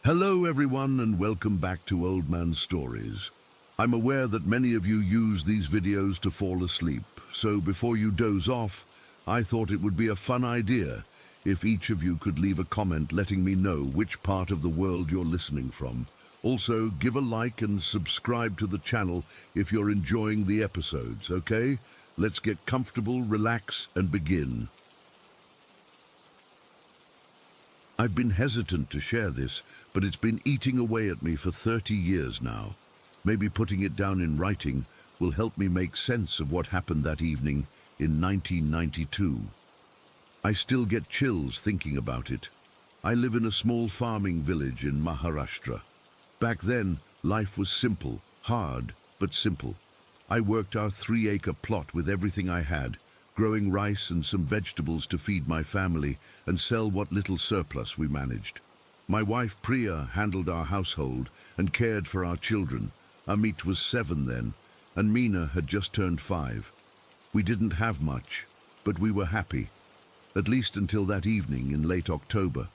Hello everyone and welcome back to Old Man Stories. I'm aware that many of you use these videos to fall asleep, so before you doze off, I thought it would be a fun idea if each of you could leave a comment letting me know which part of the world you're listening from. Also, give a like and subscribe to the channel if you're enjoying the episodes, okay? Let's get comfortable, relax, and begin. I've been hesitant to share this, but it's been eating away at me for 30 years now. Maybe putting it down in writing will help me make sense of what happened that evening in 1992. I still get chills thinking about it. I live in a small farming village in Maharashtra. Back then, life was simple, hard, but simple. I worked our 3-acre plot with everything I had, growing rice and some vegetables to feed my family and sell what little surplus we managed. My wife Priya handled our household and cared for our children. Amit was 7 then, and Meena had just turned 5. We didn't have much, but we were happy, at least until that evening in late October.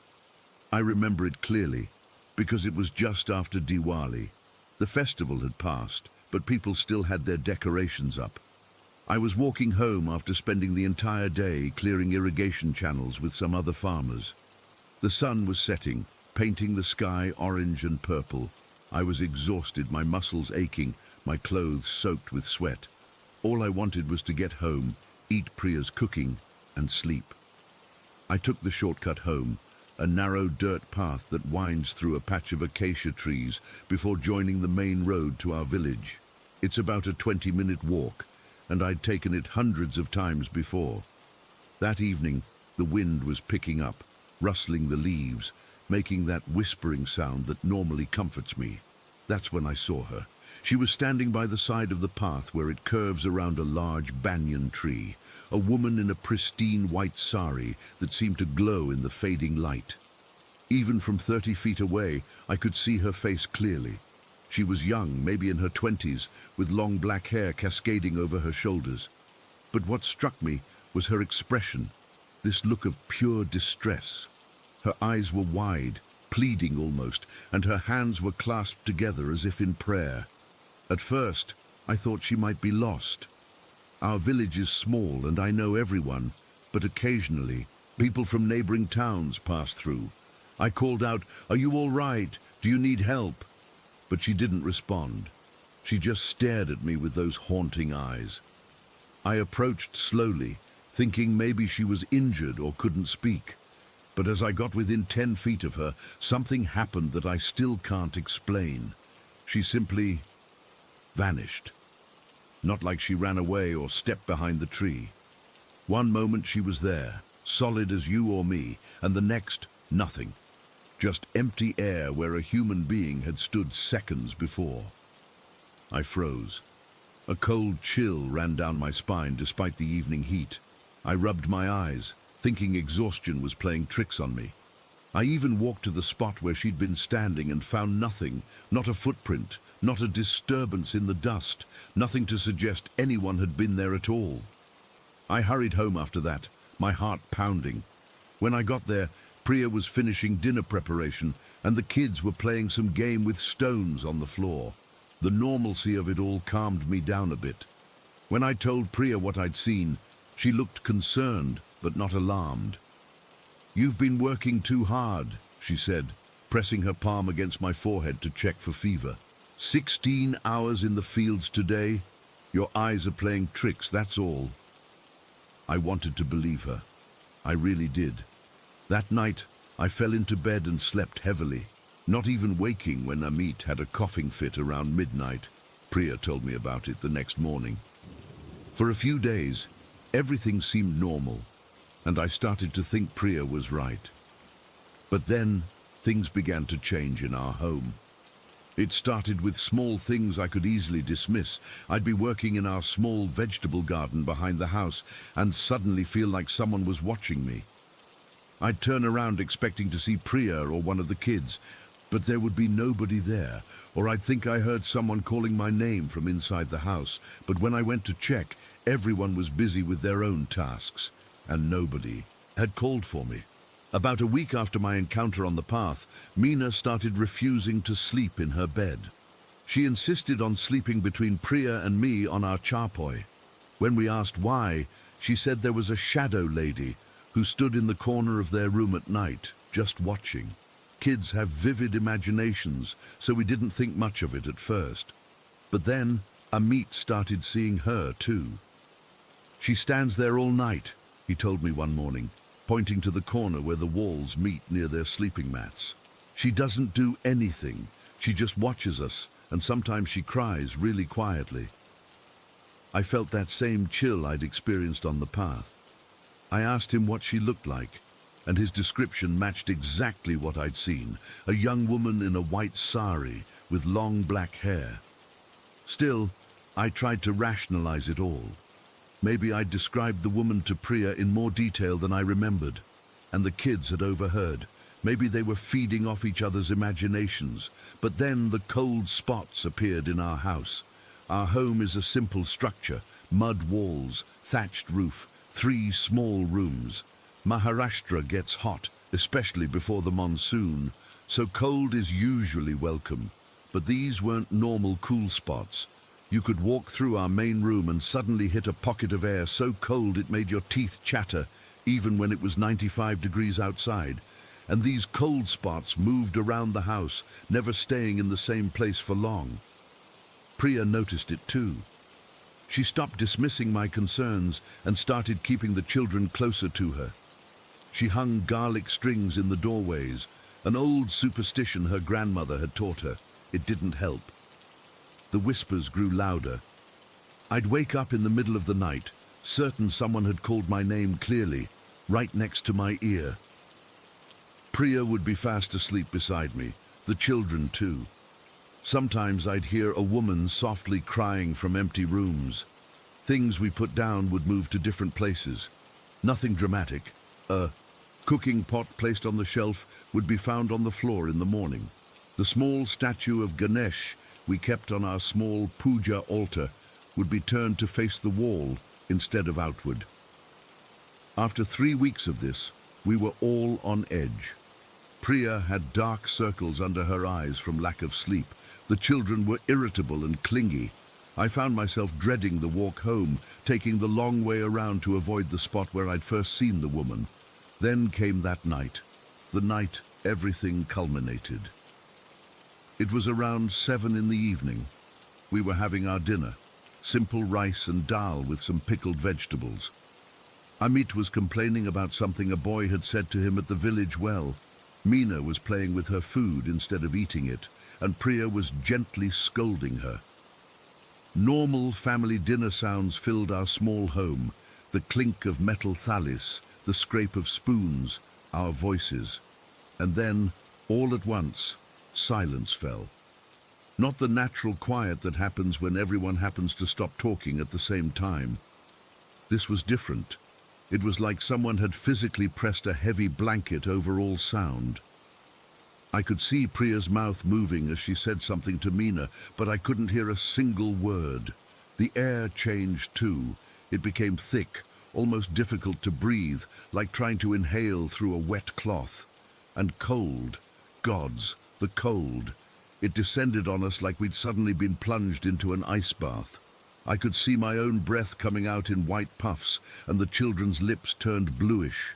I remember it clearly, because it was just after Diwali. The festival had passed, but people still had their decorations up. I was walking home after spending the entire day clearing irrigation channels with some other farmers. The sun was setting, painting the sky orange and purple. I was exhausted, my muscles aching, my clothes soaked with sweat. All I wanted was to get home, eat Priya's cooking, and sleep. I took the shortcut home, a narrow dirt path that winds through a patch of acacia trees before joining the main road to our village. It's about a 20-minute walk, and I'd taken it hundreds of times before. That evening, the wind was picking up, rustling the leaves, making that whispering sound that normally comforts me. That's when I saw her. She was standing by the side of the path where it curves around a large banyan tree, a woman in a pristine white sari that seemed to glow in the fading light. Even from 30 feet away, I could see her face clearly. She was young, maybe in her 20s, with long black hair cascading over her shoulders. But what struck me was her expression, this look of pure distress. Her eyes were wide, pleading almost, and her hands were clasped together as if in prayer. At first, I thought she might be lost. Our village is small and I know everyone, but occasionally, people from neighboring towns pass through. I called out, "Are you all right? Do you need help?" But she didn't respond. She just stared at me with those haunting eyes. I approached slowly, thinking maybe she was injured or couldn't speak. But as I got within 10 feet of her, something happened that I still can't explain. She simply vanished. Not like she ran away or stepped behind the tree. One moment she was there, solid as you or me, and the next, nothing. Just empty air where a human being had stood seconds before. I froze. A cold chill ran down my spine despite the evening heat. I rubbed my eyes, thinking exhaustion was playing tricks on me. I even walked to the spot where she'd been standing and found nothing, not a footprint, not a disturbance in the dust, nothing to suggest anyone had been there at all. I hurried home after that, my heart pounding. When I got there, Priya was finishing dinner preparation and the kids were playing some game with stones on the floor. The normalcy of it all calmed me down a bit. When I told Priya what I'd seen, she looked concerned but not alarmed. "You've been working too hard," she said, pressing her palm against my forehead to check for fever. 16 hours in the fields today? Your eyes are playing tricks, that's all." I wanted to believe her. I really did. That night, I fell into bed and slept heavily, not even waking when Amit had a coughing fit around midnight. Priya told me about it the next morning. For a few days, everything seemed normal, and I started to think Priya was right. But then, things began to change in our home. It started with small things I could easily dismiss. I'd be working in our small vegetable garden behind the house and suddenly feel like someone was watching me. I'd turn around expecting to see Priya or one of the kids, but there would be nobody there, or I'd think I heard someone calling my name from inside the house. But when I went to check, everyone was busy with their own tasks, and nobody had called for me. About a week after my encounter on the path, Mina started refusing to sleep in her bed. She insisted on sleeping between Priya and me on our charpoy. When we asked why, she said there was a shadow lady who stood in the corner of their room at night, just watching. Kids have vivid imaginations, so we didn't think much of it at first. But then, Amit started seeing her too. "She stands there all night," he told me one morning, pointing to the corner where the walls meet near their sleeping mats. "She doesn't do anything. She just watches us, and sometimes she cries really quietly." I felt that same chill I'd experienced on the path. I asked him what she looked like, and his description matched exactly what I'd seen: a young woman in a white sari with long black hair. Still, I tried to rationalize it all. Maybe I'd described the woman to Priya in more detail than I remembered, and the kids had overheard. Maybe they were feeding off each other's imaginations. But then the cold spots appeared in our house. Our home is a simple structure: mud walls, thatched roof, 3 small rooms. Maharashtra gets hot, especially before the monsoon, so cold is usually welcome. But these weren't normal cool spots. You could walk through our main room and suddenly hit a pocket of air so cold it made your teeth chatter, even when it was 95 degrees outside. And these cold spots moved around the house, never staying in the same place for long. Priya noticed it too. She stopped dismissing my concerns and started keeping the children closer to her. She hung garlic strings in the doorways, an old superstition her grandmother had taught her. It didn't help. The whispers grew louder. I'd wake up in the middle of the night, certain someone had called my name clearly, right next to my ear. Priya would be fast asleep beside me, the children too. Sometimes I'd hear a woman softly crying from empty rooms. Things we put down would move to different places. Nothing dramatic. A cooking pot placed on the shelf would be found on the floor in the morning. The small statue of Ganesh we kept on our small puja altar would be turned to face the wall instead of outward. After 3 weeks of this, we were all on edge. Priya had dark circles under her eyes from lack of sleep. The children were irritable and clingy. I found myself dreading the walk home, taking the long way around to avoid the spot where I'd first seen the woman. Then came that night, the night everything culminated. It was around 7 in the evening. We were having our dinner, simple rice and dal with some pickled vegetables. Amit was complaining about something a boy had said to him at the village well. Mina was playing with her food instead of eating it, and Priya was gently scolding her. Normal family dinner sounds filled our small home: the clink of metal thalis, the scrape of spoons, our voices. And then, all at once, silence fell. Not the natural quiet that happens when everyone happens to stop talking at the same time. This was different. It was like someone had physically pressed a heavy blanket over all sound. I could see Priya's mouth moving as she said something to Mina, but I couldn't hear a single word. The air changed too. It became thick, almost difficult to breathe, like trying to inhale through a wet cloth. And cold. Gods, the cold. It descended on us like we'd suddenly been plunged into an ice bath. I could see my own breath coming out in white puffs, and the children's lips turned bluish.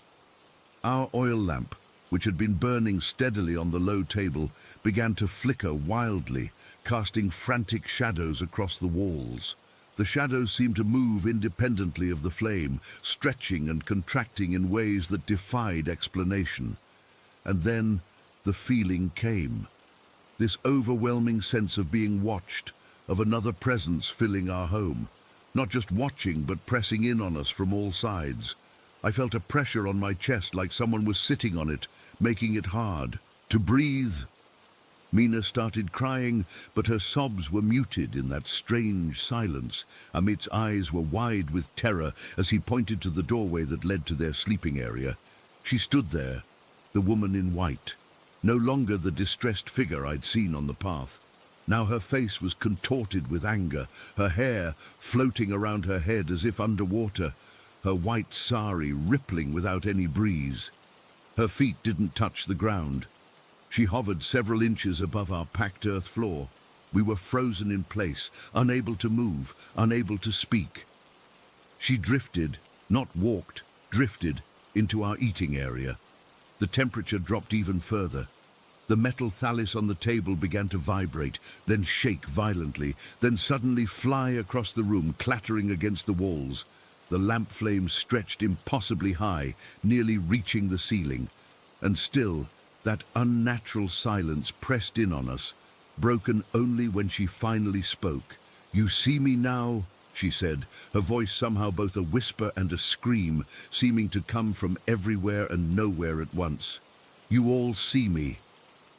Our oil lamp, which had been burning steadily on the low table, began to flicker wildly, casting frantic shadows across the walls. The shadows seemed to move independently of the flame, stretching and contracting in ways that defied explanation. And then the feeling came. This overwhelming sense of being watched, of another presence filling our home. Not just watching, but pressing in on us from all sides. I felt a pressure on my chest like someone was sitting on it, making it hard to breathe. Mina started crying, but her sobs were muted in that strange silence. Amit's eyes were wide with terror as he pointed to the doorway that led to their sleeping area. She stood there, the woman in white, no longer the distressed figure I'd seen on the path. Now her face was contorted with anger, her hair floating around her head as if underwater, her white sari rippling without any breeze. Her feet didn't touch the ground. She hovered several inches above our packed earth floor. We were frozen in place, unable to move, unable to speak. She drifted, not walked, drifted into our eating area. The temperature dropped even further. The metal thalis on the table began to vibrate, then shake violently, then suddenly fly across the room, clattering against the walls. The lamp flames stretched impossibly high, nearly reaching the ceiling. And still, that unnatural silence pressed in on us, broken only when she finally spoke. "You see me now?" she said, her voice somehow both a whisper and a scream, seeming to come from everywhere and nowhere at once. "You all see me."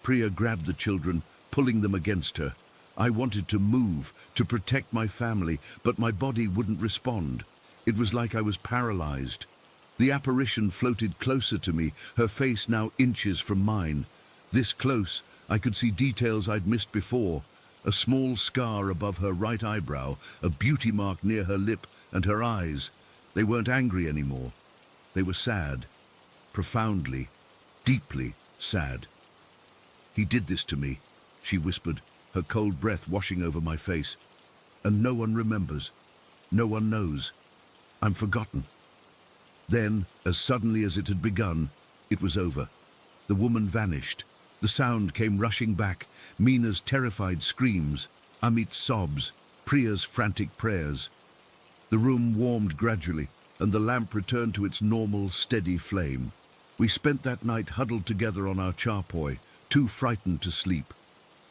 Priya grabbed the children, pulling them against her. I wanted to move, to protect my family, but my body wouldn't respond. It was like I was paralyzed. The apparition floated closer to me, her face now inches from mine. This close, I could see details I'd missed before. A small scar above her right eyebrow, a beauty mark near her lip, and her eyes. They weren't angry anymore. They were sad. Profoundly, deeply sad. "He did this to me," she whispered, her cold breath washing over my face. "And no one remembers. No one knows. I'm forgotten." Then, as suddenly as it had begun, it was over. The woman vanished. The sound came rushing back, Mina's terrified screams, Amit's sobs, Priya's frantic prayers. The room warmed gradually, and the lamp returned to its normal, steady flame. We spent that night huddled together on our charpoy, too frightened to sleep.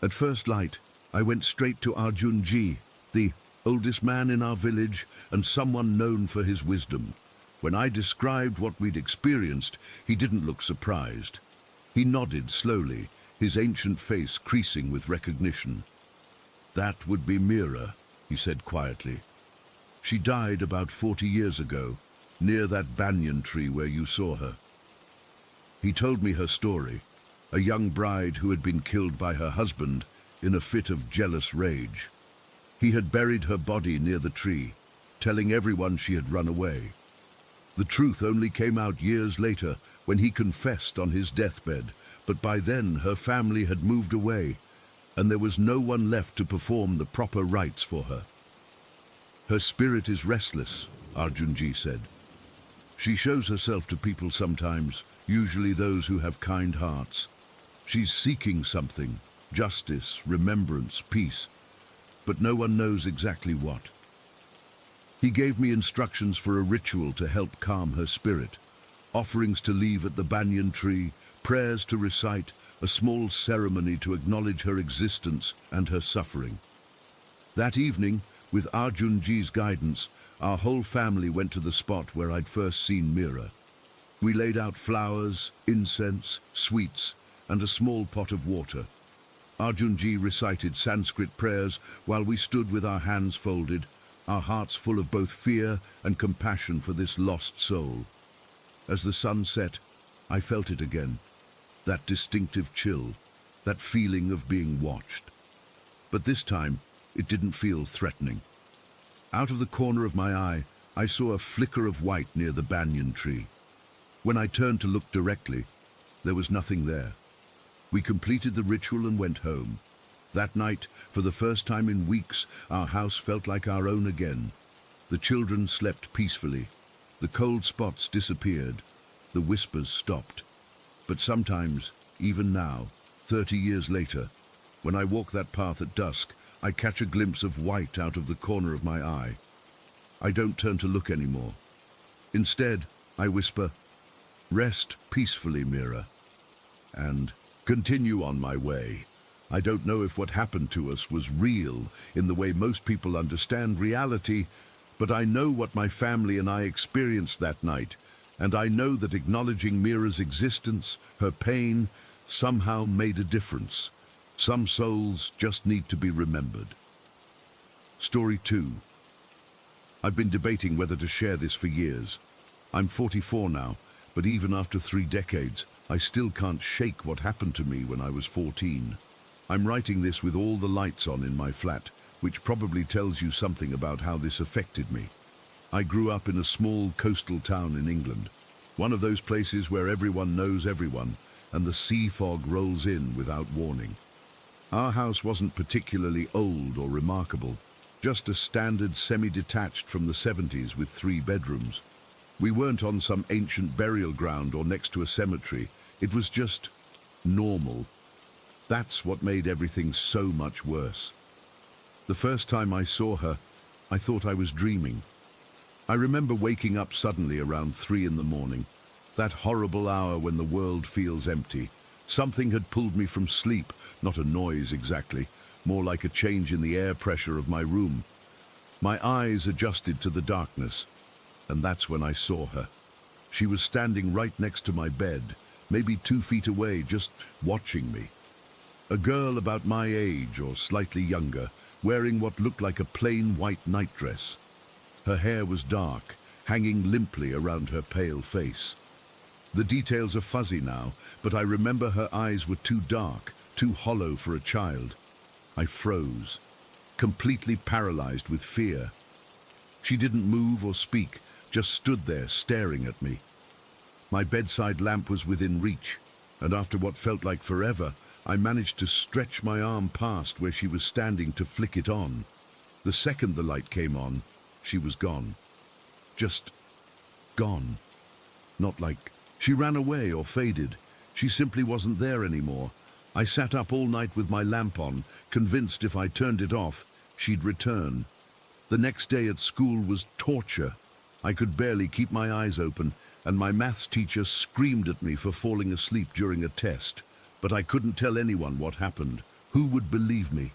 At first light, I went straight to Arjunji, the oldest man in our village and someone known for his wisdom. When I described what we'd experienced, he didn't look surprised. He nodded slowly, his ancient face creasing with recognition. "That would be Mira," he said quietly. "She died about 40 years ago, near that banyan tree where you saw her." He told me her story, a young bride who had been killed by her husband in a fit of jealous rage. He had buried her body near the tree, telling everyone she had run away. The truth only came out years later when he confessed on his deathbed, but by then her family had moved away, and there was no one left to perform the proper rites for her. "Her spirit is restless," Arjunji said. "She shows herself to people sometimes, usually those who have kind hearts. She's seeking something, justice, remembrance, peace, but no one knows exactly what." He gave me instructions for a ritual to help calm her spirit, offerings to leave at the banyan tree, prayers to recite, a small ceremony to acknowledge her existence and her suffering. That evening, with Arjunji's guidance, our whole family went to the spot where I'd first seen Mira. We laid out flowers, incense, sweets, and a small pot of water. Arjunji recited Sanskrit prayers while we stood with our hands folded, our hearts full of both fear and compassion for this lost soul. As the sun set, I felt it again, that distinctive chill, that feeling of being watched. But this time, it didn't feel threatening. Out of the corner of my eye, I saw a flicker of white near the banyan tree. When I turned to look directly, there was nothing there. We completed the ritual and went home. That night, for the first time in weeks, our house felt like our own again. The children slept peacefully. The cold spots disappeared. The whispers stopped. But sometimes, even now, 30 years later, when I walk that path at dusk, I catch a glimpse of white out of the corner of my eye. I don't turn to look anymore. Instead, I whisper, "Rest peacefully, Mira," and continue on my way. I don't know if what happened to us was real in the way most people understand reality, but I know what my family and I experienced that night, and I know that acknowledging Mira's existence, her pain, somehow made a difference. Some souls just need to be remembered. Story 2. I've been debating whether to share this for years. I'm 44 now, but even after 3 decades, I still can't shake what happened to me when I was 14. I'm writing this with all the lights on in my flat, which probably tells you something about how this affected me. I grew up in a small coastal town in England. One of those places where everyone knows everyone, and the sea fog rolls in without warning. Our house wasn't particularly old or remarkable, just a standard semi-detached from the 70s with 3 bedrooms. We weren't on some ancient burial ground or next to a cemetery. It was just normal. That's what made everything so much worse. The first time I saw her, I thought I was dreaming. I remember waking up suddenly around 3 in the morning, that horrible hour when the world feels empty. Something had pulled me from sleep, not a noise exactly, more like a change in the air pressure of my room. My eyes adjusted to the darkness, and that's when I saw her. She was standing right next to my bed, maybe 2 feet away, just watching me. A girl about my age or slightly younger, wearing what looked like a plain white nightdress. Her hair was dark, hanging limply around her pale face. The details are fuzzy now, but I remember her eyes were too dark, too hollow for a child. I froze, completely paralyzed with fear. She didn't move or speak, just stood there staring at me. My bedside lamp was within reach, and after what felt like forever, I managed to stretch my arm past where she was standing to flick it on. The second the light came on, she was gone. Just gone. Not like she ran away or faded. She simply wasn't there anymore. I sat up all night with my lamp on, convinced if I turned it off, she'd return. The next day at school was torture. I could barely keep my eyes open, and my maths teacher screamed at me for falling asleep during a test. But I couldn't tell anyone what happened. Who would believe me?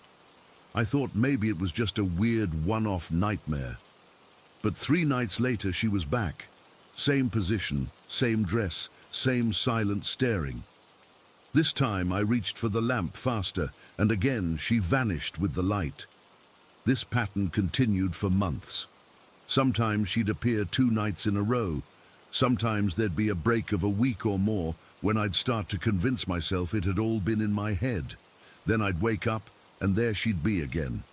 I thought maybe it was just a weird one-off nightmare. But 3 nights later she was back. Same position, same dress, same silent staring. This time I reached for the lamp faster, and again she vanished with the light. This pattern continued for months. Sometimes she'd appear 2 nights in a row. Sometimes there'd be a break of a week or more when I'd start to convince myself it had all been in my head. Then I'd wake up, and there she'd be again.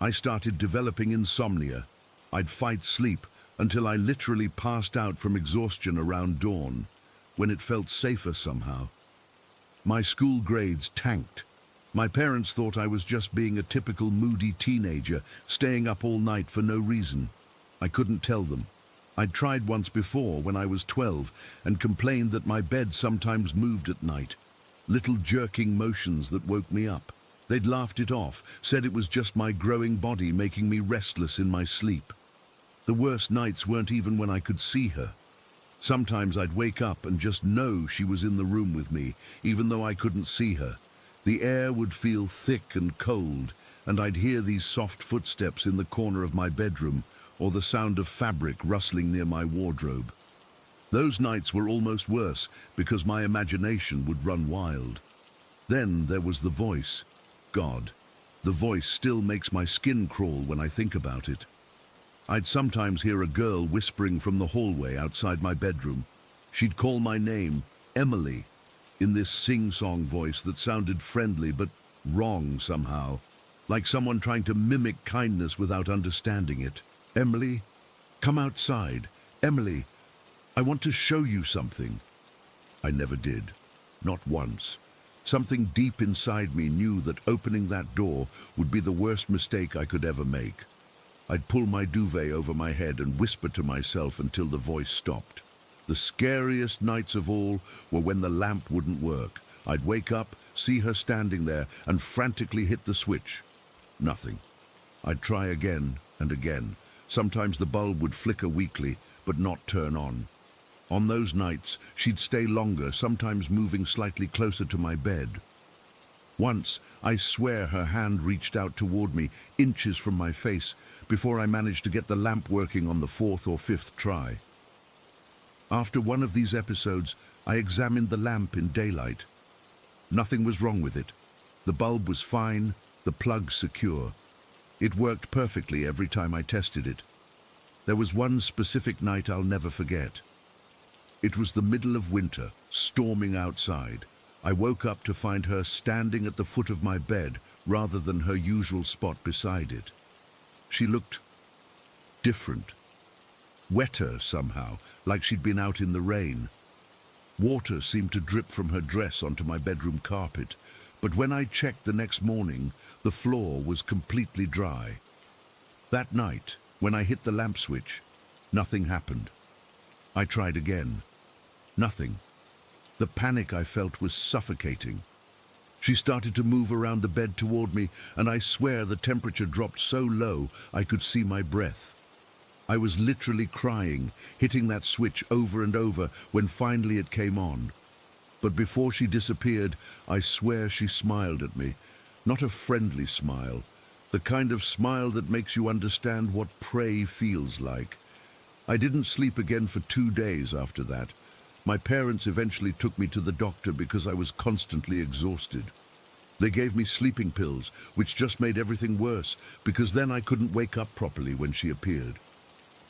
I started developing insomnia. I'd fight sleep until I literally passed out from exhaustion around dawn, when it felt safer somehow. My school grades tanked. My parents thought I was just being a typical moody teenager, staying up all night for no reason. I couldn't tell them. I'd tried once before when I was 12 and complained that my bed sometimes moved at night, little jerking motions that woke me up. They'd laughed it off, said it was just my growing body making me restless in my sleep. The worst nights weren't even when I could see her. Sometimes I'd wake up and just know she was in the room with me, even though I couldn't see her. The air would feel thick and cold, and I'd hear these soft footsteps in the corner of my bedroom, or the sound of fabric rustling near my wardrobe. Those nights were almost worse because my imagination would run wild. Then there was the voice. God, the voice still makes my skin crawl when I think about it. I'd sometimes hear a girl whispering from the hallway outside my bedroom. She'd call my name, Emily, in this sing-song voice that sounded friendly but wrong somehow, like someone trying to mimic kindness without understanding it. Emily, come outside. Emily, I want to show you something. I never did, not once. Something deep inside me knew that opening that door would be the worst mistake I could ever make. I'd pull my duvet over my head and whisper to myself until the voice stopped. The scariest nights of all were when the lamp wouldn't work. I'd wake up, see her standing there, and frantically hit the switch. Nothing. I'd try again and again. Sometimes the bulb would flicker weakly, but not turn on. On those nights, she'd stay longer, sometimes moving slightly closer to my bed. Once, I swear her hand reached out toward me, inches from my face, before I managed to get the lamp working on the 4th or 5th try. After one of these episodes, I examined the lamp in daylight. Nothing was wrong with it. The bulb was fine, the plug secure. It worked perfectly every time I tested it. There was one specific night I'll never forget. It was the middle of winter, storming outside. I woke up to find her standing at the foot of my bed rather than her usual spot beside it. She looked different. wetter somehow, like she'd been out in the rain. Water seemed to drip from her dress onto my bedroom carpet, but when I checked the next morning, the floor was completely dry. That night, when I hit the lamp switch, nothing happened. I tried again. Nothing. The panic I felt was suffocating. She started to move around the bed toward me, and I swear the temperature dropped so low I could see my breath. I was literally crying, hitting that switch over and over when finally it came on. But before she disappeared, I swear she smiled at me. Not a friendly smile, the kind of smile that makes you understand what prey feels like. I didn't sleep again for 2 days after that. My parents eventually took me to the doctor because I was constantly exhausted. They gave me sleeping pills, which just made everything worse, because then I couldn't wake up properly when she appeared.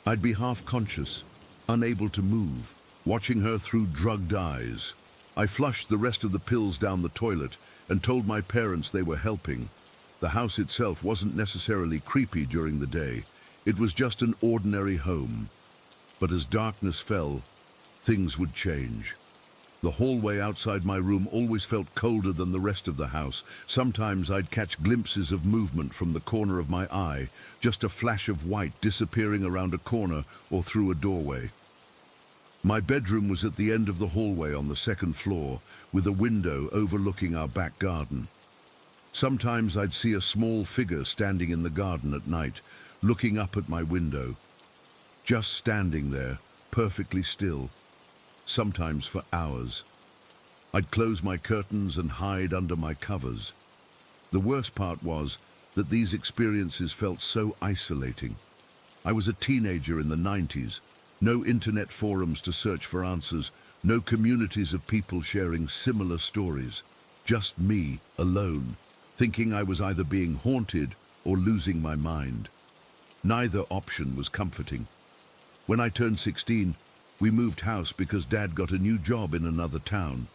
I'd be half-conscious, unable to move, watching her through drugged eyes. I flushed the rest of the pills down the toilet and told my parents they were helping. The house itself wasn't necessarily creepy during the day. It was just an ordinary home. But as darkness fell, things would change. The hallway outside my room always felt colder than the rest of the house. Sometimes I'd catch glimpses of movement from the corner of my eye, just a flash of white disappearing around a corner or through a doorway. My bedroom was at the end of the hallway on the second floor, with a window overlooking our back garden. Sometimes I'd see a small figure standing in the garden at night, looking up at my window. Just standing there, perfectly still. Sometimes for hours. I'd close my curtains and hide under my covers. The worst part was that these experiences felt so isolating. I was a teenager in the 90s, no internet forums to search for answers, no communities of people sharing similar stories. Just me, alone, thinking I was either being haunted or losing my mind. Neither option was comforting. When I turned 16, we moved house because Dad got a new job in another town.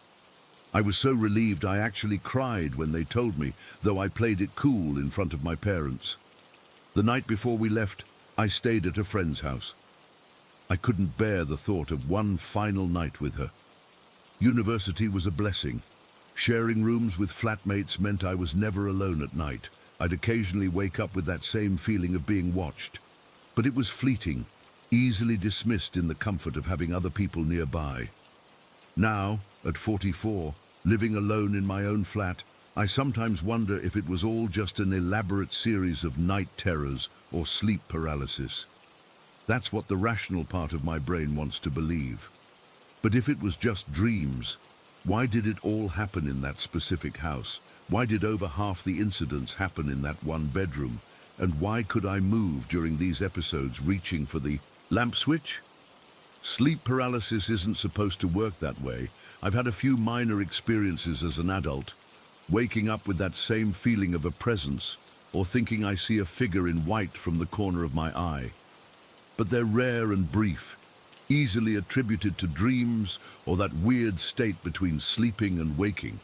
I was so relieved I actually cried when they told me, though I played it cool in front of my parents. The night before we left, I stayed at a friend's house. I couldn't bear the thought of one final night with her. University was a blessing. Sharing rooms with flatmates meant I was never alone at night. I'd occasionally wake up with that same feeling of being watched. But it was fleeting, easily dismissed in the comfort of having other people nearby. Now, at 44, living alone in my own flat, I sometimes wonder if it was all just an elaborate series of night terrors or sleep paralysis. That's what the rational part of my brain wants to believe. But if it was just dreams, why did it all happen in that specific house? Why did over half the incidents happen in that one bedroom? And why could I move during these episodes reaching for the lamp switch? Sleep paralysis isn't supposed to work that way. I've had a few minor experiences as an adult, waking up with that same feeling of a presence, or thinking I see a figure in white from the corner of my eye. But they're rare and brief, easily attributed to dreams or that weird state between sleeping and waking.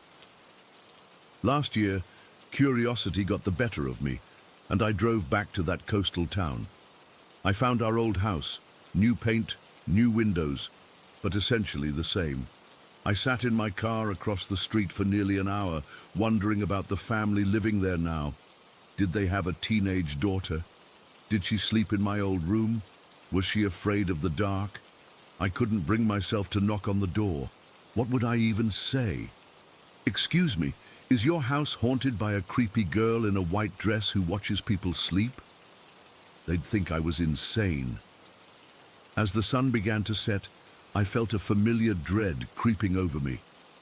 Last year, curiosity got the better of me, and I drove back to that coastal town. I found our old house, new paint, new windows, but essentially the same. I sat in my car across the street for nearly an hour, wondering about the family living there now. Did they have a teenage daughter? Did she sleep in my old room? Was she afraid of the dark? I couldn't bring myself to knock on the door. What would I even say? "Excuse me, is your house haunted by a creepy girl in a white dress who watches people sleep?" They'd think I was insane. As the sun began to set, I felt a familiar dread creeping over me.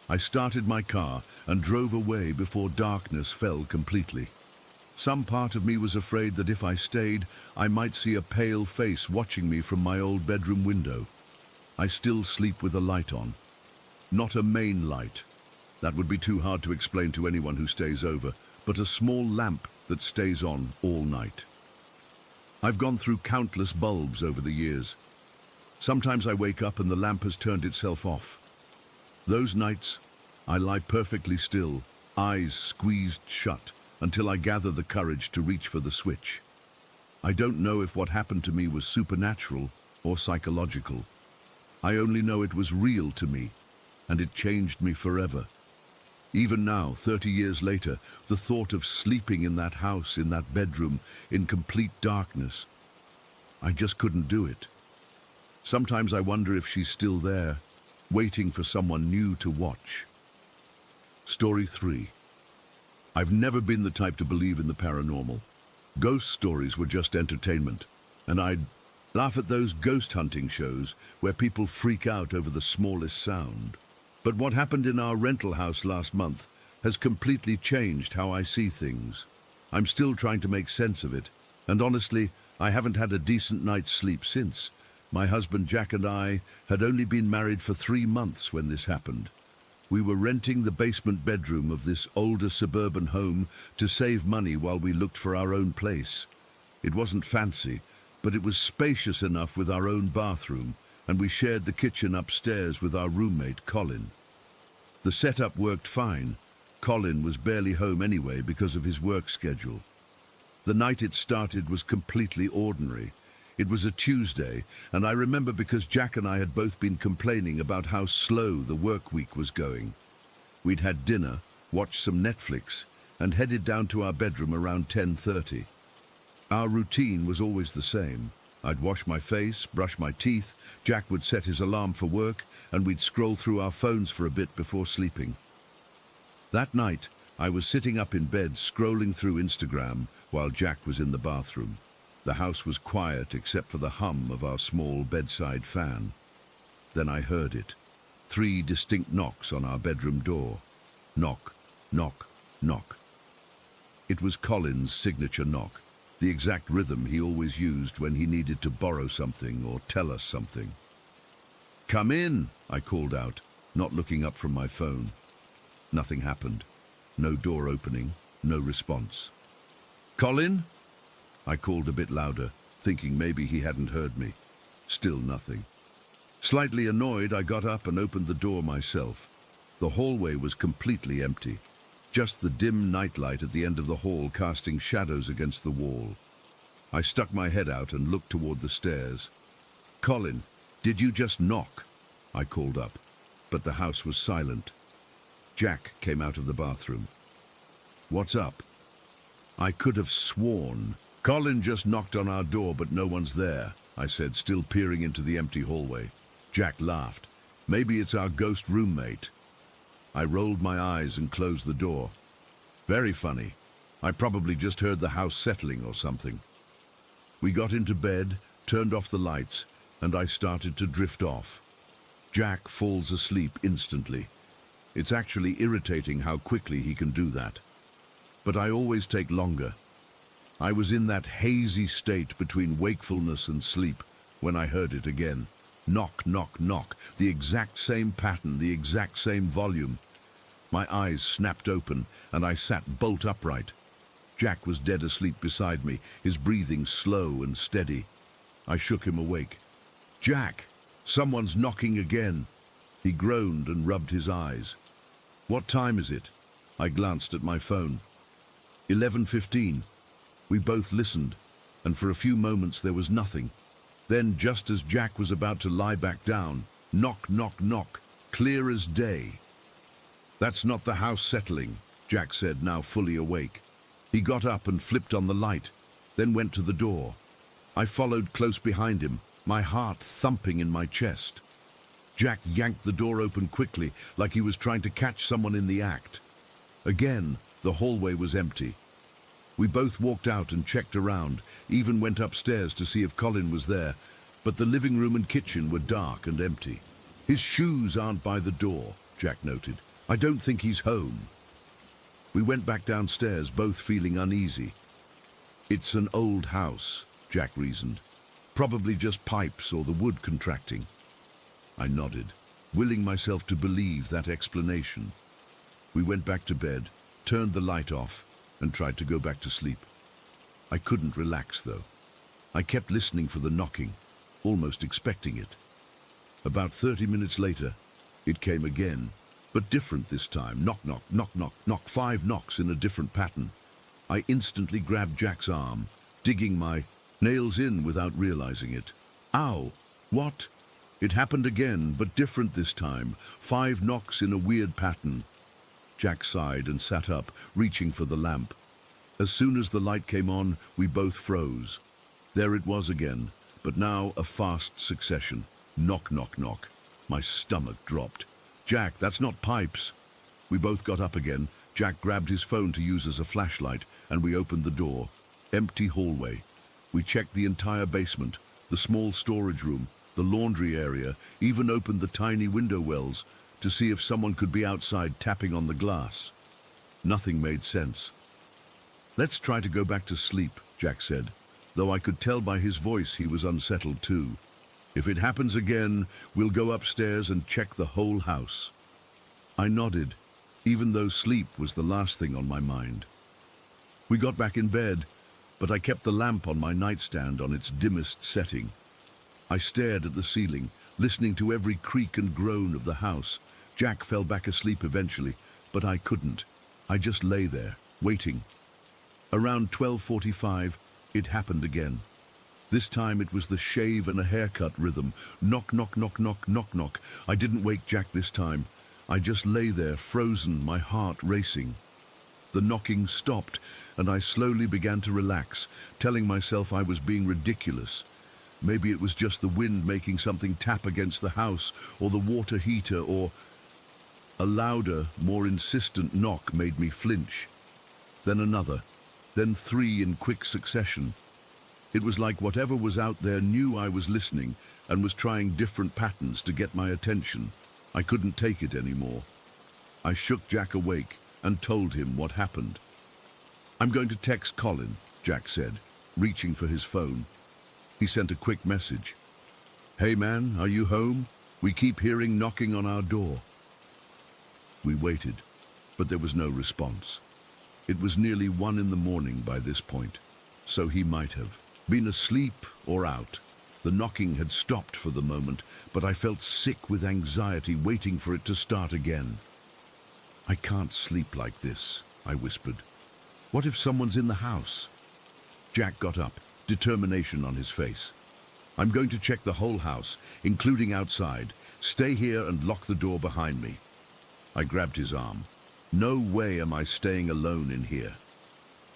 I started my car and drove away before darkness fell completely. Some part of me was afraid that if I stayed, I might see a pale face watching me from my old bedroom window. I still sleep with a light on. Not a main light. That would be too hard to explain to anyone who stays over, but a small lamp that stays on all night. I've gone through countless bulbs over the years. Sometimes I wake up and the lamp has turned itself off. Those nights, I lie perfectly still, eyes squeezed shut, until I gather the courage to reach for the switch. I don't know if what happened to me was supernatural or psychological. I only know it was real to me, and it changed me forever. Even now, 30 years later, the thought of sleeping in that house, in that bedroom, in complete darkness, I just couldn't do it. Sometimes I wonder if she's still there, waiting for someone new to watch. Story 3. I've never been the type to believe in the paranormal. Ghost stories were just entertainment, and I'd laugh at those ghost hunting shows where people freak out over the smallest sound. But what happened in our rental house last month has completely changed how I see things. I'm still trying to make sense of it, and honestly, I haven't had a decent night's sleep since. My husband Jack and I had only been married for 3 months when this happened. We were renting the basement bedroom of this older suburban home to save money while we looked for our own place. It wasn't fancy, but it was spacious enough with our own bathroom, and we shared the kitchen upstairs with our roommate, Colin. The setup worked fine. Colin was barely home anyway because of his work schedule. The night it started was completely ordinary. It was a Tuesday, and I remember because Jack and I had both been complaining about how slow the work week was going. We'd had dinner, watched some Netflix, and headed down to our bedroom around 10:30. Our routine was always the same. I'd wash my face, brush my teeth, Jack would set his alarm for work, and we'd scroll through our phones for a bit before sleeping. That night, I was sitting up in bed scrolling through Instagram while Jack was in the bathroom. The house was quiet except for the hum of our small bedside fan. Then I heard it. 3 distinct knocks on our bedroom door. Knock, knock, knock. It was Colin's signature knock, the exact rhythm he always used when he needed to borrow something or tell us something. "Come in," I called out, not looking up from my phone. Nothing happened. No door opening, no response. "Colin?" I called a bit louder, thinking maybe he hadn't heard me. Still nothing. Slightly annoyed, I got up and opened the door myself. The hallway was completely empty. Just the dim nightlight at the end of the hall casting shadows against the wall. I stuck my head out and looked toward the stairs. "Colin, did you just knock?" I called up, but the house was silent. Jack came out of the bathroom. "What's up?" I could have sworn. "Colin just knocked on our door, but no one's there," I said, still peering into the empty hallway. Jack laughed. "Maybe it's our ghost roommate." I rolled my eyes and closed the door. "Very funny. I probably just heard the house settling or something." We got into bed, turned off the lights, and I started to drift off. Jack falls asleep instantly. It's actually irritating how quickly he can do that. But I always take longer. I was in that hazy state between wakefulness and sleep when I heard it again. Knock, knock, knock. The exact same pattern, the exact same volume. My eyes snapped open and I sat bolt upright. Jack was dead asleep beside me, his breathing slow and steady. I shook him awake. "Jack, someone's knocking again." He groaned and rubbed his eyes. "What time is it?" I glanced at my phone. 11:15. We both listened, and for a few moments there was nothing. Then, just as Jack was about to lie back down, knock, knock, knock, clear as day. "That's not the house settling," Jack said, now fully awake. He got up and flipped on the light, then went to the door. I followed close behind him, my heart thumping in my chest. Jack yanked the door open quickly, like he was trying to catch someone in the act. Again, the hallway was empty. We both walked out and checked around, even went upstairs to see if Colin was there, but the living room and kitchen were dark and empty. "His shoes aren't by the door," Jack noted. "I don't think he's home." We went back downstairs, both feeling uneasy. "It's an old house," Jack reasoned. "Probably just pipes or the wood contracting." I nodded, willing myself to believe that explanation. We went back to bed, turned the light off, and tried to go back to sleep. I couldn't relax, though. I kept listening for the knocking, almost expecting it. About 30 minutes later, it came again, but different this time. Knock, knock, knock, knock, knock, 5 knocks in a different pattern. I instantly grabbed Jack's arm, digging my nails in without realizing it. "Ow!" What? It happened again, but different this time. 5 knocks in a weird pattern. Jack sighed and sat up, reaching for the lamp. As soon as the light came on, we both froze. There it was again, but now a fast succession. Knock, knock, knock. My stomach dropped. Jack, that's not pipes. We both got up again. Jack grabbed his phone to use as a flashlight, and we opened the door. Empty hallway. We checked the entire basement, the small storage room, the laundry area, even opened the tiny window wells to see if someone could be outside tapping on the glass. Nothing made sense. Let's try to go back to sleep, Jack said, though I could tell by his voice he was unsettled too. If it happens again, we'll go upstairs and check the whole house. I nodded, even though sleep was the last thing on my mind. We got back in bed, but I kept the lamp on my nightstand on its dimmest setting. I stared at the ceiling, listening to every creak and groan of the house. Jack fell back asleep eventually, but I couldn't. I just lay there, waiting. Around 12:45, it happened again. This time it was the shave and a haircut rhythm. Knock, knock, knock, knock, knock, knock. I didn't wake Jack this time. I just lay there, frozen, my heart racing. The knocking stopped, and I slowly began to relax, telling myself I was being ridiculous. Maybe it was just the wind making something tap against the house, or the water heater, or... A louder, more insistent knock made me flinch. Then another, then 3 in quick succession. It was like whatever was out there knew I was listening and was trying different patterns to get my attention. I couldn't take it anymore. I shook Jack awake and told him what happened. "I'm going to text Colin," Jack said, reaching for his phone. He sent a quick message. "Hey man, are you home? We keep hearing knocking on our door." We waited, but there was no response. It was nearly 1 in the morning by this point, so he might have been asleep or out. The knocking had stopped for the moment, but I felt sick with anxiety, waiting for it to start again. "I can't sleep like this," I whispered. "What if someone's in the house?" Jack got up, determination on his face. "I'm going to check the whole house, including outside. Stay here and lock the door behind me." I grabbed his arm. No way am I staying alone in here.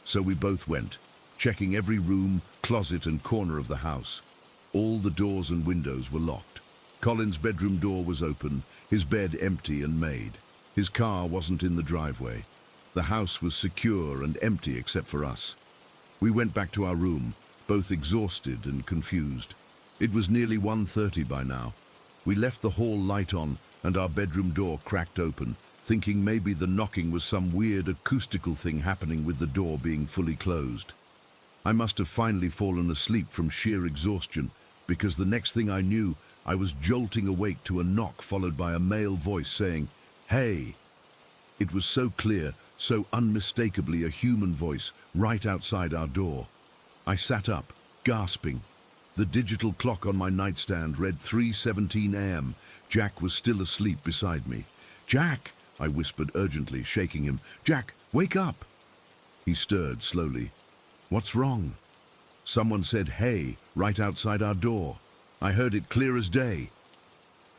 So we both went, checking every room, closet and corner of the house. All the doors and windows were locked. Colin's bedroom door was open, his bed empty and made. His car wasn't in the driveway. The house was secure and empty except for us. We went back to our room, both exhausted and confused. It was nearly 1:30 by now. We left the hall light on and our bedroom door cracked open, thinking maybe the knocking was some weird acoustical thing happening with the door being fully closed. I must have finally fallen asleep from sheer exhaustion, because the next thing I knew, I was jolting awake to a knock followed by a male voice saying, "Hey!" It was so clear, so unmistakably a human voice, right outside our door. I sat up, gasping. The digital clock on my nightstand read 3:17 a.m. Jack was still asleep beside me. "Jack!" I whispered urgently, shaking him. "Jack, wake up!" He stirred slowly. "What's wrong?" "Someone said, 'Hey,' right outside our door. I heard it clear as day."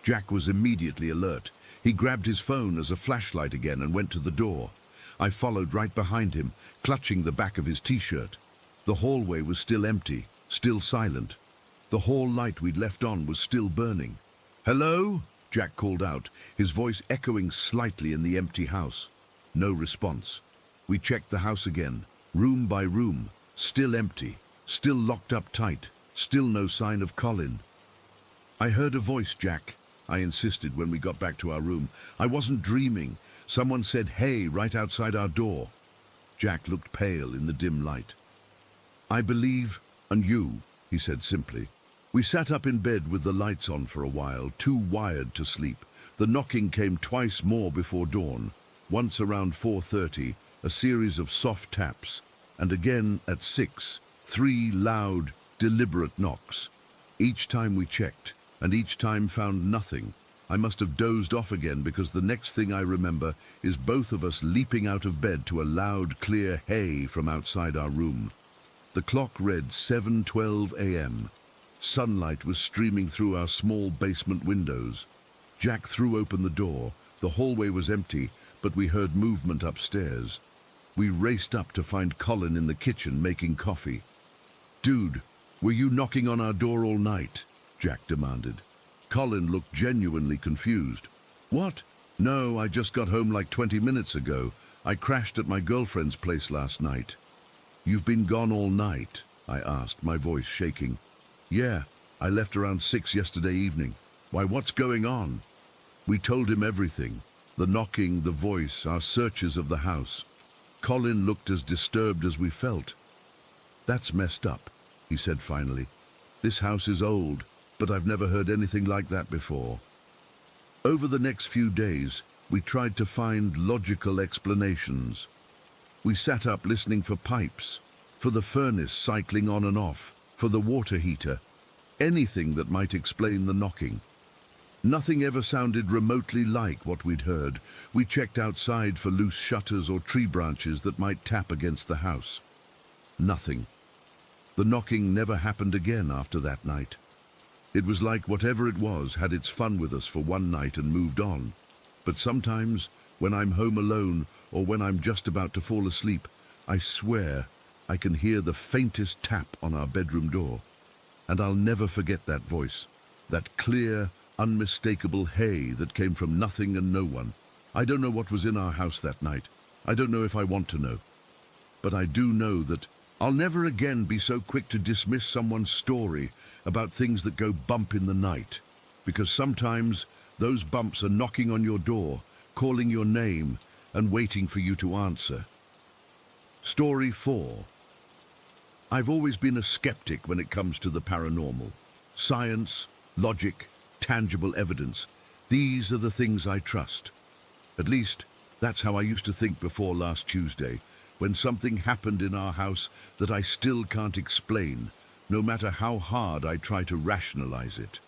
Jack was immediately alert. He grabbed his phone as a flashlight again and went to the door. I followed right behind him, clutching the back of his t-shirt. The hallway was still empty, still silent. The hall light we'd left on was still burning. "Hello?" Jack called out, his voice echoing slightly in the empty house. No response. We checked the house again, room by room, still empty, still locked up tight, still no sign of Colin. "I heard a voice, Jack," I insisted when we got back to our room. "I wasn't dreaming. Someone said, 'Hey,' right outside our door." Jack looked pale in the dim light. "I believe, and you," he said simply. We sat up in bed with the lights on for a while, too wired to sleep. The knocking came twice more before dawn, once around 4:30, a series of soft taps, and again at 6, 3 loud, deliberate knocks. Each time we checked, and each time found nothing. I must have dozed off again, because the next thing I remember is both of us leaping out of bed to a loud, clear hey from outside our room. The clock read 7:12 a.m. Sunlight was streaming through our small basement windows. Jack threw open the door. The hallway was empty, but we heard movement upstairs. We raced up to find Colin in the kitchen making coffee. "Dude, were you knocking on our door all night?" Jack demanded. Colin looked genuinely confused. "What? No, I just got home like 20 minutes ago. I crashed at my girlfriend's place last night." "You've been gone all night?" I asked, my voice shaking. "Yeah, I left around 6 yesterday evening." "Why, what's going on?" We told him everything. The knocking, the voice, our searches of the house. Colin looked as disturbed as we felt. "That's messed up," he said finally. "This house is old, but I've never heard anything like that before." Over the next few days, we tried to find logical explanations. We sat up listening for pipes, for the furnace cycling on and off, for the water heater, anything that might explain the knocking. Nothing ever sounded remotely like what we'd heard. We checked outside for loose shutters or tree branches that might tap against the house. Nothing. The knocking never happened again after that night. It was like whatever it was had its fun with us for one night and moved on. But sometimes, when I'm home alone or when I'm just about to fall asleep, I swear I can hear the faintest tap on our bedroom door. And I'll never forget that voice, that clear, unmistakable hey that came from nothing and no one. I don't know what was in our house that night. I don't know if I want to know. But I do know that I'll never again be so quick to dismiss someone's story about things that go bump in the night. Because sometimes those bumps are knocking on your door, calling your name, and waiting for you to answer. Story 4. I've always been a skeptic when it comes to the paranormal. Science, logic, tangible evidence. These are the things I trust. At least, that's how I used to think before last Tuesday, when something happened in our house that I still can't explain, no matter how hard I try to rationalize it.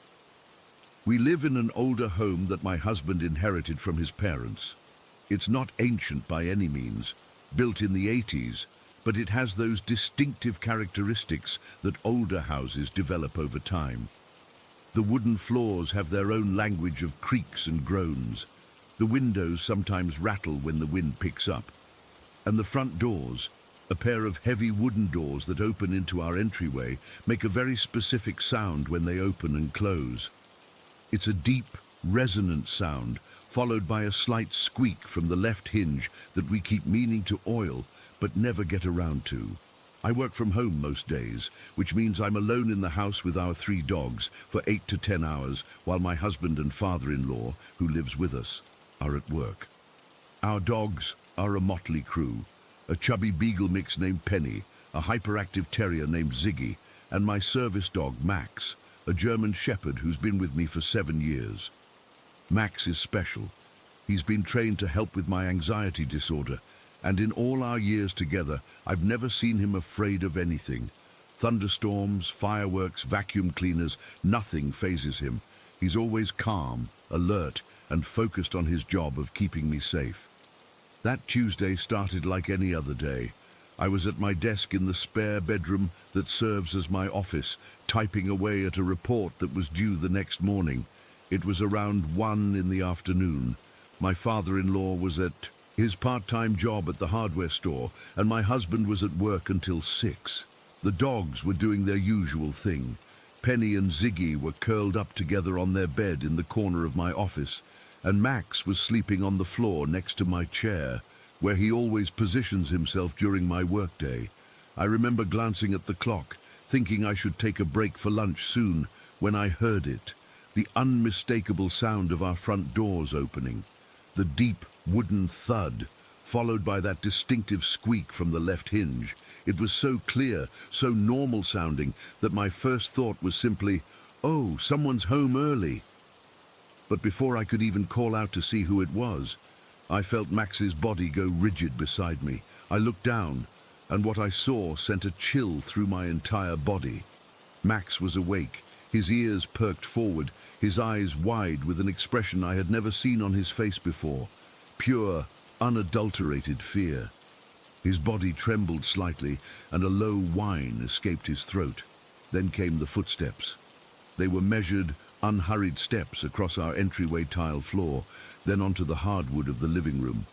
We live in an older home that my husband inherited from his parents. It's not ancient by any means, built in the 80s, but it has those distinctive characteristics that older houses develop over time. The wooden floors have their own language of creaks and groans. The windows sometimes rattle when the wind picks up. And the front doors, a pair of heavy wooden doors that open into our entryway, make a very specific sound when they open and close. It's a deep, resonant sound, followed by a slight squeak from the left hinge that we keep meaning to oil, but never get around to. I work from home most days, which means I'm alone in the house with our 3 dogs for 8 to 10 hours while my husband and father-in-law, who lives with us, are at work. Our dogs are a motley crew, a chubby beagle mix named Penny, a hyperactive terrier named Ziggy, and my service dog Max, a German shepherd who's been with me for 7 years. Max is special. He's been trained to help with my anxiety disorder, and in all our years together, I've never seen him afraid of anything. Thunderstorms, fireworks, vacuum cleaners, nothing phases him. He's always calm, alert, and focused on his job of keeping me safe. That Tuesday started like any other day. I was at my desk in the spare bedroom that serves as my office, typing away at a report that was due the next morning. It was around 1 in the afternoon. My father-in-law was at his part-time job at the hardware store, and my husband was at work until 6. The dogs were doing their usual thing. Penny and Ziggy were curled up together on their bed in the corner of my office, and Max was sleeping on the floor next to my chair, where he always positions himself during my workday. I remember glancing at the clock, thinking I should take a break for lunch soon, when I heard it, the unmistakable sound of our front doors opening. The deep, wooden thud, followed by that distinctive squeak from the left hinge. It was so clear, so normal sounding, that my first thought was simply, "Oh, someone's home early." But before I could even call out to see who it was, I felt Max's body go rigid beside me. I looked down, and what I saw sent a chill through my entire body. Max was awake, his ears perked forward, his eyes wide with an expression I had never seen on his face before. Pure, unadulterated fear. His body trembled slightly, and a low whine escaped his throat. Then came the footsteps. They were measured, unhurried steps across our entryway tile floor, then onto the hardwood of the living room.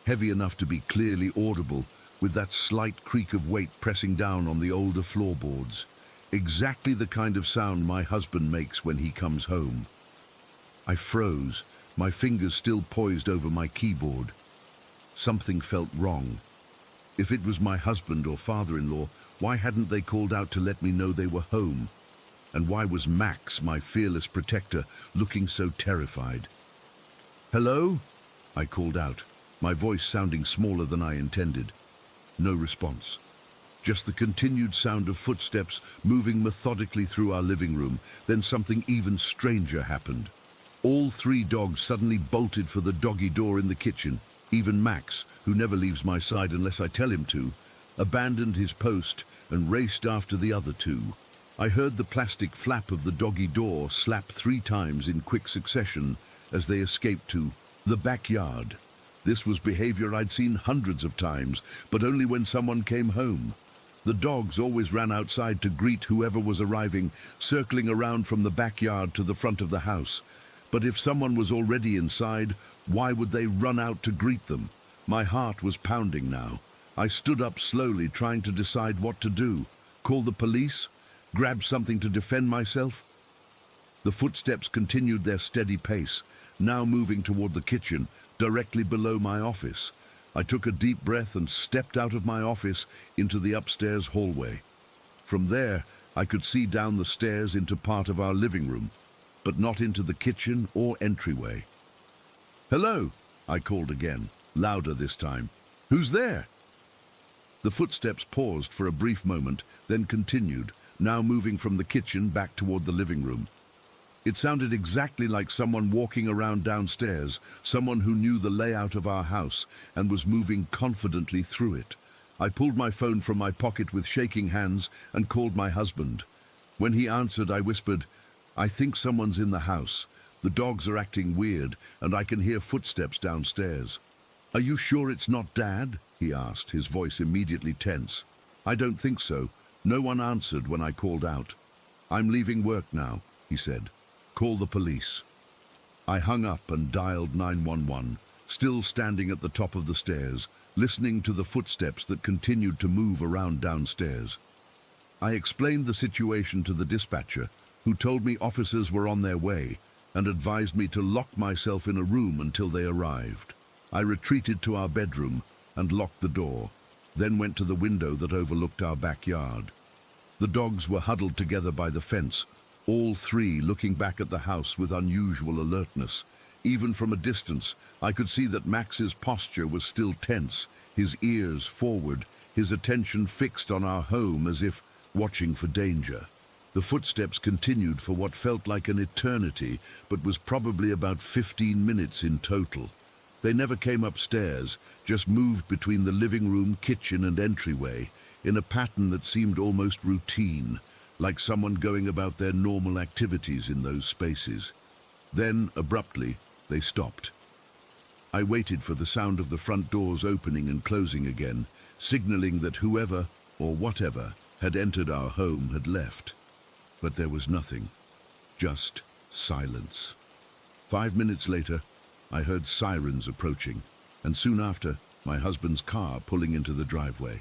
Heavy enough to be clearly audible, with that slight creak of weight pressing down on the older floorboards. Exactly the kind of sound my husband makes when he comes home. I froze, my fingers still poised over my keyboard. Something felt wrong. If it was my husband or father-in-law, why hadn't they called out to let me know they were home? And why was Max, my fearless protector, looking so terrified? "Hello?" I called out, my voice sounding smaller than I intended. No response. Just the continued sound of footsteps moving methodically through our living room. Then something even stranger happened. All three dogs suddenly bolted for the doggy door in the kitchen. Even Max, who never leaves my side unless I tell him to, abandoned his post and raced after the other two. I heard the plastic flap of the doggy door slap 3 times in quick succession as they escaped to the backyard. This was behavior I'd seen hundreds of times, but only when someone came home. The dogs always ran outside to greet whoever was arriving, circling around from the backyard to the front of the house. But if someone was already inside, why would they run out to greet them? My heart was pounding now. I stood up slowly, trying to decide what to do. Call the police? Grab something to defend myself? The footsteps continued their steady pace, now moving toward the kitchen, directly below my office. I took a deep breath and stepped out of my office into the upstairs hallway. From there, I could see down the stairs into part of our living room, but not into the kitchen or entryway. "Hello," I called again, louder this time. "Who's there?" The footsteps paused for a brief moment, then continued, now moving from the kitchen back toward the living room. It sounded exactly like someone walking around downstairs, someone who knew the layout of our house and was moving confidently through it. I pulled my phone from my pocket with shaking hands and called my husband. When he answered, I whispered, "I think someone's in the house. The dogs are acting weird, and I can hear footsteps downstairs." "Are you sure it's not Dad?" he asked, his voice immediately tense. "I don't think so. No one answered when I called out." "I'm leaving work now," he said. "Call the police." I hung up and dialed 911, still standing at the top of the stairs, listening to the footsteps that continued to move around downstairs. I explained the situation to the dispatcher, who told me officers were on their way and advised me to lock myself in a room until they arrived. I retreated to our bedroom and locked the door, then went to the window that overlooked our backyard. The dogs were huddled together by the fence, all three looking back at the house with unusual alertness. Even from a distance, I could see that Max's posture was still tense, his ears forward, his attention fixed on our home as if watching for danger. The footsteps continued for what felt like an eternity, but was probably about 15 minutes in total. They never came upstairs, just moved between the living room, kitchen, and entryway, in a pattern that seemed almost routine, like someone going about their normal activities in those spaces. Then, abruptly, they stopped. I waited for the sound of the front doors opening and closing again, signaling that whoever, or whatever, had entered our home had left. But there was nothing, just silence. 5 minutes later, I heard sirens approaching, and soon after, my husband's car pulling into the driveway.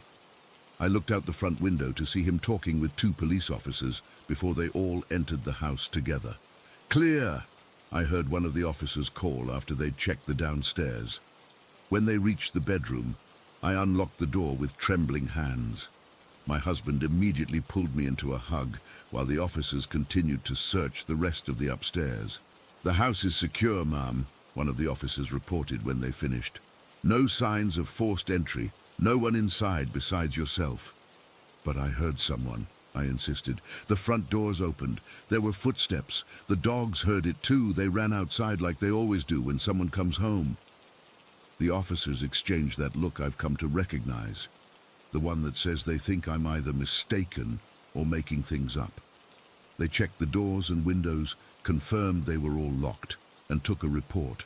I looked out the front window to see him talking with 2 police officers before they all entered the house together. "Clear," I heard one of the officers call after they'd checked the downstairs. When they reached the bedroom, I unlocked the door with trembling hands. My husband immediately pulled me into a hug while the officers continued to search the rest of the upstairs. "The house is secure, ma'am," one of the officers reported when they finished. "No signs of forced entry, no one inside besides yourself." "But I heard someone," I insisted. "The front doors opened. There were footsteps. The dogs heard it too. They ran outside like they always do when someone comes home." The officers exchanged that look I've come to recognize, the one that says they think I'm either mistaken or making things up. They checked the doors and windows, confirmed they were all locked, and took a report.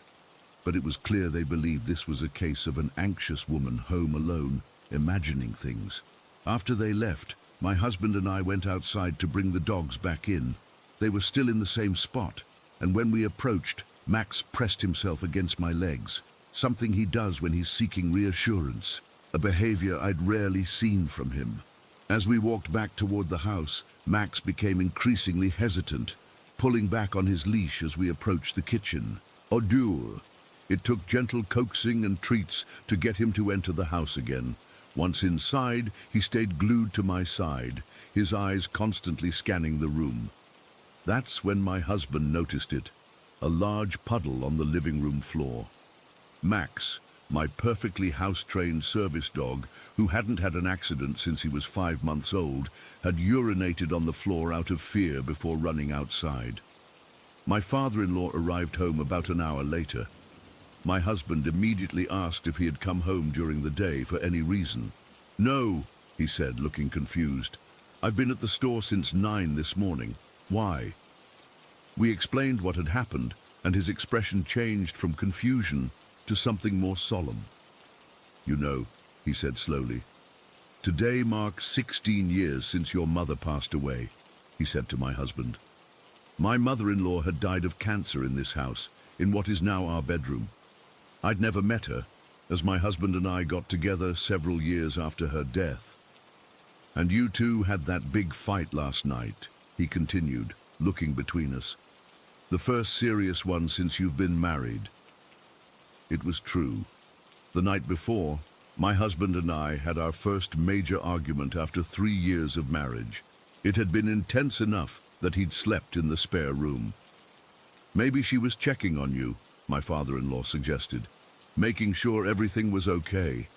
But it was clear they believed this was a case of an anxious woman home alone, imagining things. After they left, my husband and I went outside to bring the dogs back in. They were still in the same spot, and when we approached, Max pressed himself against my legs, something he does when he's seeking reassurance, a behavior I'd rarely seen from him. As we walked back toward the house, Max became increasingly hesitant, pulling back on his leash as we approached the kitchen. Adieu. It took gentle coaxing and treats to get him to enter the house again. Once inside, he stayed glued to my side, his eyes constantly scanning the room. That's when my husband noticed it, a large puddle on the living room floor. Max, my perfectly house-trained service dog, who hadn't had an accident since he was 5 months old, had urinated on the floor out of fear before running outside. My father-in-law arrived home about an hour later. My husband immediately asked if he had come home during the day for any reason. "No," he said, looking confused. "I've been at the store since 9 this morning. Why?" We explained what had happened, and his expression changed from confusion to something more solemn. "You know," he said slowly, "today marks 16 years since your mother passed away," he said to my husband. "My mother-in-law had died of cancer in this house, in what is now our bedroom. I'd never met her, as my husband and I got together several years after her death. And you two had that big fight last night," he continued, looking between us. "The first serious one since you've been married." It was true. The night before, my husband and I had our first major argument after 3 years of marriage. It had been intense enough that he'd slept in the spare room. "Maybe she was checking on you," my father-in-law suggested, "making sure everything was okay."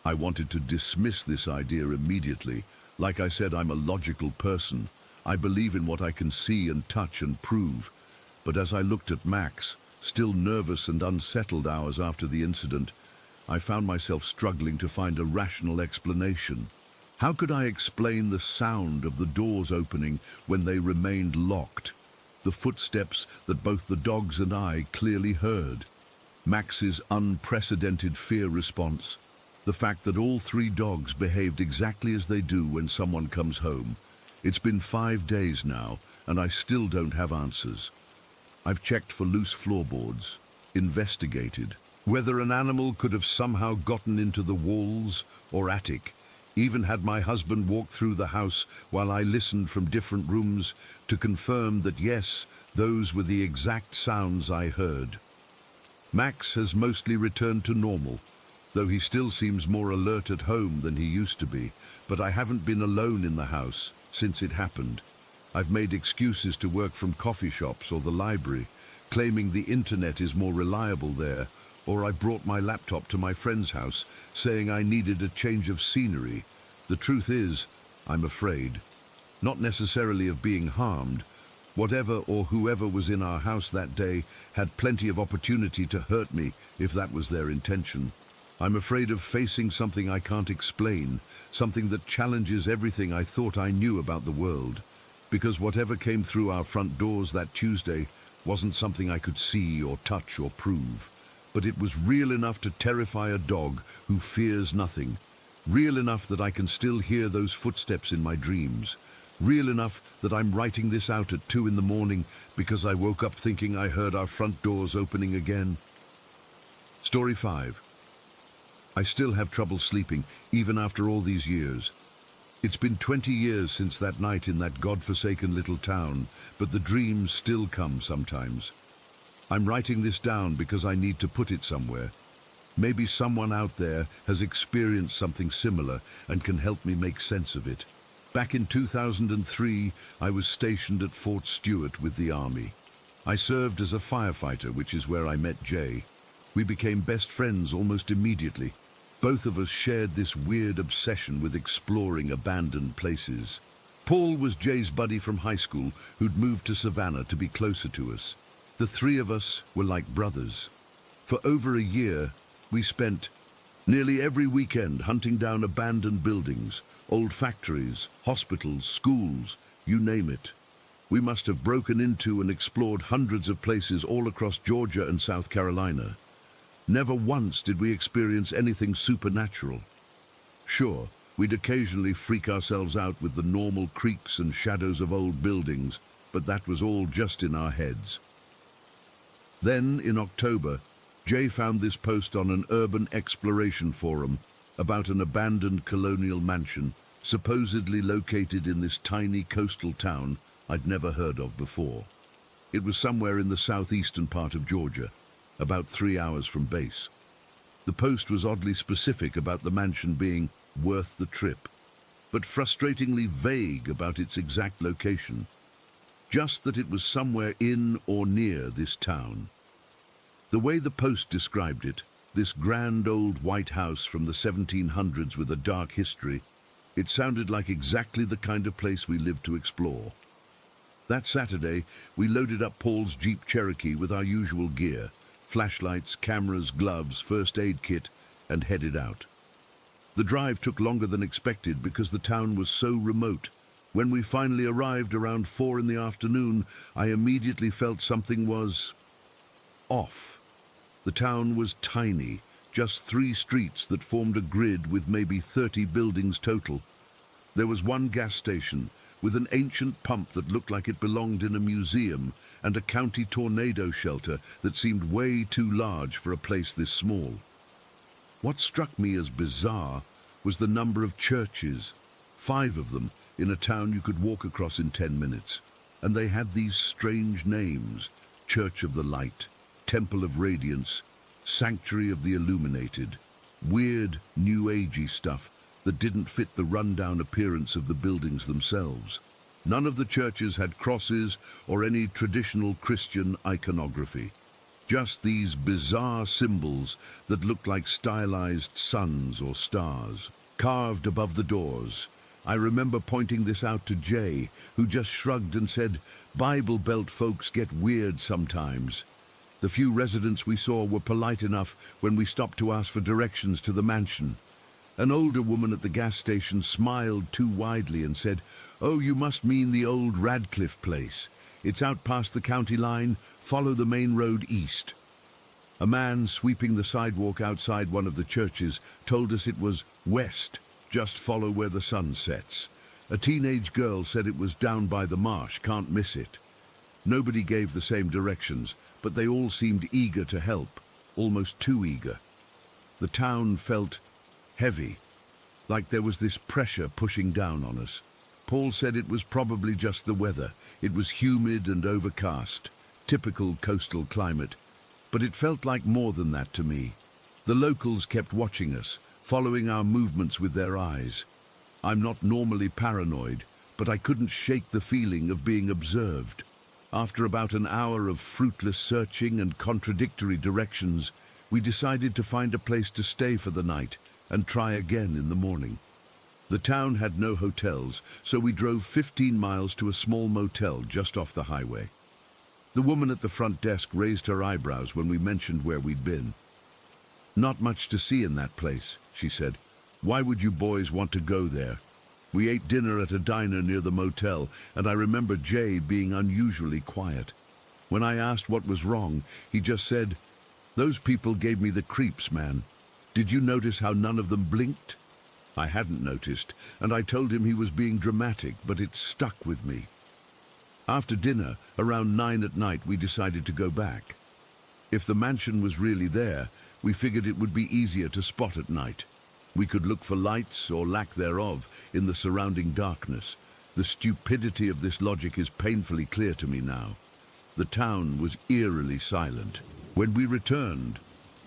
I wanted to dismiss this idea immediately. Like I said, I'm a logical person. I believe in what I can see and touch and prove. But as I looked at Max, still nervous and unsettled hours after the incident, I found myself struggling to find a rational explanation. How could I explain the sound of the doors opening when they remained locked? The footsteps that both the dogs and I clearly heard. Max's unprecedented fear response. The fact that all 3 dogs behaved exactly as they do when someone comes home. It's been 5 days now, and I still don't have answers. I've checked for loose floorboards, investigated whether an animal could have somehow gotten into the walls or attic, even had my husband walked through the house while I listened from different rooms to confirm that yes, those were the exact sounds I heard. Max has mostly returned to normal, though he still seems more alert at home than he used to be, but I haven't been alone in the house since it happened. I've made excuses to work from coffee shops or the library, claiming the internet is more reliable there, or I've brought my laptop to my friend's house, saying I needed a change of scenery. The truth is, I'm afraid. Not necessarily of being harmed. Whatever or whoever was in our house that day had plenty of opportunity to hurt me if that was their intention. I'm afraid of facing something I can't explain, something that challenges everything I thought I knew about the world. Because whatever came through our front doors that Tuesday wasn't something I could see or touch or prove. But it was real enough to terrify a dog who fears nothing. Real enough that I can still hear those footsteps in my dreams. Real enough that I'm writing this out at 2 in the morning because I woke up thinking I heard our front doors opening again. Story 5. I still have trouble sleeping, even after all these years. It's been 20 years since that night in that godforsaken little town, but the dreams still come sometimes. I'm writing this down because I need to put it somewhere. Maybe someone out there has experienced something similar and can help me make sense of it. Back in 2003, I was stationed at Fort Stewart with the Army. I served as a firefighter, which is where I met Jay. We became best friends almost immediately. Both of us shared this weird obsession with exploring abandoned places. Paul was Jay's buddy from high school who'd moved to Savannah to be closer to us. The 3 of us were like brothers. For over a year, we spent nearly every weekend hunting down abandoned buildings, old factories, hospitals, schools, you name it. We must have broken into and explored hundreds of places all across Georgia and South Carolina. Never once did we experience anything supernatural. Sure, we'd occasionally freak ourselves out with the normal creaks and shadows of old buildings, but that was all just in our heads. Then, in October, Jay found this post on an urban exploration forum about an abandoned colonial mansion supposedly located in this tiny coastal town I'd never heard of before. It was somewhere in the southeastern part of Georgia, about 3 hours from base. The post was oddly specific about the mansion being worth the trip, but frustratingly vague about its exact location. Just that it was somewhere in or near this town. The way the post described it, this grand old white house from the 1700s with a dark history, it sounded like exactly the kind of place we lived to explore. That Saturday, we loaded up Paul's Jeep Cherokee with our usual gear, flashlights, cameras, gloves, first aid kit, and headed out. The drive took longer than expected because the town was so remote. When we finally arrived around 4 in the afternoon, I immediately felt something was off. The town was tiny, just 3 streets that formed a grid with maybe 30 buildings total. There was one gas station with an ancient pump that looked like it belonged in a museum and a county tornado shelter that seemed way too large for a place this small. What struck me as bizarre was the number of churches, 5 of them in a town you could walk across in 10 minutes. And they had these strange names: Church of the Light, Temple of Radiance, Sanctuary of the Illuminated. Weird, new agey stuff that didn't fit the rundown appearance of the buildings themselves. None of the churches had crosses or any traditional Christian iconography. Just these bizarre symbols that looked like stylized suns or stars, carved above the doors. I remember pointing this out to Jay, who just shrugged and said, "Bible Belt folks get weird sometimes." The few residents we saw were polite enough when we stopped to ask for directions to the mansion. An older woman at the gas station smiled too widely and said, "Oh, you must mean the old Radcliffe place. It's out past the county line. Follow the main road east." A man sweeping the sidewalk outside one of the churches told us it was west. Just follow where the sun sets. A teenage girl said it was down by the marsh, can't miss it. Nobody gave the same directions, but they all seemed eager to help, almost too eager. The town felt heavy, like there was this pressure pushing down on us. Paul said it was probably just the weather. It was humid and overcast, typical coastal climate, but it felt like more than that to me. The locals kept watching us, following our movements with their eyes. I'm not normally paranoid, but I couldn't shake the feeling of being observed. After about an hour of fruitless searching and contradictory directions, we decided to find a place to stay for the night and try again in the morning. The town had no hotels, so we drove 15 miles to a small motel just off the highway. The woman at the front desk raised her eyebrows when we mentioned where we'd been. "Not much to see in that place," she said. "Why would you boys want to go there?" We ate dinner at a diner near the motel, and I remember Jay being unusually quiet. When I asked what was wrong, he just said, "Those people gave me the creeps, man. Did you notice how none of them blinked?" I hadn't noticed, and I told him he was being dramatic, but it stuck with me. After dinner, around 9 at night, we decided to go back. If the mansion was really there, we figured it would be easier to spot at night. We could look for lights, or lack thereof, in the surrounding darkness. The stupidity of this logic is painfully clear to me now. The town was eerily silent. When we returned,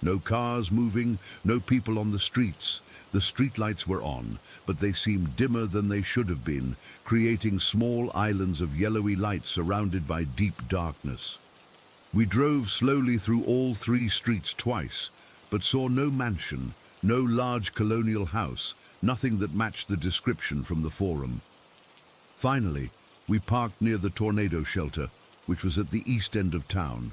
no cars moving, no people on the streets. The streetlights were on, but they seemed dimmer than they should have been, creating small islands of yellowy light surrounded by deep darkness. We drove slowly through all 3 streets twice, but saw no mansion, no large colonial house, nothing that matched the description from the forum. Finally, we parked near the tornado shelter, which was at the east end of town.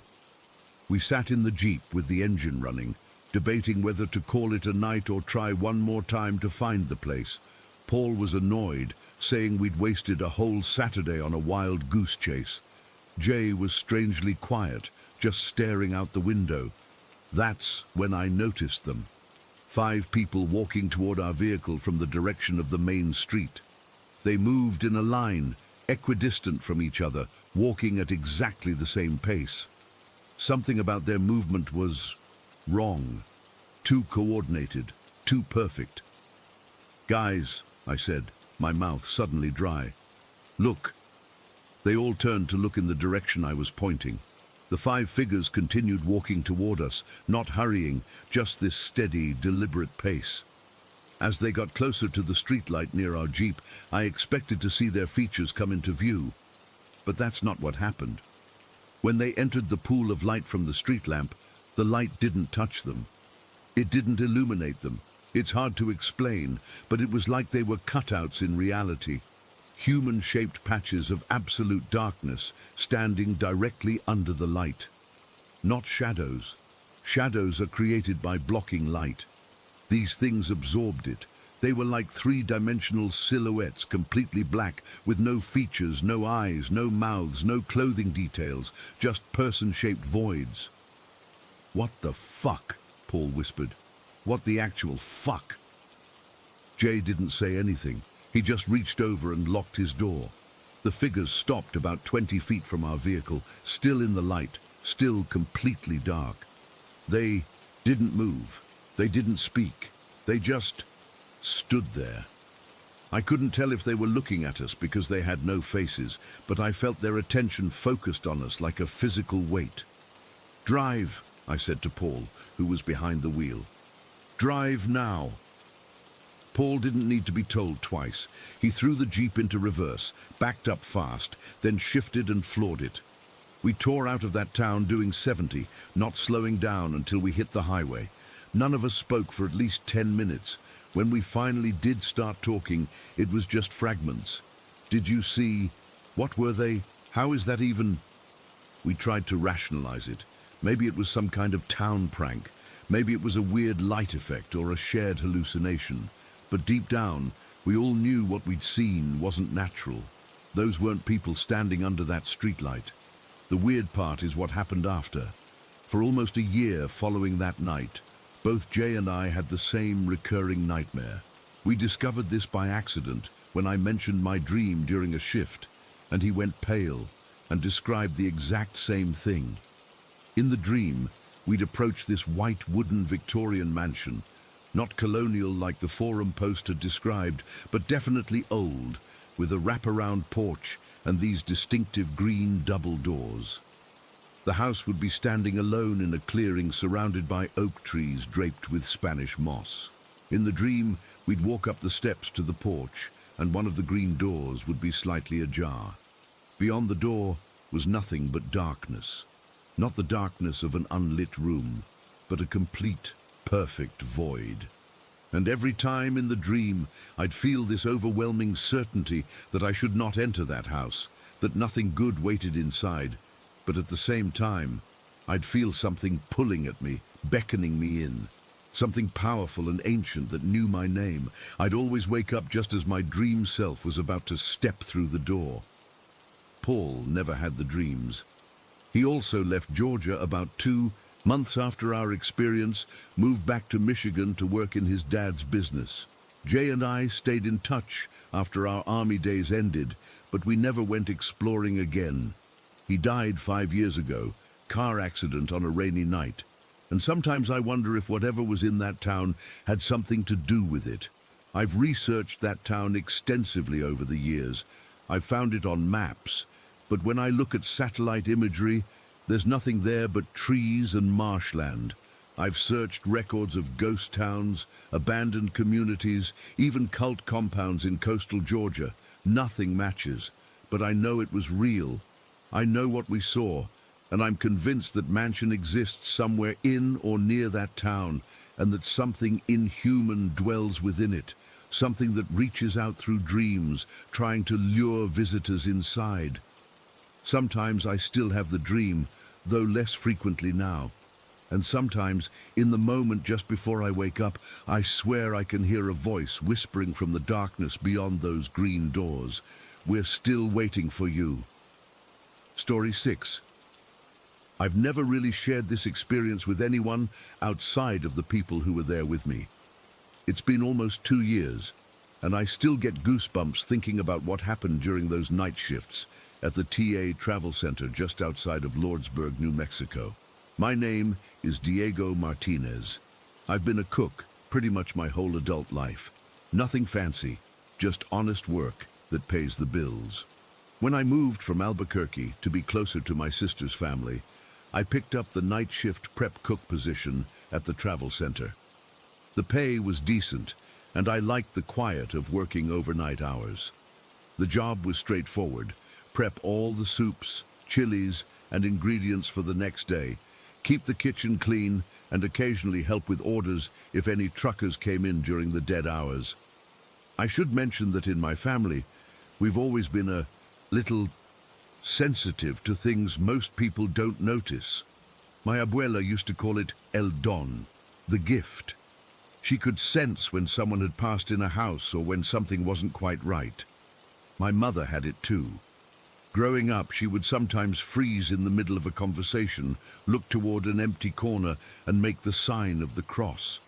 We sat in the Jeep with the engine running, debating whether to call it a night or try one more time to find the place. Paul was annoyed, saying we'd wasted a whole Saturday on a wild goose chase. Jay was strangely quiet, just staring out the window. That's when I noticed them. 5 people walking toward our vehicle from the direction of the main street. They moved in a line, equidistant from each other, walking at exactly the same pace. Something about their movement was wrong, too coordinated, too perfect. "Guys," I said, my mouth suddenly dry. "Look." They all turned to look in the direction I was pointing. The 5 figures continued walking toward us, not hurrying, just this steady, deliberate pace. As they got closer to the streetlight near our jeep, I expected to see their features come into view. But that's not what happened. When they entered the pool of light from the street lamp, the light didn't touch them. It didn't illuminate them. It's hard to explain, but it was like they were cutouts in reality. Human-shaped patches of absolute darkness standing directly under the light. Not shadows. Shadows are created by blocking light. These things absorbed it. They were like 3-dimensional silhouettes, completely black, with no features, no eyes, no mouths, no clothing details, just person-shaped voids. "What the fuck?" Paul whispered. "What the actual fuck?" Jay didn't say anything. He just reached over and locked his door. The figures stopped about 20 feet from our vehicle, still in the light, still completely dark. They didn't move. They didn't speak. They just stood there. I couldn't tell if they were looking at us because they had no faces, but I felt their attention focused on us like a physical weight. "Drive," I said to Paul, who was behind the wheel. "Drive now." Paul didn't need to be told twice. He threw the Jeep into reverse, backed up fast, then shifted and floored it. We tore out of that town doing 70, not slowing down until we hit the highway. None of us spoke for at least 10 minutes. When we finally did start talking, it was just fragments. "Did you see? What were they? How is that even?" We tried to rationalize it. Maybe it was some kind of town prank. Maybe it was a weird light effect or a shared hallucination. But deep down, we all knew what we'd seen wasn't natural. Those weren't people standing under that streetlight. The weird part is what happened after. For almost a year following that night, both Jay and I had the same recurring nightmare. We discovered this by accident when I mentioned my dream during a shift, and he went pale and described the exact same thing. In the dream, we'd approached this white wooden Victorian mansion, not colonial like the forum post had described, but definitely old, with a wraparound porch and these distinctive green double doors. The house would be standing alone in a clearing surrounded by oak trees draped with Spanish moss. In the dream, we'd walk up the steps to the porch, and one of the green doors would be slightly ajar. Beyond the door was nothing but darkness. Not the darkness of an unlit room, but a complete, perfect void. And every time in the dream, I'd feel this overwhelming certainty that I should not enter that house, that nothing good waited inside. But at the same time, I'd feel something pulling at me, beckoning me in. Something powerful and ancient that knew my name. I'd always wake up just as my dream self was about to step through the door. Paul never had the dreams. He also left Georgia about 2 months after our experience, moved back to Michigan to work in his dad's business. Jay and I stayed in touch after our army days ended, but we never went exploring again. He died 5 years ago, car accident on a rainy night. And sometimes I wonder if whatever was in that town had something to do with it. I've researched that town extensively over the years. I've found it on maps, but when I look at satellite imagery, there's nothing there but trees and marshland. I've searched records of ghost towns, abandoned communities, even cult compounds in coastal Georgia. Nothing matches, but I know it was real. I know what we saw, and I'm convinced that Mansion exists somewhere in or near that town, and that something inhuman dwells within it, something that reaches out through dreams, trying to lure visitors inside. Sometimes I still have the dream, though less frequently now. And sometimes, in the moment just before I wake up, I swear I can hear a voice whispering from the darkness beyond those green doors. "We're still waiting for you." Story 6. I've never really shared this experience with anyone outside of the people who were there with me. It's been almost 2 years. And I still get goosebumps thinking about what happened during those night shifts at the TA Travel Center just outside of Lordsburg, New Mexico. My name is Diego Martinez. I've been a cook pretty much my whole adult life. Nothing fancy, just honest work that pays the bills. When I moved from Albuquerque to be closer to my sister's family, I picked up the night shift prep cook position at the travel center. The pay was decent, and I liked the quiet of working overnight hours. The job was straightforward: prep all the soups, chilies, and ingredients for the next day, keep the kitchen clean, and occasionally help with orders if any truckers came in during the dead hours. I should mention that in my family, we've always been a little sensitive to things most people don't notice. My abuela used to call it el don, the gift. She could sense when someone had passed in a house or when something wasn't quite right. My mother had it too. Growing up, she would sometimes freeze in the middle of a conversation, look toward an empty corner, and make the sign of the cross.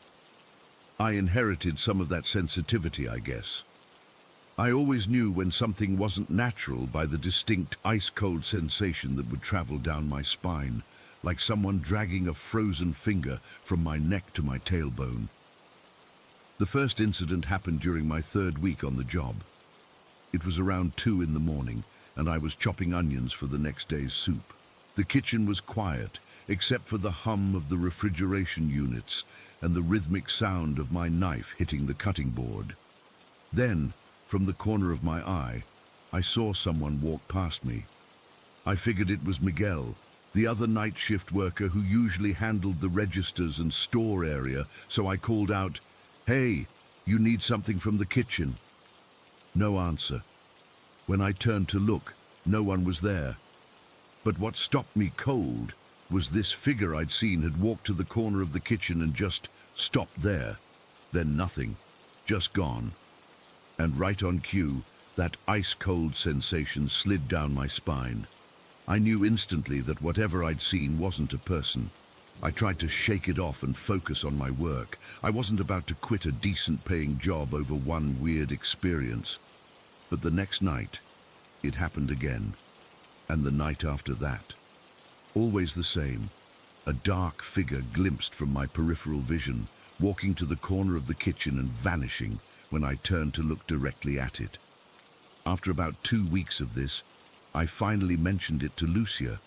I inherited some of that sensitivity, I guess. I always knew when something wasn't natural by the distinct ice-cold sensation that would travel down my spine, like someone dragging a frozen finger from my neck to my tailbone. The first incident happened during my third week on the job. It was around 2 in the morning, and I was chopping onions for the next day's soup. The kitchen was quiet, except for the hum of the refrigeration units and the rhythmic sound of my knife hitting the cutting board. Then, from the corner of my eye, I saw someone walk past me. I figured it was Miguel, the other night shift worker who usually handled the registers and store area, so I called out, "Hey, you need something from the kitchen?" No answer. When I turned to look, no one was there. But what stopped me cold was this figure I'd seen had walked to the corner of the kitchen and just stopped there. Then nothing, just gone. And right on cue, that ice-cold sensation slid down my spine. I knew instantly that whatever I'd seen wasn't a person. I tried to shake it off and focus on my work. I wasn't about to quit a decent-paying job over one weird experience. But the next night, it happened again. And the night after that. Always the same. A dark figure glimpsed from my peripheral vision, walking to the corner of the kitchen and vanishing when I turned to look directly at it. After about 2 weeks of this, I finally mentioned it to Lucia,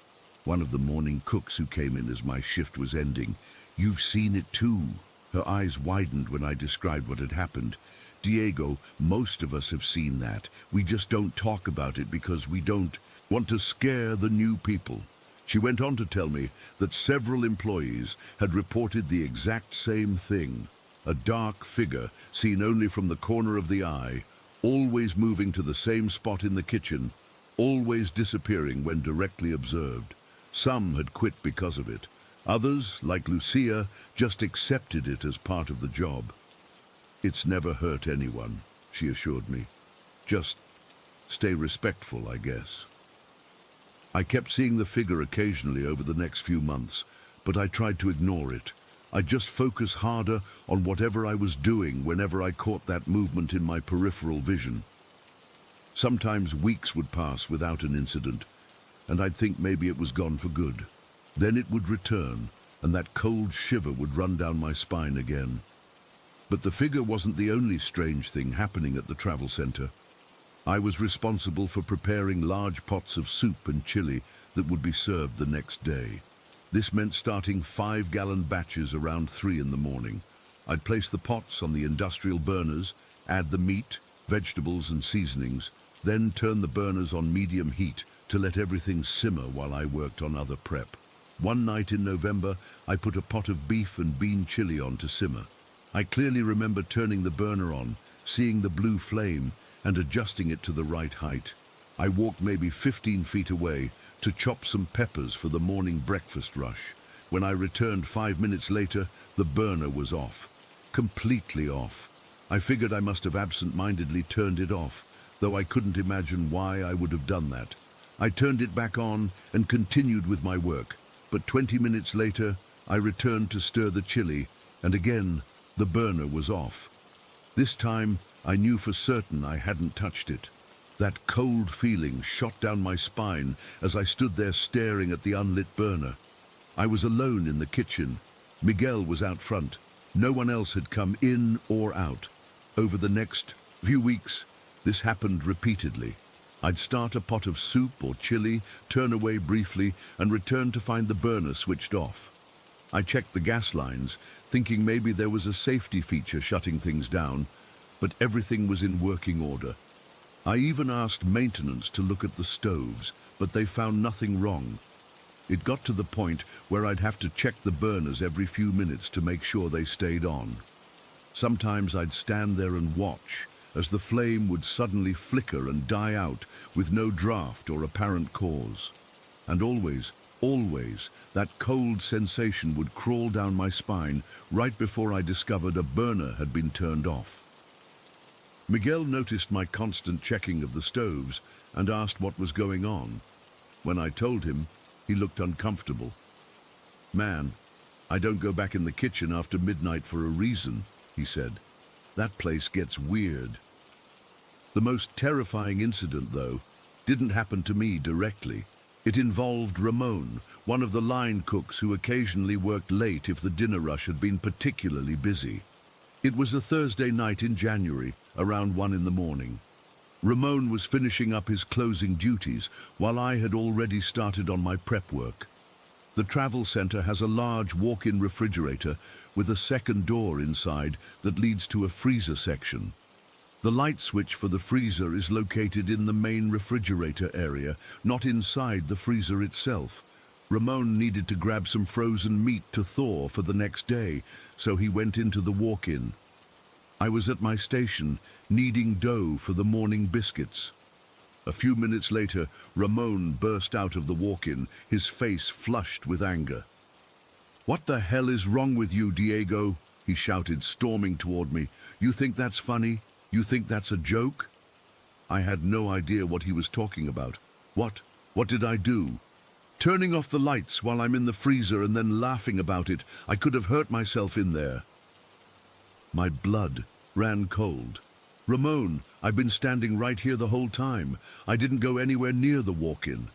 one of the morning cooks who came in as my shift was ending. "You've seen it too." Her eyes widened when I described what had happened. "Diego, most of us have seen that. We just don't talk about it because we don't want to scare the new people." She went on to tell me that several employees had reported the exact same thing. A dark figure seen only from the corner of the eye, always moving to the same spot in the kitchen, always disappearing when directly observed. Some had quit because of it. Others, like Lucia, just accepted it as part of the job. "It's never hurt anyone," she assured me. "Just stay respectful, I guess." I kept seeing the figure occasionally over the next few months, but I tried to ignore it. I just focused harder on whatever I was doing whenever I caught that movement in my peripheral vision. Sometimes weeks would pass without an incident, and I'd think maybe it was gone for good. Then it would return, and that cold shiver would run down my spine again. But the figure wasn't the only strange thing happening at the travel center. I was responsible for preparing large pots of soup and chili that would be served the next day. This meant starting 5-gallon batches around 3 in the morning. I'd place the pots on the industrial burners, add the meat, vegetables and seasonings, then turn the burners on medium heat to let everything simmer while I worked on other prep. One night in November, I put a pot of beef and bean chili on to simmer. I clearly remember turning the burner on, seeing the blue flame, and adjusting it to the right height. I walked maybe 15 feet away to chop some peppers for the morning breakfast rush. When I returned 5 minutes later, the burner was off. Completely off. I figured I must have absent-mindedly turned it off, though I couldn't imagine why I would have done that. I turned it back on and continued with my work, but 20 minutes later, I returned to stir the chili, and again, the burner was off. This time, I knew for certain I hadn't touched it. That cold feeling shot down my spine as I stood there staring at the unlit burner. I was alone in the kitchen. Miguel was out front. No one else had come in or out. Over the next few weeks, this happened repeatedly. I'd start a pot of soup or chili, turn away briefly, and return to find the burner switched off. I checked the gas lines, thinking maybe there was a safety feature shutting things down, but everything was in working order. I even asked maintenance to look at the stoves, but they found nothing wrong. It got to the point where I'd have to check the burners every few minutes to make sure they stayed on. Sometimes I'd stand there and watch as the flame would suddenly flicker and die out with no draft or apparent cause. And always, that cold sensation would crawl down my spine right before I discovered a burner had been turned off. Miguel noticed my constant checking of the stoves and asked what was going on. When I told him, he looked uncomfortable. "Man, I don't go back in the kitchen after midnight for a reason," he said. "That place gets weird." The most terrifying incident, though, didn't happen to me directly. It involved Ramon, one of the line cooks who occasionally worked late if the dinner rush had been particularly busy. It was a Thursday night in January, around 1 in the morning. Ramon was finishing up his closing duties while I had already started on my prep work. The travel center has a large walk-in refrigerator with a second door inside that leads to a freezer section. The light switch for the freezer is located in the main refrigerator area, not inside the freezer itself. Ramon needed to grab some frozen meat to thaw for the next day, so he went into the walk-in. I was at my station, kneading dough for the morning biscuits. A few minutes later, Ramon burst out of the walk-in, his face flushed with anger. "What the hell is wrong with you, Diego?" he shouted, storming toward me. "You think that's funny? You think that's a joke?" I had no idea what he was talking about. What did I do? Turning off the lights while I'm in the freezer and then laughing about it, I could have hurt myself in there. My blood ran cold. "Ramon, I've been standing right here the whole time. I didn't go anywhere near the walk-in."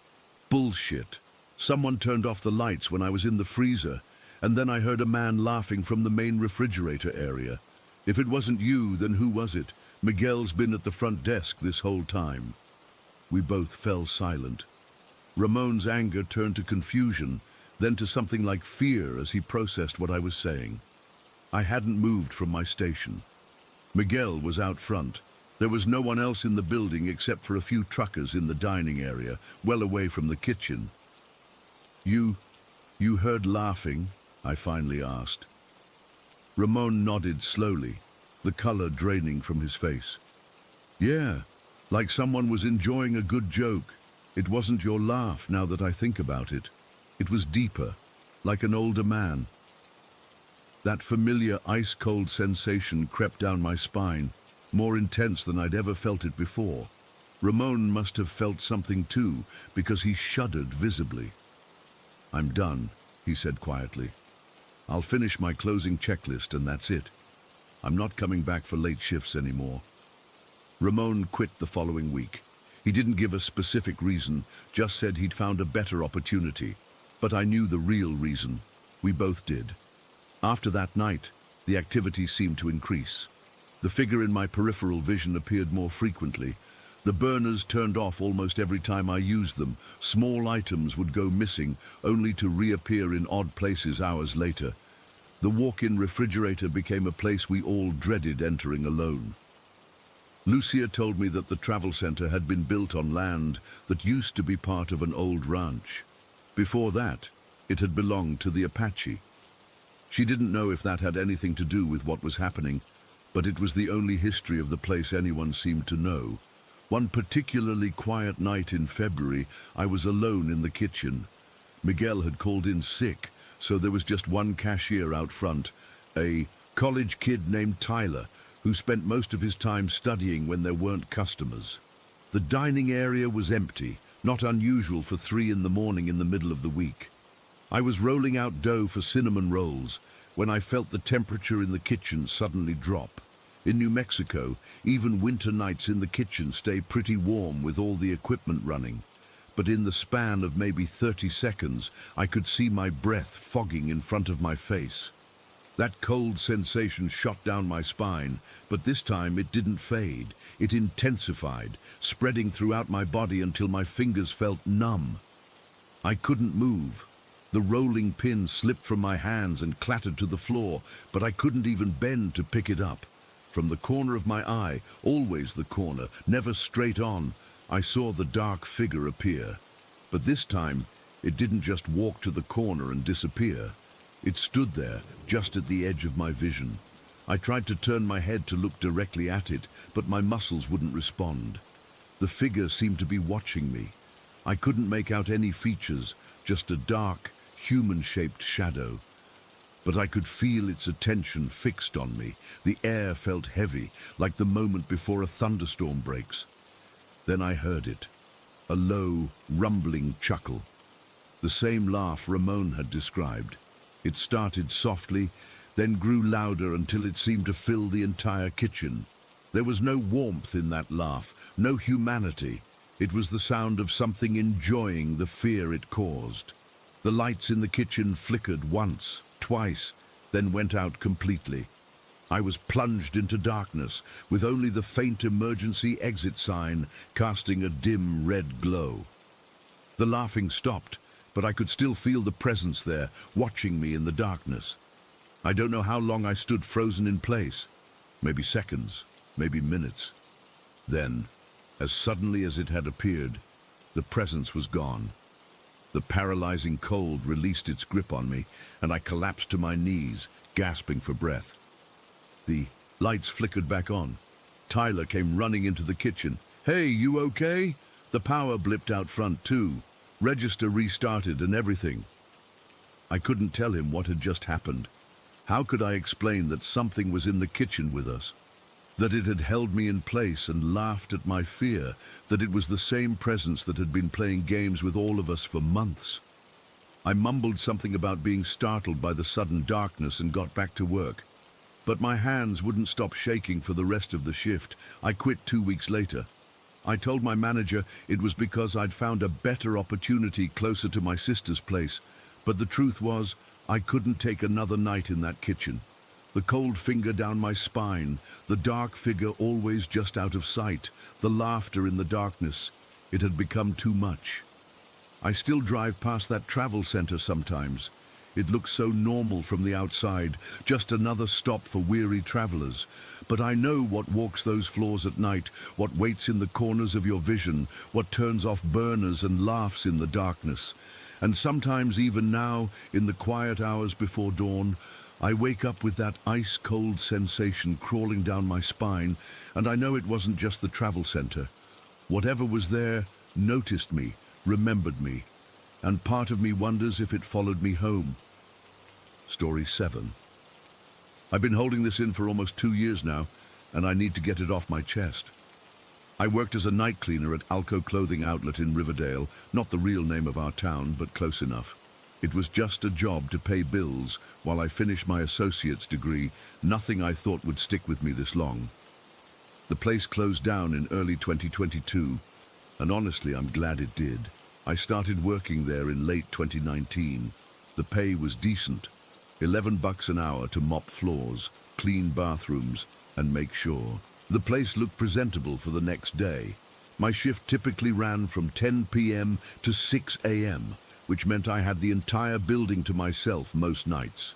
Bullshit. Someone turned off the lights when I was in the freezer, and then I heard a man laughing from the main refrigerator area. If it wasn't you, then who was it? Miguel's been at the front desk this whole time. We both fell silent. Ramon's anger turned to confusion, then to something like fear as he processed what I was saying. I hadn't moved from my station. Miguel was out front. There was no one else in the building except for a few truckers in the dining area, well away from the kitchen. You heard laughing?" I finally asked. Ramon nodded slowly, the color draining from his face. "Yeah, like someone was enjoying a good joke. It wasn't your laugh, now that I think about it. It was deeper, like an older man." That familiar ice-cold sensation crept down my spine, more intense than I'd ever felt it before. Ramon must have felt something too, because he shuddered visibly. "I'm done," he said quietly. "I'll finish my closing checklist and that's it. I'm not coming back for late shifts anymore." Ramon quit the following week. He didn't give a specific reason, just said he'd found a better opportunity. But I knew the real reason. We both did. After that night, the activity seemed to increase. The figure in my peripheral vision appeared more frequently. The burners turned off almost every time I used them. Small items would go missing, only to reappear in odd places hours later. The walk-in refrigerator became a place we all dreaded entering alone. Lucia told me that the travel center had been built on land that used to be part of an old ranch. Before that, it had belonged to the Apache. She didn't know if that had anything to do with what was happening, but it was the only history of the place anyone seemed to know. One particularly quiet night in February, I was alone in the kitchen. Miguel had called in sick, so there was just one cashier out front, a college kid named Tyler, who spent most of his time studying when there weren't customers. The dining area was empty, not unusual for 3 in the morning in the middle of the week. I was rolling out dough for cinnamon rolls when I felt the temperature in the kitchen suddenly drop. In New Mexico, even winter nights in the kitchen stay pretty warm with all the equipment running. But in the span of maybe 30 seconds, I could see my breath fogging in front of my face. That cold sensation shot down my spine, but this time it didn't fade. It intensified, spreading throughout my body until my fingers felt numb. I couldn't move. The rolling pin slipped from my hands and clattered to the floor, but I couldn't even bend to pick it up. From the corner of my eye, always the corner, never straight on, I saw the dark figure appear. But this time, it didn't just walk to the corner and disappear. It stood there, just at the edge of my vision. I tried to turn my head to look directly at it, but my muscles wouldn't respond. The figure seemed to be watching me. I couldn't make out any features, just a dark, human-shaped shadow. But I could feel its attention fixed on me. The air felt heavy, like the moment before a thunderstorm breaks. Then I heard it, a low, rumbling chuckle. The same laugh Ramon had described. It started softly, then grew louder until it seemed to fill the entire kitchen. There was no warmth in that laugh, no humanity. It was the sound of something enjoying the fear it caused. The lights in the kitchen flickered once, twice, then went out completely. I was plunged into darkness, with only the faint emergency exit sign casting a dim red glow. The laughing stopped, but I could still feel the presence there, watching me in the darkness. I don't know how long I stood frozen in place. Maybe seconds, maybe minutes. Then, as suddenly as it had appeared, the presence was gone. The paralyzing cold released its grip on me, and I collapsed to my knees, gasping for breath. The lights flickered back on. Tyler came running into the kitchen. "Hey, you okay?" The power blipped out front too. Register restarted and everything. I couldn't tell him what had just happened. How could I explain that something was in the kitchen with us? That it had held me in place and laughed at my fear, that it was the same presence that had been playing games with all of us for months. I mumbled something about being startled by the sudden darkness and got back to work. But my hands wouldn't stop shaking for the rest of the shift. I quit 2 weeks later. I told my manager it was because I'd found a better opportunity closer to my sister's place, but the truth was I couldn't take another night in that kitchen. The cold finger down my spine, the dark figure always just out of sight, the laughter in the darkness. It had become too much. I still drive past that travel center sometimes. It looks so normal from the outside, just another stop for weary travelers. But I know what walks those floors at night, what waits in the corners of your vision, what turns off burners and laughs in the darkness. And sometimes even now, in the quiet hours before dawn, I wake up with that ice-cold sensation crawling down my spine, and I know it wasn't just the travel center. Whatever was there noticed me, remembered me, and part of me wonders if it followed me home. Story 7. I've been holding this in for almost 2 years now, and I need to get it off my chest. I worked as a night cleaner at Alco Clothing Outlet in Riverdale, not the real name of our town, but close enough. It was just a job to pay bills while I finished my associate's degree, nothing I thought would stick with me this long. The place closed down in early 2022, and honestly, I'm glad it did. I started working there in late 2019. The pay was decent. $11 an hour to mop floors, clean bathrooms, and make sure the place looked presentable for the next day. My shift typically ran from 10 p.m. to 6 a.m., which meant I had the entire building to myself most nights.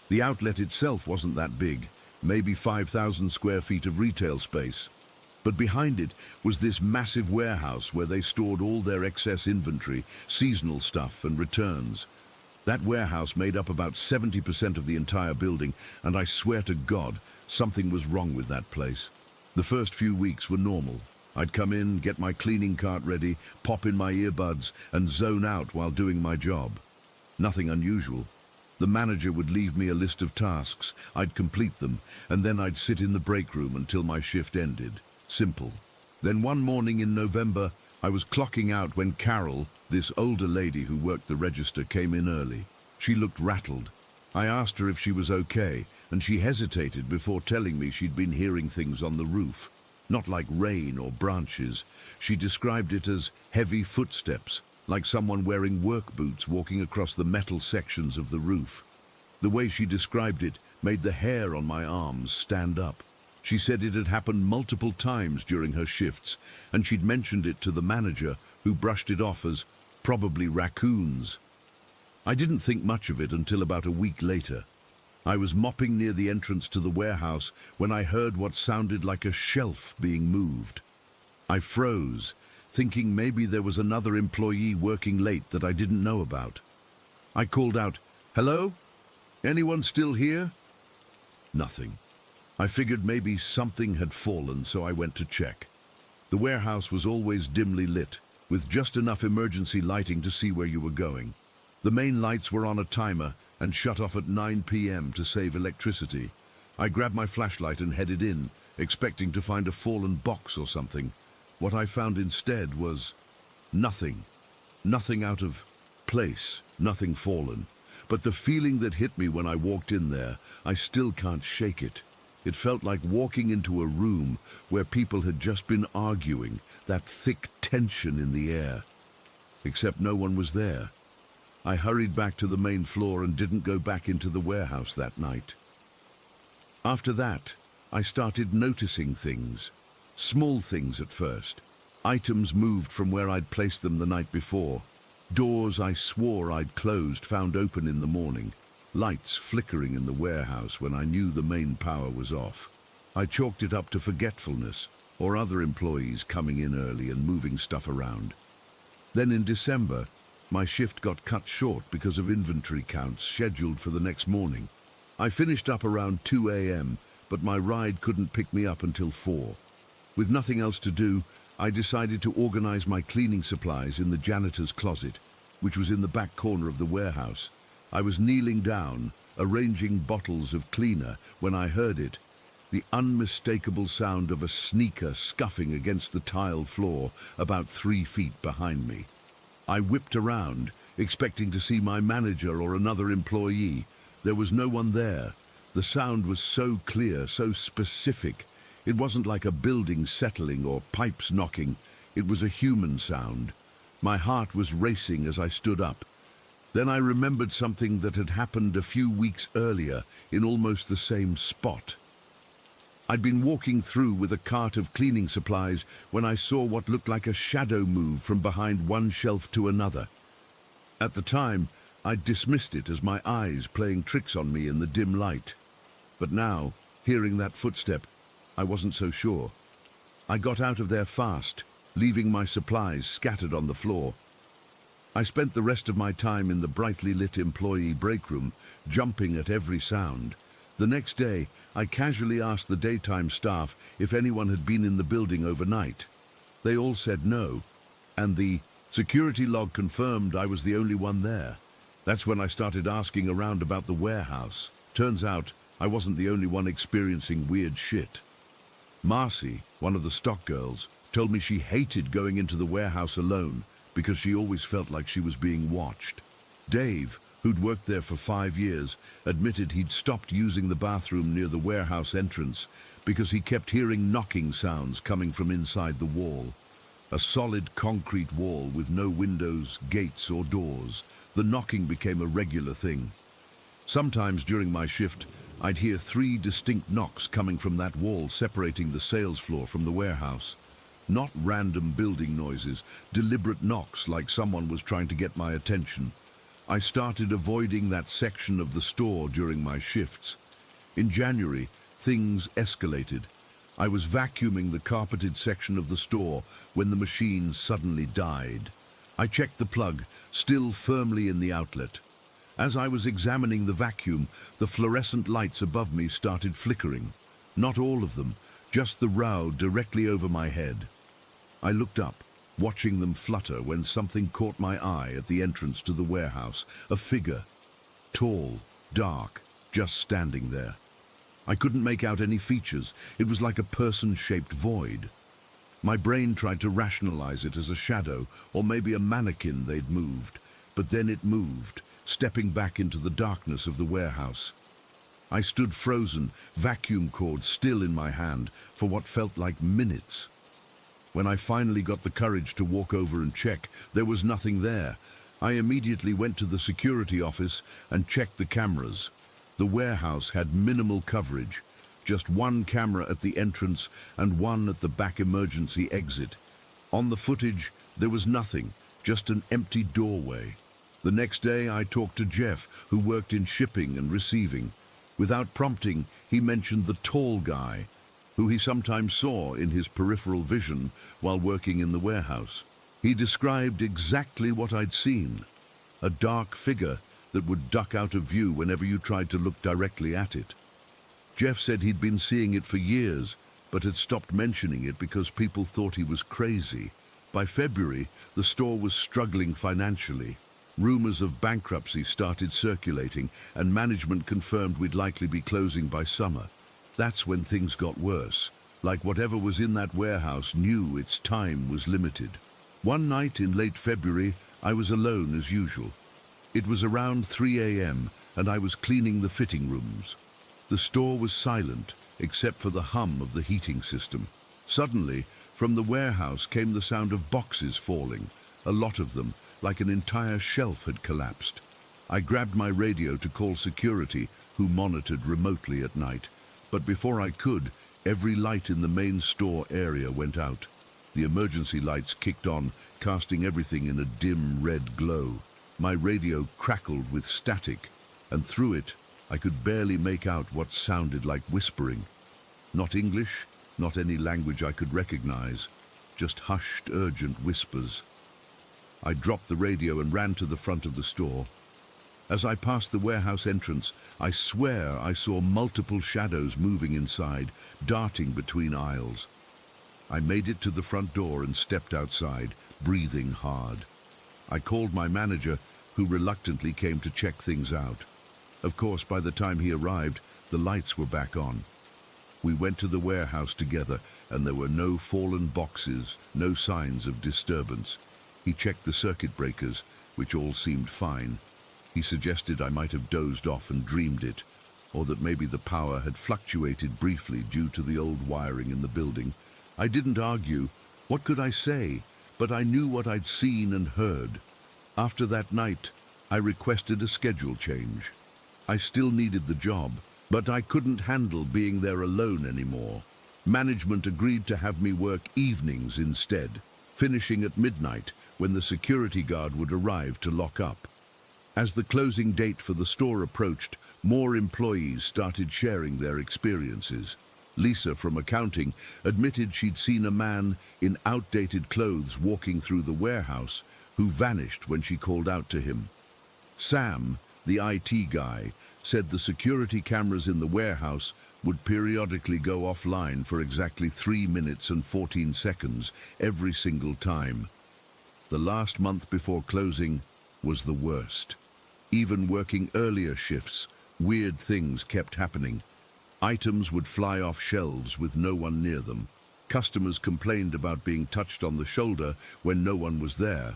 The outlet itself wasn't that big, maybe 5,000 square feet of retail space. But behind it was this massive warehouse where they stored all their excess inventory, seasonal stuff, and returns. That warehouse made up about 70% of the entire building, and I swear to God, something was wrong with that place. The first few weeks were normal. I'd come in, get my cleaning cart ready, pop in my earbuds, and zone out while doing my job. Nothing unusual. The manager would leave me a list of tasks, I'd complete them, and then I'd sit in the break room until my shift ended. Simple. Then one morning in November, I was clocking out when Carol, this older lady who worked the register, came in early. She looked rattled. I asked her if she was okay, and she hesitated before telling me she'd been hearing things on the roof. Not like rain or branches. She described it as heavy footsteps, like someone wearing work boots walking across the metal sections of the roof. The way she described it made the hair on my arms stand up. She said it had happened multiple times during her shifts, and she'd mentioned it to the manager, who brushed it off as probably raccoons. I didn't think much of it until about a week later. I was mopping near the entrance to the warehouse when I heard what sounded like a shelf being moved. I froze, thinking maybe there was another employee working late that I didn't know about. I called out, "Hello? Anyone still here?" Nothing. I figured maybe something had fallen, so I went to check. The warehouse was always dimly lit, with just enough emergency lighting to see where you were going. The main lights were on a timer and shut off at 9 p.m. to save electricity. I grabbed my flashlight and headed in, expecting to find a fallen box or something. What I found instead was nothing. Nothing out of place, nothing fallen. But the feeling that hit me when I walked in there, I still can't shake it. It felt like walking into a room where people had just been arguing, that thick tension in the air. Except no one was there. I hurried back to the main floor and didn't go back into the warehouse that night. After that, I started noticing things. Small things at first. Items moved from where I'd placed them the night before. Doors I swore I'd closed found open in the morning. Lights flickering in the warehouse when I knew the main power was off. I chalked it up to forgetfulness or other employees coming in early and moving stuff around. Then in December, my shift got cut short because of inventory counts scheduled for the next morning. I finished up around 2 a.m., but my ride couldn't pick me up until 4. With nothing else to do, I decided to organize my cleaning supplies in the janitor's closet, which was in the back corner of the warehouse. I was kneeling down, arranging bottles of cleaner, when I heard it, the unmistakable sound of a sneaker scuffing against the tile floor about 3 feet behind me. I whipped around, expecting to see my manager or another employee. There was no one there. The sound was so clear, so specific. It wasn't like a building settling or pipes knocking. It was a human sound. My heart was racing as I stood up. Then I remembered something that had happened a few weeks earlier in almost the same spot. I'd been walking through with a cart of cleaning supplies when I saw what looked like a shadow move from behind one shelf to another. At the time, I'd dismissed it as my eyes playing tricks on me in the dim light. But now, hearing that footstep, I wasn't so sure. I got out of there fast, leaving my supplies scattered on the floor. I spent the rest of my time in the brightly lit employee break room, jumping at every sound. The next day, I casually asked the daytime staff if anyone had been in the building overnight. They all said no, and the security log confirmed I was the only one there. That's when I started asking around about the warehouse. Turns out I wasn't the only one experiencing weird shit. Marcy, one of the stock girls, told me she hated going into the warehouse alone because she always felt like she was being watched. Dave, who'd worked there for 5 years, admitted he'd stopped using the bathroom near the warehouse entrance because he kept hearing knocking sounds coming from inside the wall. A solid concrete wall with no windows, gates or doors. The knocking became a regular thing. Sometimes during my shift, I'd hear 3 distinct knocks coming from that wall separating the sales floor from the warehouse. Not random building noises, deliberate knocks like someone was trying to get my attention. I started avoiding that section of the store during my shifts. In January, things escalated. I was vacuuming the carpeted section of the store when the machine suddenly died. I checked the plug, still firmly in the outlet. As I was examining the vacuum, the fluorescent lights above me started flickering. Not all of them, just the row directly over my head. I looked up, watching them flutter when something caught my eye at the entrance to the warehouse. A figure, tall, dark, just standing there. I couldn't make out any features. It was like a person-shaped void. My brain tried to rationalize it as a shadow or maybe a mannequin they'd moved, but then it moved, stepping back into the darkness of the warehouse. I stood frozen, vacuum cord still in my hand, for what felt like minutes. When I finally got the courage to walk over and check, there was nothing there. I immediately went to the security office and checked the cameras. The warehouse had minimal coverage, just one camera at the entrance and one at the back emergency exit. On the footage, there was nothing, just an empty doorway. The next day, I talked to Jeff, who worked in shipping and receiving. Without prompting, he mentioned the tall guy, who he sometimes saw in his peripheral vision while working in the warehouse. He described exactly what I'd seen, a dark figure that would duck out of view whenever you tried to look directly at it. Jeff said he'd been seeing it for years, but had stopped mentioning it because people thought he was crazy. By February, the store was struggling financially. Rumors of bankruptcy started circulating, and management confirmed we'd likely be closing by summer. That's when things got worse, like whatever was in that warehouse knew its time was limited. One night in late February, I was alone as usual. It was around 3 a.m., and I was cleaning the fitting rooms. The store was silent, except for the hum of the heating system. Suddenly, from the warehouse came the sound of boxes falling, a lot of them, like an entire shelf had collapsed. I grabbed my radio to call security, who monitored remotely at night. But before I could, every light in the main store area went out. The emergency lights kicked on, casting everything in a dim red glow. My radio crackled with static, and through it, I could barely make out what sounded like whispering. Not English, not any language I could recognize, just hushed, urgent whispers. I dropped the radio and ran to the front of the store. As I passed the warehouse entrance, I swear I saw multiple shadows moving inside, darting between aisles. I made it to the front door and stepped outside, breathing hard. I called my manager, who reluctantly came to check things out. Of course, by the time he arrived, the lights were back on. We went to the warehouse together, and there were no fallen boxes, no signs of disturbance. He checked the circuit breakers, which all seemed fine. He suggested I might have dozed off and dreamed it, or that maybe the power had fluctuated briefly due to the old wiring in the building. I didn't argue. What could I say? But I knew what I'd seen and heard. After that night, I requested a schedule change. I still needed the job, but I couldn't handle being there alone anymore. Management agreed to have me work evenings instead, finishing at midnight when the security guard would arrive to lock up. As the closing date for the store approached, more employees started sharing their experiences. Lisa from accounting admitted she'd seen a man in outdated clothes walking through the warehouse who vanished when she called out to him. Sam, the IT guy, said the security cameras in the warehouse would periodically go offline for exactly 3 minutes and 14 seconds every single time. The last month before closing was the worst. Even working earlier shifts, weird things kept happening. Items would fly off shelves with no one near them. Customers complained about being touched on the shoulder when no one was there.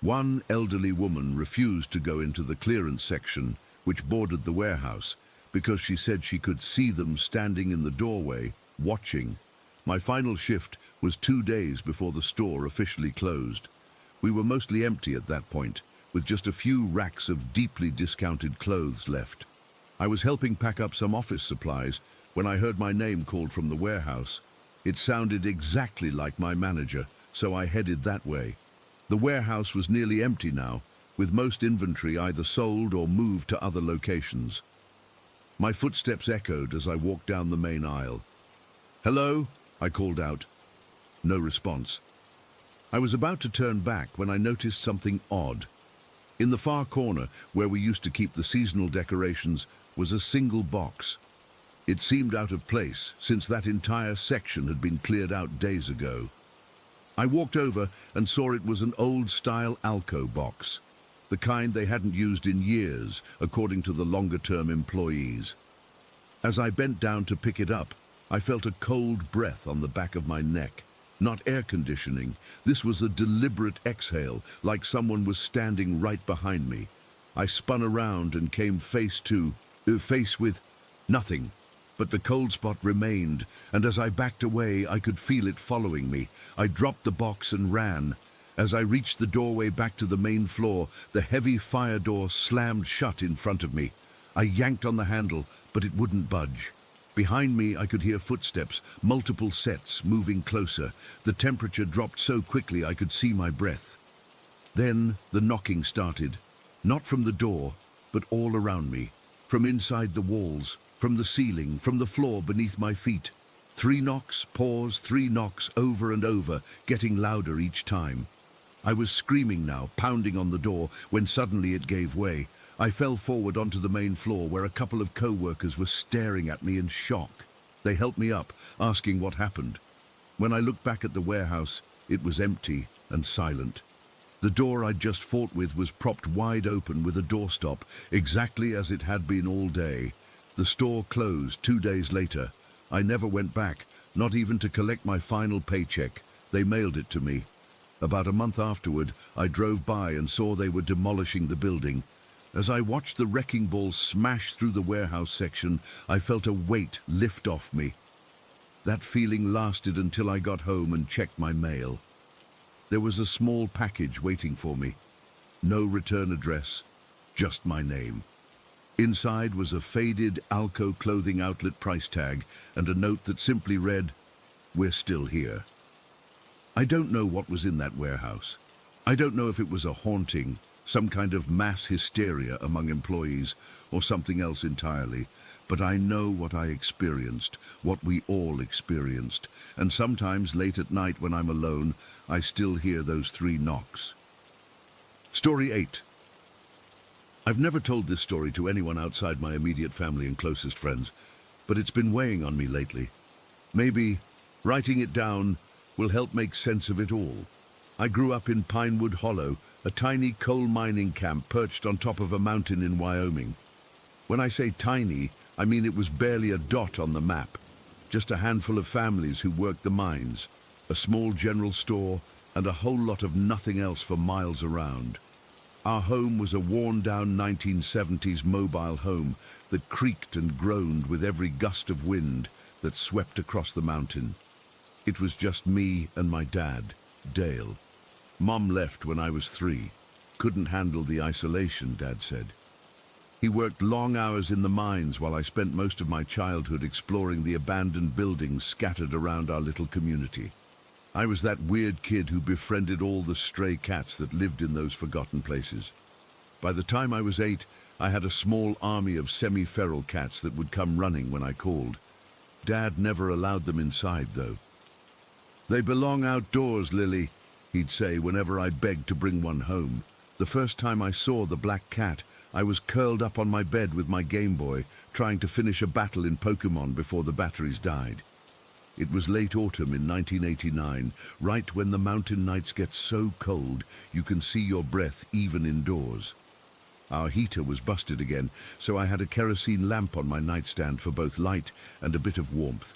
One elderly woman refused to go into the clearance section, which bordered the warehouse, because she said she could see them standing in the doorway, watching. My final shift was 2 days before the store officially closed. We were mostly empty at that point, with just a few racks of deeply discounted clothes left. I was helping pack up some office supplies when I heard my name called from the warehouse. It sounded exactly like my manager, so I headed that way. The warehouse was nearly empty now, with most inventory either sold or moved to other locations. My footsteps echoed as I walked down the main aisle. "Hello?" I called out. No response. I was about to turn back when I noticed something odd. In the far corner, where we used to keep the seasonal decorations, was a single box. It seemed out of place, since that entire section had been cleared out days ago. I walked over and saw it was an old-style Alco box, the kind they hadn't used in years, according to the longer-term employees. As I bent down to pick it up, I felt a cold breath on the back of my neck. Not air conditioning. This was a deliberate exhale, like someone was standing right behind me. I spun around and came face with nothing. But the cold spot remained, and as I backed away, I could feel it following me. I dropped the box and ran. As I reached the doorway back to the main floor, the heavy fire door slammed shut in front of me. I yanked on the handle, but it wouldn't budge. Behind me, I could hear footsteps, multiple sets, moving closer. The temperature dropped so quickly I could see my breath. Then the knocking started, not from the door, but all around me, from inside the walls, from the ceiling, from the floor beneath my feet. 3 knocks, pause, 3 knocks, over and over, getting louder each time. I was screaming now, pounding on the door, when suddenly it gave way. I fell forward onto the main floor where a couple of co-workers were staring at me in shock. They helped me up, asking what happened. When I looked back at the warehouse, it was empty and silent. The door I'd just fought with was propped wide open with a doorstop, exactly as it had been all day. The store closed 2 days later. I never went back, not even to collect my final paycheck. They mailed it to me. About a month afterward, I drove by and saw they were demolishing the building. As I watched the wrecking ball smash through the warehouse section, I felt a weight lift off me. That feeling lasted until I got home and checked my mail. There was a small package waiting for me. No return address, just my name. Inside was a faded Alco clothing outlet price tag and a note that simply read, "We're still here." I don't know what was in that warehouse. I don't know if it was a haunting, some kind of mass hysteria among employees, or something else entirely, but I know what I experienced, what we all experienced, and sometimes late at night when I'm alone, I still hear those 3 knocks. Story 8. I've never told this story to anyone outside my immediate family and closest friends, but it's been weighing on me lately. Maybe writing it down will help make sense of it all. I grew up in Pinewood Hollow, a tiny coal mining camp perched on top of a mountain in Wyoming. When I say tiny, I mean it was barely a dot on the map. Just a handful of families who worked the mines, a small general store, and a whole lot of nothing else for miles around. Our home was a worn-down 1970s mobile home that creaked and groaned with every gust of wind that swept across the mountain. It was just me and my dad, Dale. Mom left when I was 3. Couldn't handle the isolation, Dad said. He worked long hours in the mines while I spent most of my childhood exploring the abandoned buildings scattered around our little community. I was that weird kid who befriended all the stray cats that lived in those forgotten places. By the time I was 8, I had a small army of semi-feral cats that would come running when I called. Dad never allowed them inside, though. "They belong outdoors, Lily," he'd say whenever I begged to bring one home. The first time I saw the black cat, I was curled up on my bed with my Game Boy, trying to finish a battle in Pokemon before the batteries died. It was late autumn in 1989, right when the mountain nights get so cold you can see your breath even indoors. Our heater was busted again, so I had a kerosene lamp on my nightstand for both light and a bit of warmth.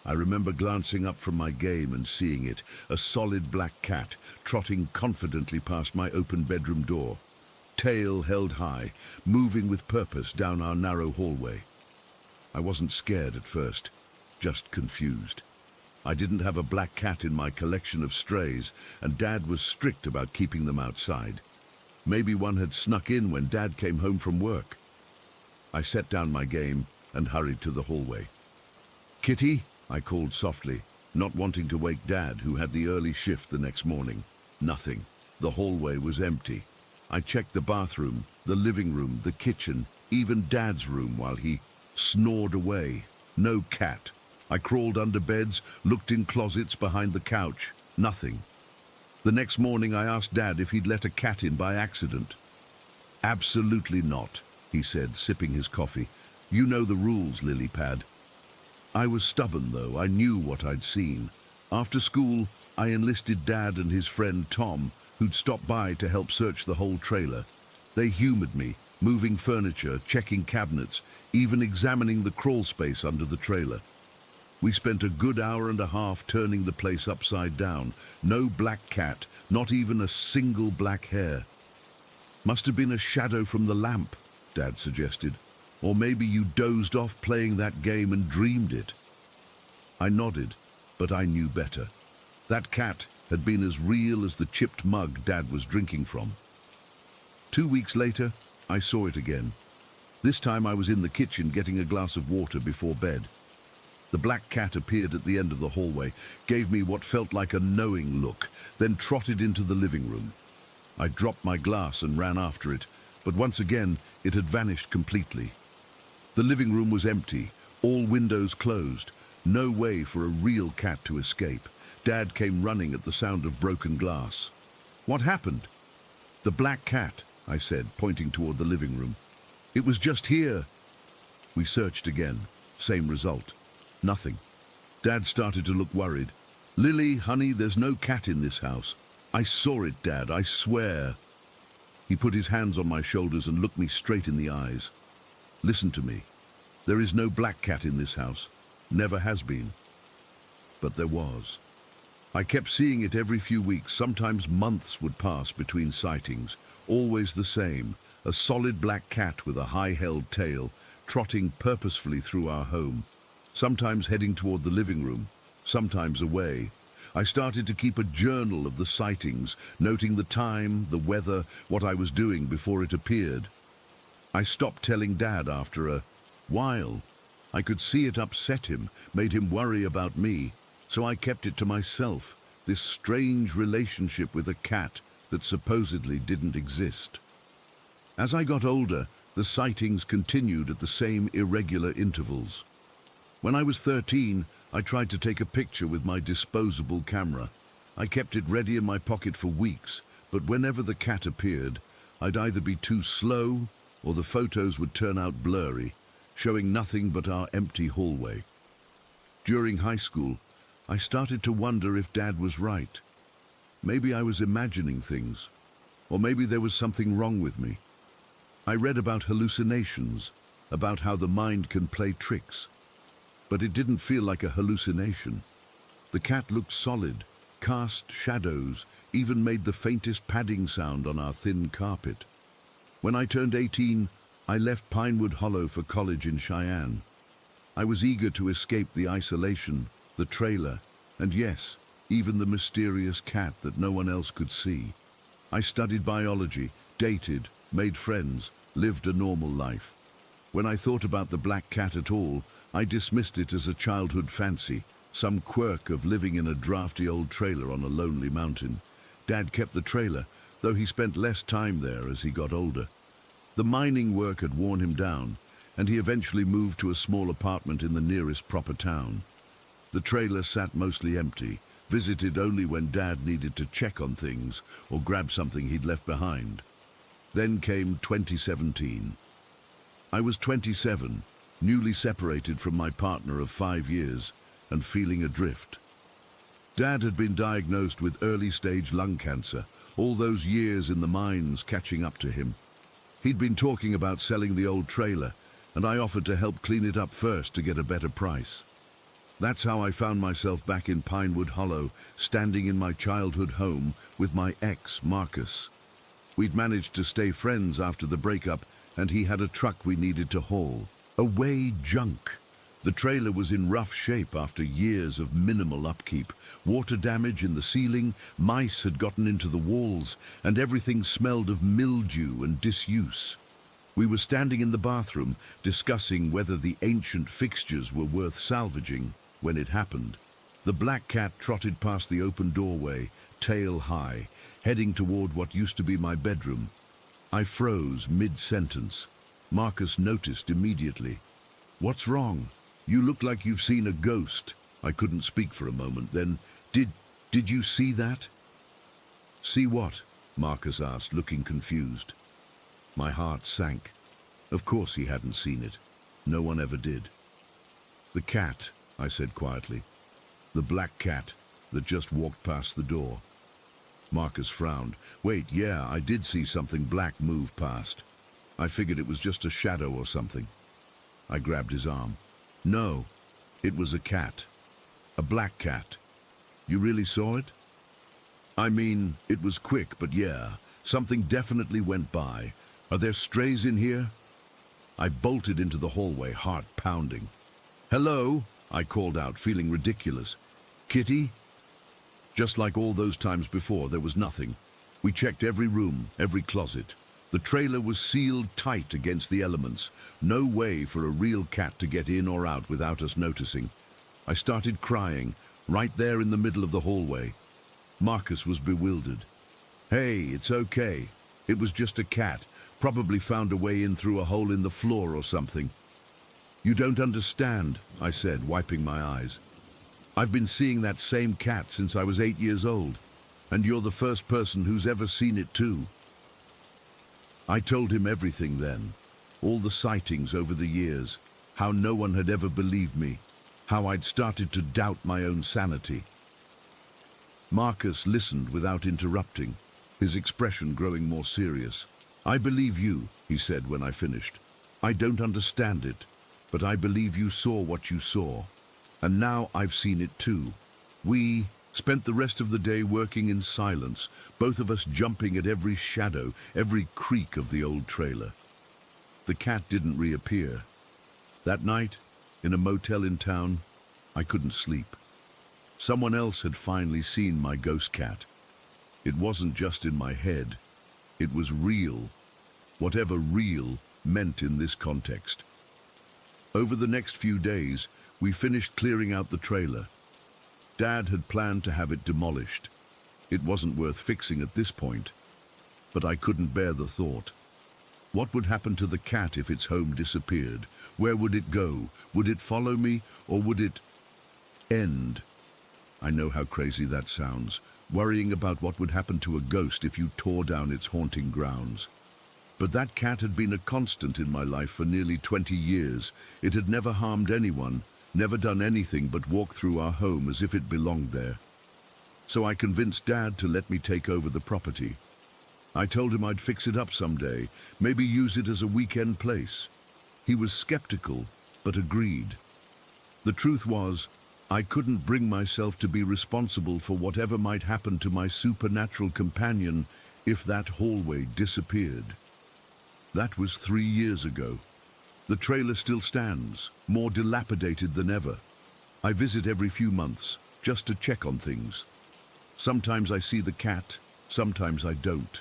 I remember glancing up from my game and seeing it, a solid black cat, trotting confidently past my open bedroom door, tail held high, moving with purpose down our narrow hallway. I wasn't scared at first, just confused. I didn't have a black cat in my collection of strays, and Dad was strict about keeping them outside. Maybe one had snuck in when Dad came home from work. I set down my game and hurried to the hallway. "Kitty," I called softly, not wanting to wake Dad, who had the early shift the next morning. Nothing. The hallway was empty. I checked the bathroom, the living room, the kitchen, even Dad's room while he snored away. No cat. I crawled under beds, looked in closets behind the couch. Nothing. The next morning I asked Dad if he'd let a cat in by accident. "Absolutely not," he said, sipping his coffee. "You know the rules, lily pad." I was stubborn, though. I knew what I'd seen. After school, I enlisted Dad and his friend Tom, who'd stopped by to help search the whole trailer. They humored me, moving furniture, checking cabinets, even examining the crawl space under the trailer. We spent a good hour and a half turning the place upside down. No black cat, not even a single black hair. Must have been a shadow from the lamp, Dad suggested. Or maybe you dozed off playing that game and dreamed it. I nodded, but I knew better. That cat had been as real as the chipped mug Dad was drinking from. 2 weeks later, I saw it again. This time I was in the kitchen getting a glass of water before bed. The black cat appeared at the end of the hallway, gave me what felt like a knowing look, then trotted into the living room. I dropped my glass and ran after it, but once again it had vanished completely. The living room was empty, all windows closed, no way for a real cat to escape. Dad came running at the sound of broken glass. What happened? The black cat, I said, pointing toward the living room. It was just here. We searched again. Same result. Nothing. Dad started to look worried. Lily, honey, there's no cat in this house. I saw it, Dad, I swear. He put his hands on my shoulders and looked me straight in the eyes. Listen to me. There is no black cat in this house. Never has been. But there was. I kept seeing it every few weeks. Sometimes months would pass between sightings. Always the same. A solid black cat with a high-held tail, trotting purposefully through our home. Sometimes heading toward the living room, sometimes away. I started to keep a journal of the sightings, noting the time, the weather, what I was doing before it appeared. I stopped telling Dad after a while. I could see it upset him, made him worry about me, so I kept it to myself, this strange relationship with a cat that supposedly didn't exist. As I got older, the sightings continued at the same irregular intervals. When I was 13, I tried to take a picture with my disposable camera. I kept it ready in my pocket for weeks, but whenever the cat appeared, I'd either be too slow or the photos would turn out blurry, showing nothing but our empty hallway. During high school, I started to wonder if Dad was right. Maybe I was imagining things, or maybe there was something wrong with me. I read about hallucinations, about how the mind can play tricks. But it didn't feel like a hallucination. The cat looked solid, cast shadows, even made the faintest padding sound on our thin carpet. When I turned 18, I left Pinewood Hollow for college in Cheyenne. I was eager to escape the isolation, the trailer, and yes, even the mysterious cat that no one else could see. I studied biology, dated, made friends, lived a normal life. When I thought about the black cat at all, I dismissed it as a childhood fancy, some quirk of living in a drafty old trailer on a lonely mountain. Dad kept the trailer, though he spent less time there as he got older. The mining work had worn him down, and he eventually moved to a small apartment in the nearest proper town. The trailer sat mostly empty, visited only when Dad needed to check on things or grab something he'd left behind. Then came 2017. I was 27, newly separated from my partner of 5 years and feeling adrift. Dad had been diagnosed with early-stage lung cancer, all those years in the mines catching up to him. He'd been talking about selling the old trailer, and I offered to help clean it up first to get a better price. That's how I found myself back in Pinewood Hollow, standing in my childhood home with my ex, Marcus. We'd managed to stay friends after the breakup, and he had a truck we needed to haul. Away junk. The trailer was in rough shape after years of minimal upkeep. Water damage in the ceiling, mice had gotten into the walls, and everything smelled of mildew and disuse. We were standing in the bathroom, discussing whether the ancient fixtures were worth salvaging, when it happened. The black cat trotted past the open doorway, tail high, heading toward what used to be my bedroom. I froze mid-sentence. Marcus noticed immediately. "What's wrong? You look like you've seen a ghost." I couldn't speak for a moment. Then, did you see that?" "See what?" Marcus asked, looking confused. My heart sank. Of course he hadn't seen it. No one ever did. "The cat," I said quietly. "The black cat that just walked past the door." Marcus frowned. "Wait, yeah, I did see something black move past. I figured it was just a shadow or something." I grabbed his arm. "No, it was a cat. A black cat. You really saw it? I mean, it was quick, but yeah, something definitely went by. Are there strays in here? I bolted into the hallway, heart pounding. Hello, I called out, feeling ridiculous. Kitty? Just like all those times before, there was nothing. We checked every room, every closet. The trailer was sealed tight against the elements. No way for a real cat to get in or out without us noticing. I started crying, right there in the middle of the hallway. Marcus was bewildered. Hey, it's okay. It was just a cat. Probably found a way in through a hole in the floor or something. You don't understand, I said, wiping my eyes. I've been seeing that same cat since I was 8 years old, and you're the first person who's ever seen it too. I told him everything then, all the sightings over the years, how no one had ever believed me, how I'd started to doubt my own sanity. Marcus listened without interrupting, his expression growing more serious. I believe you, he said when I finished. I don't understand it, but I believe you saw what you saw. And now I've seen it too. We spent the rest of the day working in silence, both of us jumping at every shadow, every creak of the old trailer. The cat didn't reappear. That night, in a motel in town, I couldn't sleep. Someone else had finally seen my ghost cat. It wasn't just in my head. It was real, whatever real meant in this context. Over the next few days, we finished clearing out the trailer. Dad had planned to have it demolished. It wasn't worth fixing at this point, but I couldn't bear the thought. What would happen to the cat if its home disappeared? Where would it go? Would it follow me, or would it end? I know how crazy that sounds, worrying about what would happen to a ghost if you tore down its haunting grounds. But that cat had been a constant in my life for nearly 20 years. It had never harmed anyone, never done anything but walk through our home as if it belonged there. So I convinced Dad to let me take over the property. I told him I'd fix it up someday, maybe use it as a weekend place. He was skeptical, but agreed. The truth was, I couldn't bring myself to be responsible for whatever might happen to my supernatural companion if that hallway disappeared. That was 3 years ago. The trailer still stands, more dilapidated than ever. I visit every few months, just to check on things. Sometimes I see the cat, sometimes I don't.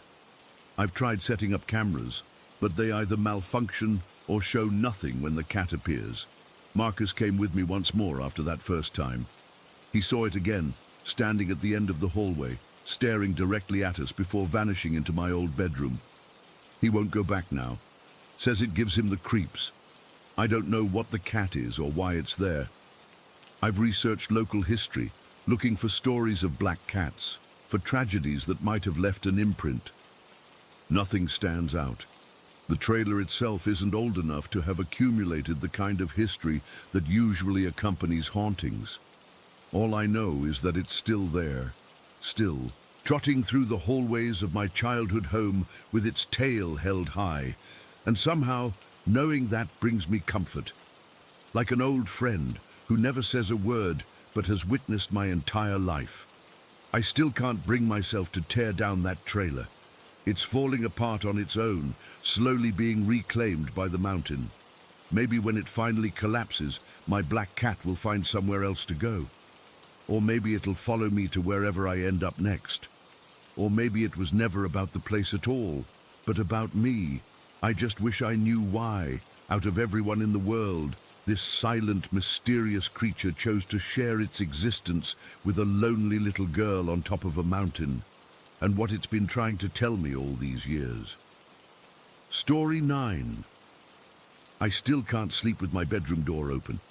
I've tried setting up cameras, but they either malfunction or show nothing when the cat appears. Marcus came with me once more after that first time. He saw it again, standing at the end of the hallway, staring directly at us before vanishing into my old bedroom. He won't go back now. Says it gives him the creeps. I don't know what the cat is or why it's there. I've researched local history, looking for stories of black cats, for tragedies that might have left an imprint. Nothing stands out. The trailer itself isn't old enough to have accumulated the kind of history that usually accompanies hauntings. All I know is that it's still there, still, trotting through the hallways of my childhood home with its tail held high, and somehow knowing that brings me comfort. Like an old friend who never says a word but has witnessed my entire life. I still can't bring myself to tear down that trailer. It's falling apart on its own, slowly being reclaimed by the mountain. Maybe when it finally collapses, my black cat will find somewhere else to go. Or maybe it'll follow me to wherever I end up next. Or maybe it was never about the place at all, but about me. I just wish I knew why, out of everyone in the world, this silent, mysterious creature chose to share its existence with a lonely little girl on top of a mountain, and what it's been trying to tell me all these years. Story 9. I still can't sleep with my bedroom door open.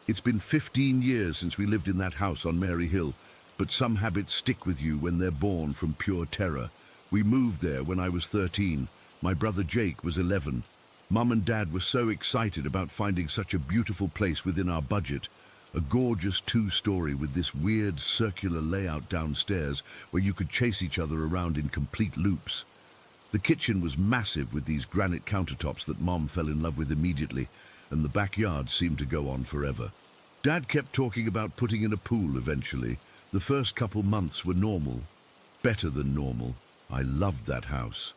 It's been 15 years since we lived in that house on Mary Hill, but some habits stick with you when they're born from pure terror. We moved there when I was 13. My brother Jake was 11. Mum and Dad were so excited about finding such a beautiful place within our budget. A gorgeous 2-story with this weird circular layout downstairs where you could chase each other around in complete loops. The kitchen was massive with these granite countertops that Mom fell in love with immediately, and the backyard seemed to go on forever. Dad kept talking about putting in a pool eventually. The first couple months were normal. Better than normal. I loved that house.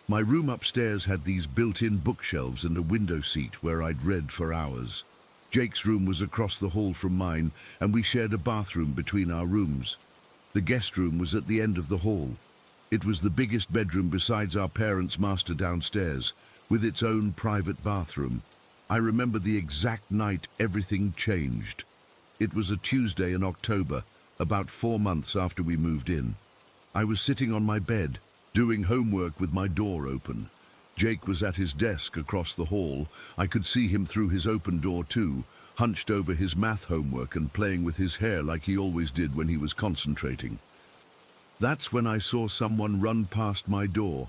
My room upstairs had these built-in bookshelves and a window seat where I'd read for hours. Jake's room was across the hall from mine, and we shared a bathroom between our rooms. The guest room was at the end of the hall. It was the biggest bedroom besides our parents' master downstairs, with its own private bathroom. I remember the exact night everything changed. It was a Tuesday in October, about 4 months after we moved in. I was sitting on my bed, doing homework with my door open. Jake was at his desk across the hall. I could see him through his open door too, hunched over his math homework and playing with his hair like he always did when he was concentrating. That's when I saw someone run past my door.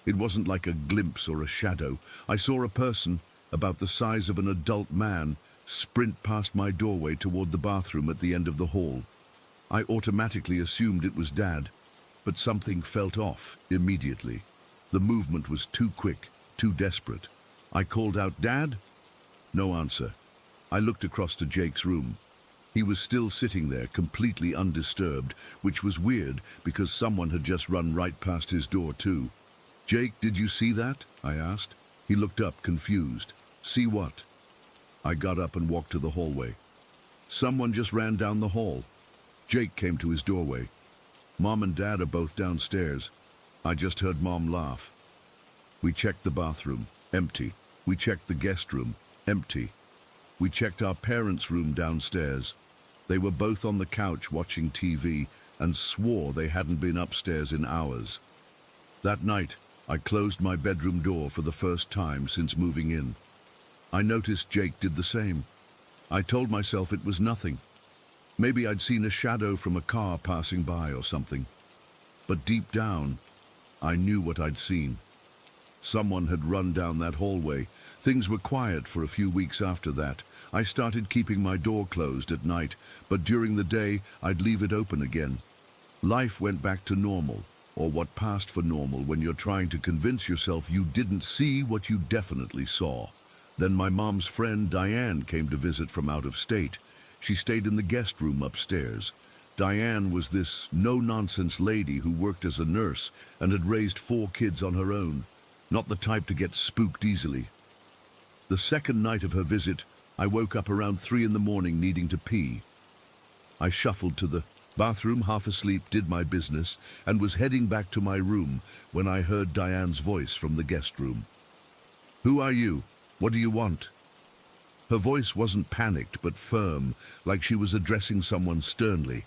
It wasn't like a glimpse or a shadow. I saw a person, about the size of an adult man, sprint past my doorway toward the bathroom at the end of the hall. I automatically assumed it was Dad, but something felt off immediately. The movement was too quick, too desperate. I called out, "Dad?" No answer. I looked across to Jake's room. He was still sitting there, completely undisturbed, which was weird because someone had just run right past his door too. "Jake, did you see that?" I asked. He looked up, confused. "See what?" I got up and walked to the hallway. "Someone just ran down the hall." Jake came to his doorway. "Mom and Dad are both downstairs. I just heard Mom laugh." We checked the bathroom, empty. We checked the guest room, empty. We checked our parents' room downstairs. They were both on the couch watching TV and swore they hadn't been upstairs in hours. That night, I closed my bedroom door for the first time since moving in. I noticed Jake did the same. I told myself it was nothing. Maybe I'd seen a shadow from a car passing by or something. But deep down, I knew what I'd seen. Someone had run down that hallway. Things were quiet for a few weeks after that. I started keeping my door closed at night, but during the day, I'd leave it open again. Life went back to normal, or what passed for normal when you're trying to convince yourself you didn't see what you definitely saw. Then my mom's friend Diane came to visit from out of state. She stayed in the guest room upstairs. Diane was this no-nonsense lady who worked as a nurse and had raised 4 kids on her own, not the type to get spooked easily. The second night of her visit, I woke up around 3 in the morning needing to pee. I shuffled to the bathroom, half asleep, did my business, and was heading back to my room when I heard Diane's voice from the guest room. "Who are you? What do you want?" Her voice wasn't panicked but firm, like she was addressing someone sternly.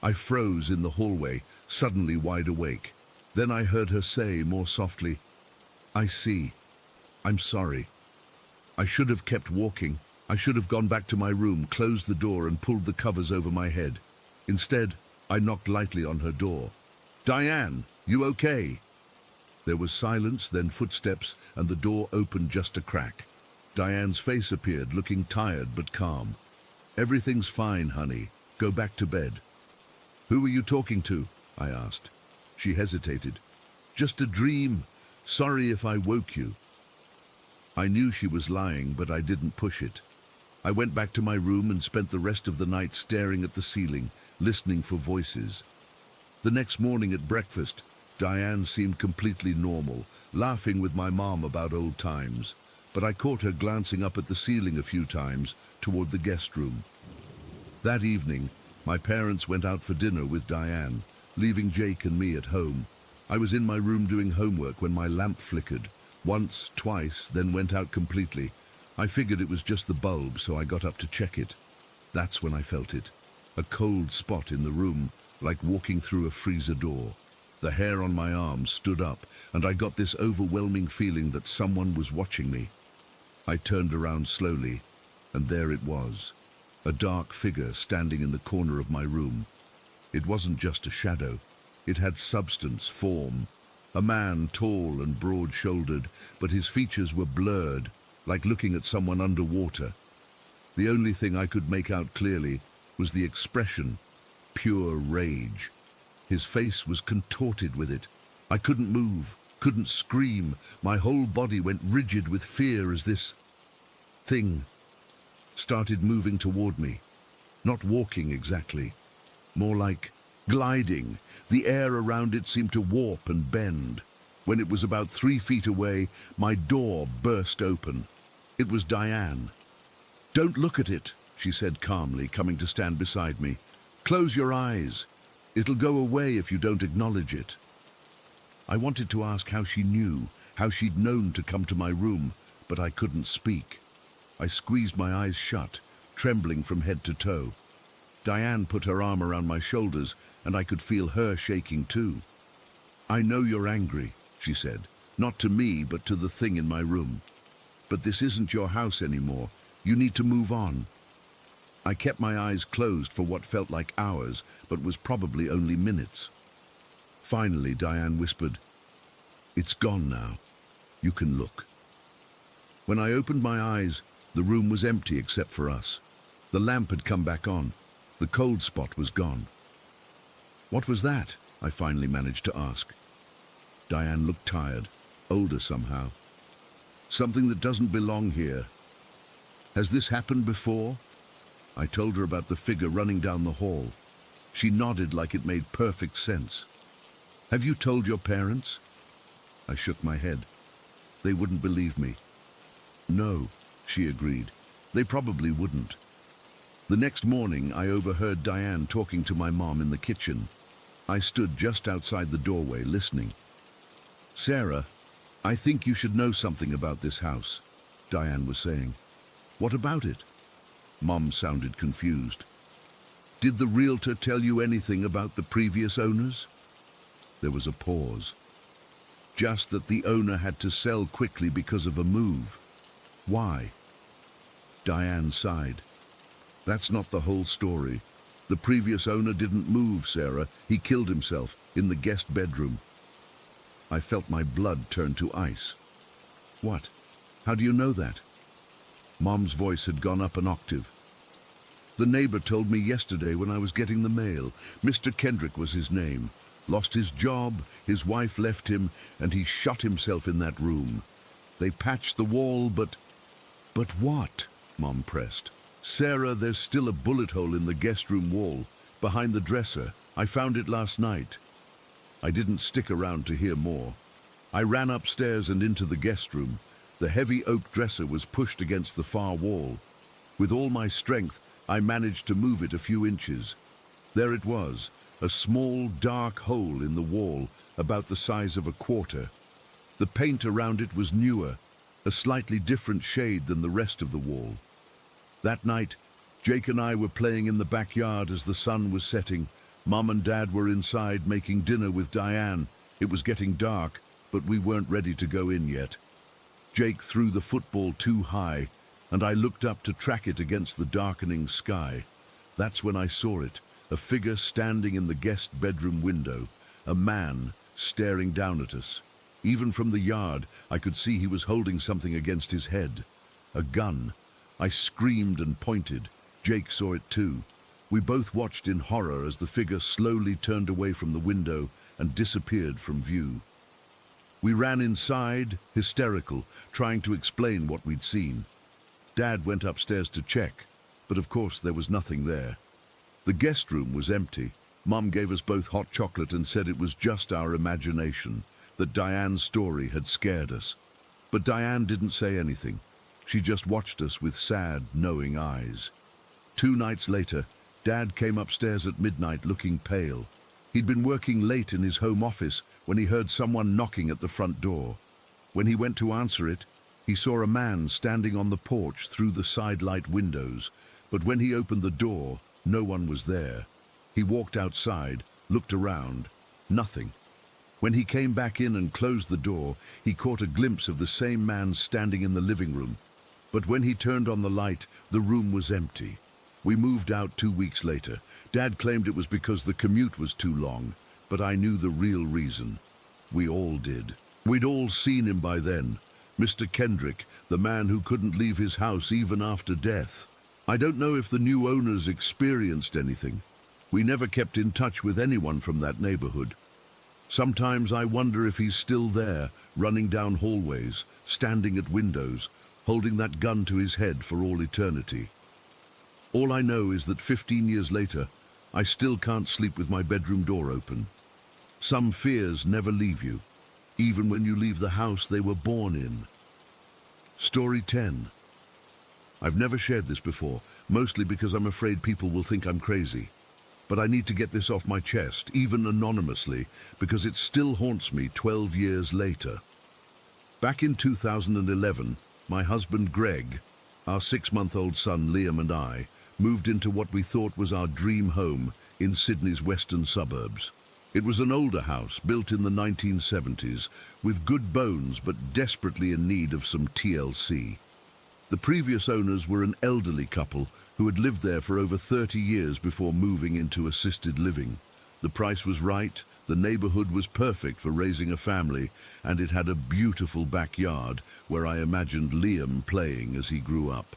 I froze in the hallway, suddenly wide awake. Then I heard her say more softly, "I see. I'm sorry. I should have kept walking. I should have gone back to my room, closed the door and pulled the covers over my head. Instead, I knocked lightly on her door. "Diane, you okay?" There was silence, then footsteps, and the door opened just a crack. Diane's face appeared, looking tired but calm. "Everything's fine, honey. Go back to bed." "Who were you talking to?" I asked. She hesitated. "Just a dream. Sorry if I woke you." I knew she was lying, but I didn't push it. I went back to my room and spent the rest of the night staring at the ceiling, listening for voices. The next morning at breakfast, Diane seemed completely normal, laughing with my mom about old times, but I caught her glancing up at the ceiling a few times toward the guest room. That evening, my parents went out for dinner with Diane, leaving Jake and me at home. I was in my room doing homework when my lamp flickered, once, twice, then went out completely. I figured it was just the bulb, so I got up to check it. That's when I felt it. A cold spot in the room, like walking through a freezer door. The hair on my arm stood up, and I got this overwhelming feeling that someone was watching me. I turned around slowly, and there it was. A dark figure standing in the corner of my room. It wasn't just a shadow. It had substance, form. A man, tall and broad-shouldered, but his features were blurred, like looking at someone underwater. The only thing I could make out clearly was the expression, pure rage. His face was contorted with it. I couldn't move, couldn't scream. My whole body went rigid with fear as this thing started moving toward me. Not walking exactly, more like gliding. The air around it seemed to warp and bend. When it was about 3 feet away, my door burst open. It was Diane. "Don't look at it," she said calmly, coming to stand beside me. "Close your eyes. It'll go away if you don't acknowledge it." I wanted to ask how she knew, how she'd known to come to my room, but I couldn't speak. I squeezed my eyes shut, trembling from head to toe. Diane put her arm around my shoulders, and I could feel her shaking too. "I know you're angry," she said, "not to me, but to the thing in my room. But this isn't your house anymore. You need to move on." I kept my eyes closed for what felt like hours, but was probably only minutes. Finally, Diane whispered, "It's gone now. You can look." When I opened my eyes, the room was empty except for us. The lamp had come back on. The cold spot was gone. "What was that?" I finally managed to ask. Diane looked tired, older somehow. "Something that doesn't belong here. Has this happened before?" I told her about the figure running down the hall. She nodded like it made perfect sense. "Have you told your parents?" I shook my head. They wouldn't believe me. "No," she agreed. "They probably wouldn't." The next morning, I overheard Diane talking to my mom in the kitchen. I stood just outside the doorway, listening. "Sarah, I think you should know something about this house," Diane was saying. "What about it?" Mom sounded confused. "Did the realtor tell you anything about the previous owners?" There was a pause. "Just that the owner had to sell quickly because of a move. Why?" Diane sighed. "That's not the whole story. The previous owner didn't move, Sarah. He killed himself in the guest bedroom." I felt my blood turn to ice. "What? How do you know that?" Mom's voice had gone up an octave. "The neighbor told me yesterday when I was getting the mail. Mr. Kendrick was his name. Lost his job, his wife left him, and he shot himself in that room. They patched the wall, but..." "But what?" Mom pressed. "Sarah, there's still a bullet hole in the guest room wall, behind the dresser. I found it last night." I didn't stick around to hear more. I ran upstairs and into the guest room. The heavy oak dresser was pushed against the far wall. With all my strength, I managed to move it a few inches. There it was, a small, dark hole in the wall, about the size of a quarter. The paint around it was newer, a slightly different shade than the rest of the wall. That night, Jake and I were playing in the backyard as the sun was setting. Mom and Dad were inside making dinner with Diane. It was getting dark, but we weren't ready to go in yet. Jake threw the football too high, and I looked up to track it against the darkening sky. That's when I saw it, a figure standing in the guest bedroom window, a man staring down at us. Even from the yard, I could see he was holding something against his head. A gun. I screamed and pointed. Jake saw it too. We both watched in horror as the figure slowly turned away from the window and disappeared from view. We ran inside, hysterical, trying to explain what we'd seen. Dad went upstairs to check, but of course there was nothing there. The guest room was empty. Mom gave us both hot chocolate and said it was just our imagination, that Diane's story had scared us. But Diane didn't say anything. She just watched us with sad, knowing eyes. 2 nights later, Dad came upstairs at midnight looking pale. He'd been working late in his home office when he heard someone knocking at the front door. When he went to answer it, he saw a man standing on the porch through the sidelight windows, but when he opened the door, no one was there. He walked outside, looked around, nothing. When he came back in and closed the door, he caught a glimpse of the same man standing in the living room. But when he turned on the light, the room was empty. We moved out 2 weeks later. Dad claimed it was because the commute was too long, but I knew the real reason. We all did. We'd all seen him by then. Mr. Kendrick, the man who couldn't leave his house even after death. I don't know if the new owners experienced anything. We never kept in touch with anyone from that neighborhood. Sometimes I wonder if he's still there, running down hallways, standing at windows, holding that gun to his head for all eternity. All I know is that 15 years later, I still can't sleep with my bedroom door open. Some fears never leave you, even when you leave the house they were born in. Story 10. I've never shared this before, mostly because I'm afraid people will think I'm crazy. But I need to get this off my chest, even anonymously, because it still haunts me 12 years later. Back in 2011, my husband Greg, our 6-month-old son Liam and I moved into what we thought was our dream home in Sydney's western suburbs. It was an older house built in the 1970s with good bones but desperately in need of some TLC. The previous owners were an elderly couple who had lived there for over 30 years before moving into assisted living. The price was right, the neighborhood was perfect for raising a family, and it had a beautiful backyard where I imagined Liam playing as he grew up.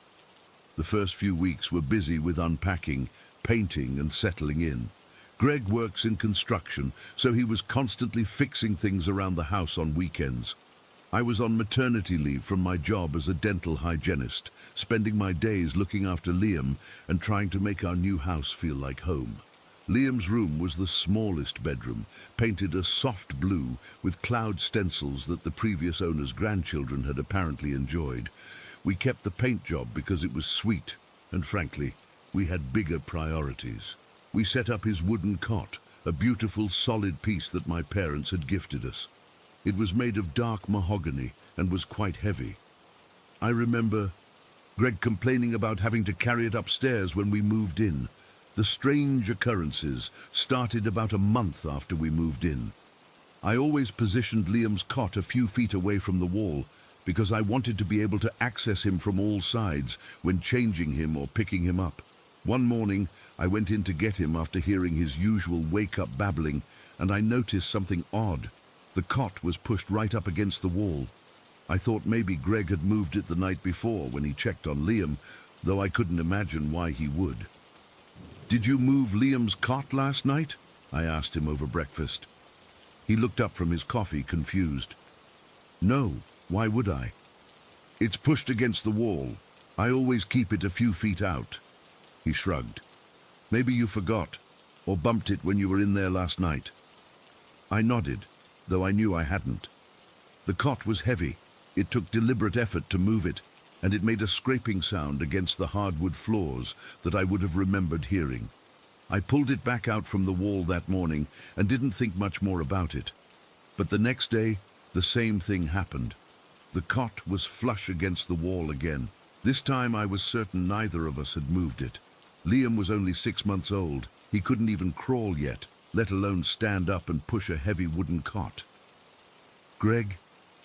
The first few weeks were busy with unpacking, painting and settling in. Greg works in construction, so he was constantly fixing things around the house on weekends. I was on maternity leave from my job as a dental hygienist, spending my days looking after Liam and trying to make our new house feel like home. Liam's room was the smallest bedroom, painted a soft blue with cloud stencils that the previous owner's grandchildren had apparently enjoyed. We kept the paint job because it was sweet, and frankly, we had bigger priorities. We set up his wooden cot, a beautiful solid piece that my parents had gifted us. It was made of dark mahogany and was quite heavy. I remember Greg complaining about having to carry it upstairs when we moved in. The strange occurrences started about a month after we moved in. I always positioned Liam's cot a few feet away from the wall because I wanted to be able to access him from all sides when changing him or picking him up. One morning, I went in to get him after hearing his usual wake-up babbling, and I noticed something odd. The cot was pushed right up against the wall. I thought maybe Greg had moved it the night before when he checked on Liam, though I couldn't imagine why he would. "Did you move Liam's cot last night?" I asked him over breakfast. He looked up from his coffee, confused. "No, why would I? It's pushed against the wall. I always keep it a few feet out." He shrugged. "Maybe you forgot, or bumped it when you were in there last night." I nodded, though I knew I hadn't. The cot was heavy. It took deliberate effort to move it, and it made a scraping sound against the hardwood floors that I would have remembered hearing. I pulled it back out from the wall that morning and didn't think much more about it. But the next day, the same thing happened. The cot was flush against the wall again. This time I was certain neither of us had moved it. Liam was only 6 months old. He couldn't even crawl yet, let alone stand up and push a heavy wooden cot. "Greg,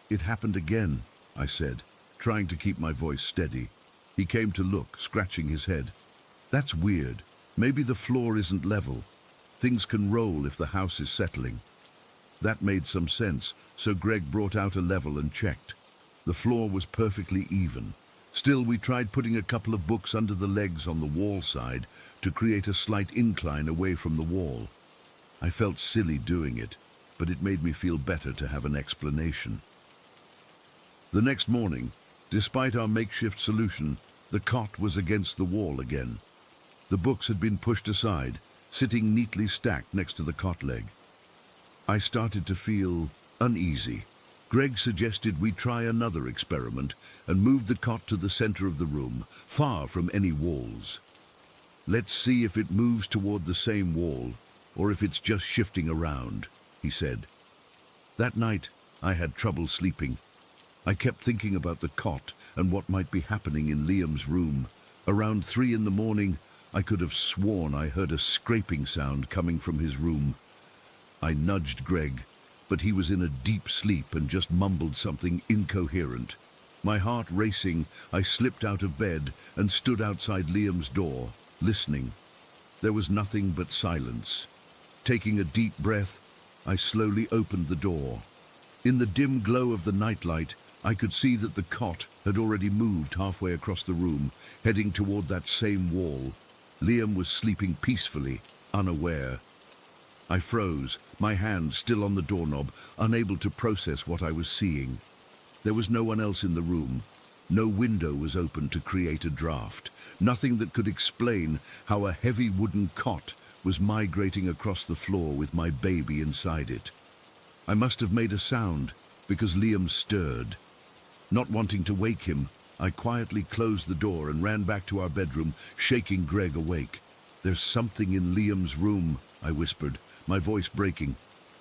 it happened again," I said, trying to keep my voice steady. He came to look, scratching his head. "That's weird. Maybe the floor isn't level. Things can roll if the house is settling." That made some sense, so Greg brought out a level and checked. The floor was perfectly even. Still, we tried putting a couple of books under the legs on the wall side to create a slight incline away from the wall. I felt silly doing it, but it made me feel better to have an explanation. The next morning, despite our makeshift solution, the cot was against the wall again. The books had been pushed aside, sitting neatly stacked next to the cot leg. I started to feel uneasy. Greg suggested we try another experiment and moved the cot to the center of the room, far from any walls. "Let's see if it moves toward the same wall, or if it's just shifting around," he said. That night, I had trouble sleeping. I kept thinking about the cot and what might be happening in Liam's room. Around 3 in the morning, I could have sworn I heard a scraping sound coming from his room. I nudged Greg, but he was in a deep sleep and just mumbled something incoherent. My heart racing, I slipped out of bed and stood outside Liam's door, listening. There was nothing but silence. Taking a deep breath, I slowly opened the door. In the dim glow of the nightlight, I could see that the cot had already moved halfway across the room, heading toward that same wall. Liam was sleeping peacefully, unaware. I froze, my hand still on the doorknob, unable to process what I was seeing. There was no one else in the room. No window was open to create a draft. Nothing that could explain how a heavy wooden cot was migrating across the floor with my baby inside it. I must have made a sound because Liam stirred. Not wanting to wake him, I quietly closed the door and ran back to our bedroom, shaking Greg awake. "There's something in Liam's room," I whispered, my voice breaking.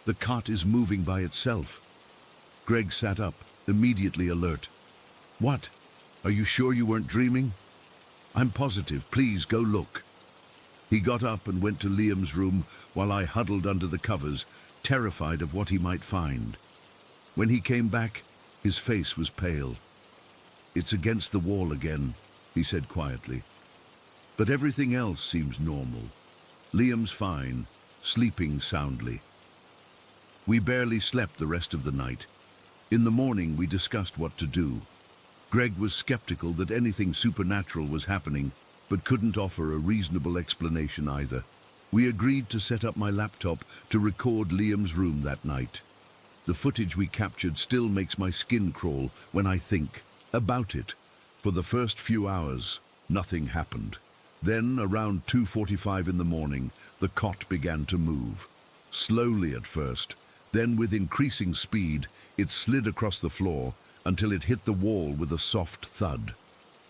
"The cot is moving by itself." Greg sat up, immediately alert. "What? Are you sure you weren't dreaming?" "I'm positive. Please go look." He got up and went to Liam's room while I huddled under the covers, terrified of what he might find. When he came back, his face was pale. "It's against the wall again," he said quietly. "But everything else seems normal. Liam's fine, sleeping soundly." We barely slept the rest of the night. In the morning, we discussed what to do. Greg was skeptical that anything supernatural was happening, but couldn't offer a reasonable explanation either. We agreed to set up my laptop to record Liam's room that night. The footage we captured still makes my skin crawl when I think about it. For the first few hours, nothing happened. Then, around 2:45 in the morning, the cot began to move. Slowly at first, then with increasing speed, it slid across the floor until it hit the wall with a soft thud.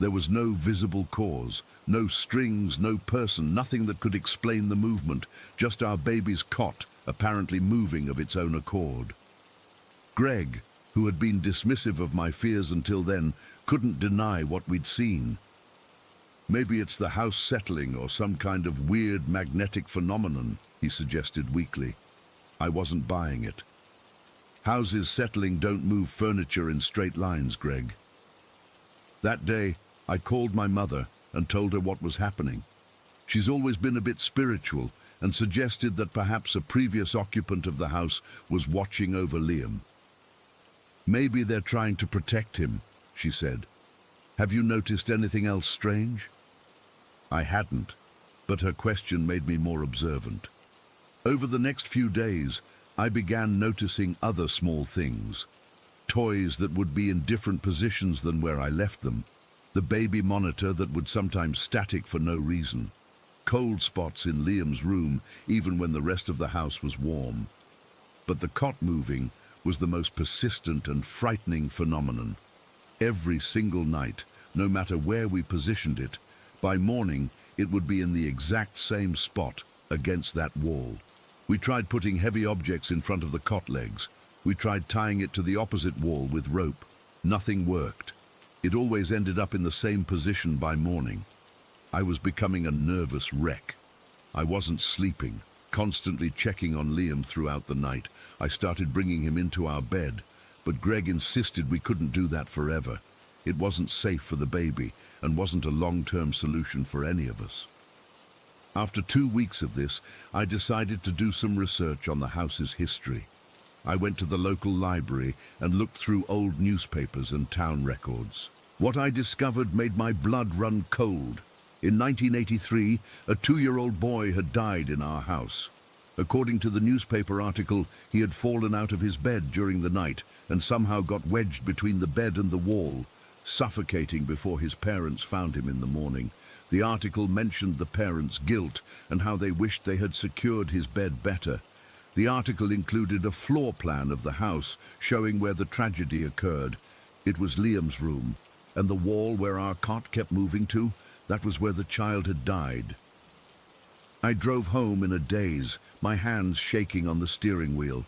There was no visible cause, no strings, no person, nothing that could explain the movement, just our baby's cot apparently moving of its own accord. Greg, who had been dismissive of my fears until then, couldn't deny what we'd seen. "Maybe it's the house settling or some kind of weird magnetic phenomenon," he suggested weakly. I wasn't buying it. "Houses settling don't move furniture in straight lines, Greg." That day, I called my mother and told her what was happening. She's always been a bit spiritual and suggested that perhaps a previous occupant of the house was watching over Liam. "Maybe they're trying to protect him," she said. "Have you noticed anything else strange?" I hadn't, but her question made me more observant. Over the next few days, I began noticing other small things. Toys that would be in different positions than where I left them. The baby monitor that would sometimes static for no reason. Cold spots in Liam's room, even when the rest of the house was warm. But the cot moving was the most persistent and frightening phenomenon. Every single night, no matter where we positioned it, by morning it would be in the exact same spot against that wall. We tried putting heavy objects in front of the cot legs. We tried tying it to the opposite wall with rope. Nothing worked. It always ended up in the same position by morning. I was becoming a nervous wreck. I wasn't sleeping, constantly checking on Liam throughout the night. I started bringing him into our bed, but Greg insisted we couldn't do that forever. It wasn't safe for the baby and wasn't a long-term solution for any of us. After 2 weeks of this, I decided to do some research on the house's history. I went to the local library and looked through old newspapers and town records. What I discovered made my blood run cold. In 1983, a 2-year-old boy had died in our house. According to the newspaper article, he had fallen out of his bed during the night and somehow got wedged between the bed and the wall, suffocating before his parents found him in the morning. The article mentioned the parents' guilt and how they wished they had secured his bed better. The article included a floor plan of the house showing where the tragedy occurred. It was Liam's room, and the wall where our cot kept moving to, that was where the child had died. I drove home in a daze, my hands shaking on the steering wheel.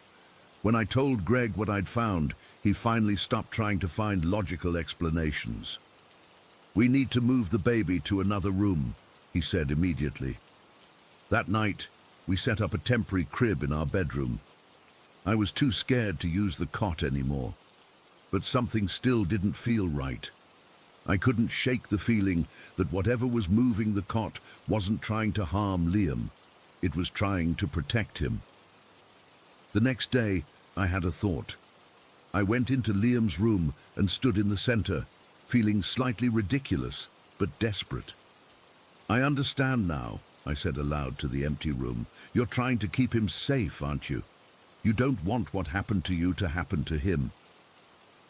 When I told Greg what I'd found, he finally stopped trying to find logical explanations. "We need to move the baby to another room," he said immediately. That night, we set up a temporary crib in our bedroom. I was too scared to use the cot anymore, but something still didn't feel right. I couldn't shake the feeling that whatever was moving the cot wasn't trying to harm Liam. It was trying to protect him. The next day, I had a thought. I went into Liam's room and stood in the center, feeling slightly ridiculous, but desperate. "I understand now," I said aloud to the empty room. "You're trying to keep him safe, aren't you? You don't want what happened to you to happen to him."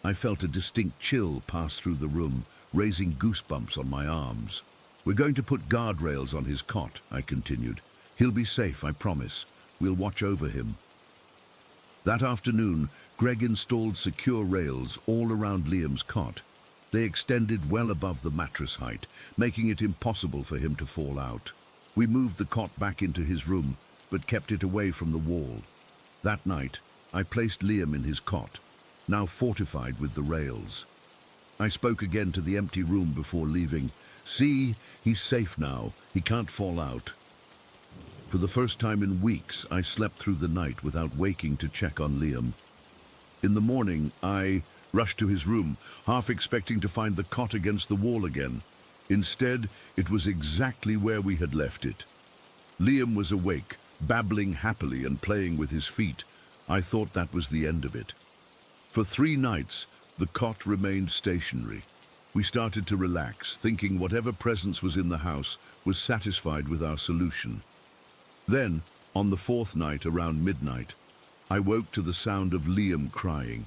I felt a distinct chill pass through the room, raising goosebumps on my arms. "We're going to put guardrails on his cot," I continued. "He'll be safe, I promise. We'll watch over him." That afternoon, Greg installed secure rails all around Liam's cot. They extended well above the mattress height, making it impossible for him to fall out. We moved the cot back into his room, but kept it away from the wall. That night, I placed Liam in his cot, now fortified with the rails. I spoke again to the empty room before leaving. "See, he's safe now. He can't fall out." For the first time in weeks, I slept through the night without waking to check on Liam. In the morning, I rushed to his room, half expecting to find the cot against the wall again. Instead, it was exactly where we had left it. Liam was awake, babbling happily and playing with his feet. I thought that was the end of it. For 3 nights, the cot remained stationary. We started to relax, thinking whatever presence was in the house was satisfied with our solution. Then, on the 4th night around midnight, I woke to the sound of Liam crying.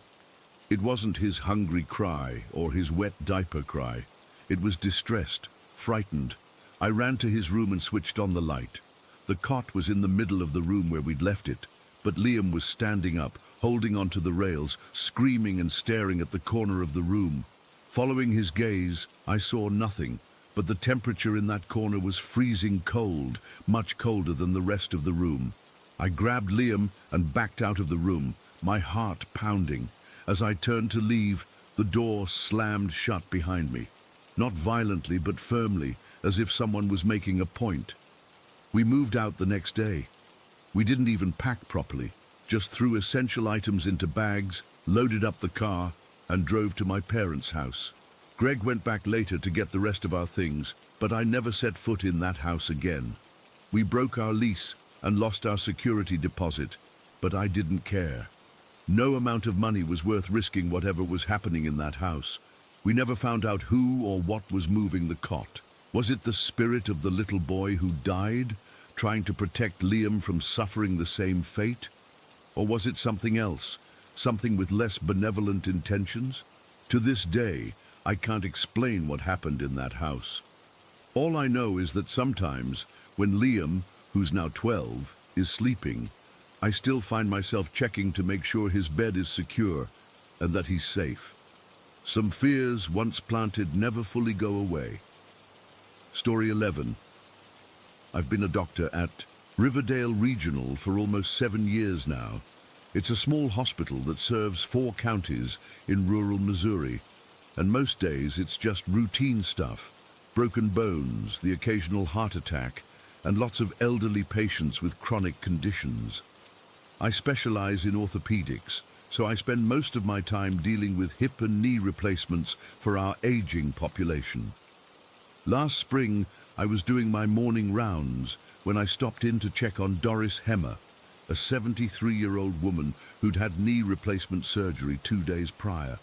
It wasn't his hungry cry or his wet diaper cry. It was distressed, frightened. I ran to his room and switched on the light. The cot was in the middle of the room where we'd left it, but Liam was standing up, holding onto the rails, screaming and staring at the corner of the room. Following his gaze, I saw nothing, but the temperature in that corner was freezing cold, much colder than the rest of the room. I grabbed Liam and backed out of the room, my heart pounding. As I turned to leave, the door slammed shut behind me. Not violently, but firmly, as if someone was making a point. We moved out the next day. We didn't even pack properly, just threw essential items into bags, loaded up the car, and drove to my parents' house. Greg went back later to get the rest of our things, but I never set foot in that house again. We broke our lease and lost our security deposit, but I didn't care. No amount of money was worth risking whatever was happening in that house. We never found out who or what was moving the cot. Was it the spirit of the little boy who died, trying to protect Liam from suffering the same fate? Or was it something else, something with less benevolent intentions? To this day, I can't explain what happened in that house. All I know is that sometimes, when Liam, who's now 12, is sleeping, I still find myself checking to make sure his bed is secure and that he's safe. Some fears once planted never fully go away. Story 11. I've been a doctor at Riverdale Regional for almost 7 years now. It's a small hospital that serves 4 counties in rural Missouri, and most days it's just routine stuff. Broken bones, the occasional heart attack, and lots of elderly patients with chronic conditions. I specialize in orthopedics, so I spend most of my time dealing with hip and knee replacements for our aging population. Last spring, I was doing my morning rounds when I stopped in to check on Doris Hemmer, a 73-year-old woman who'd had knee replacement surgery 2 days prior.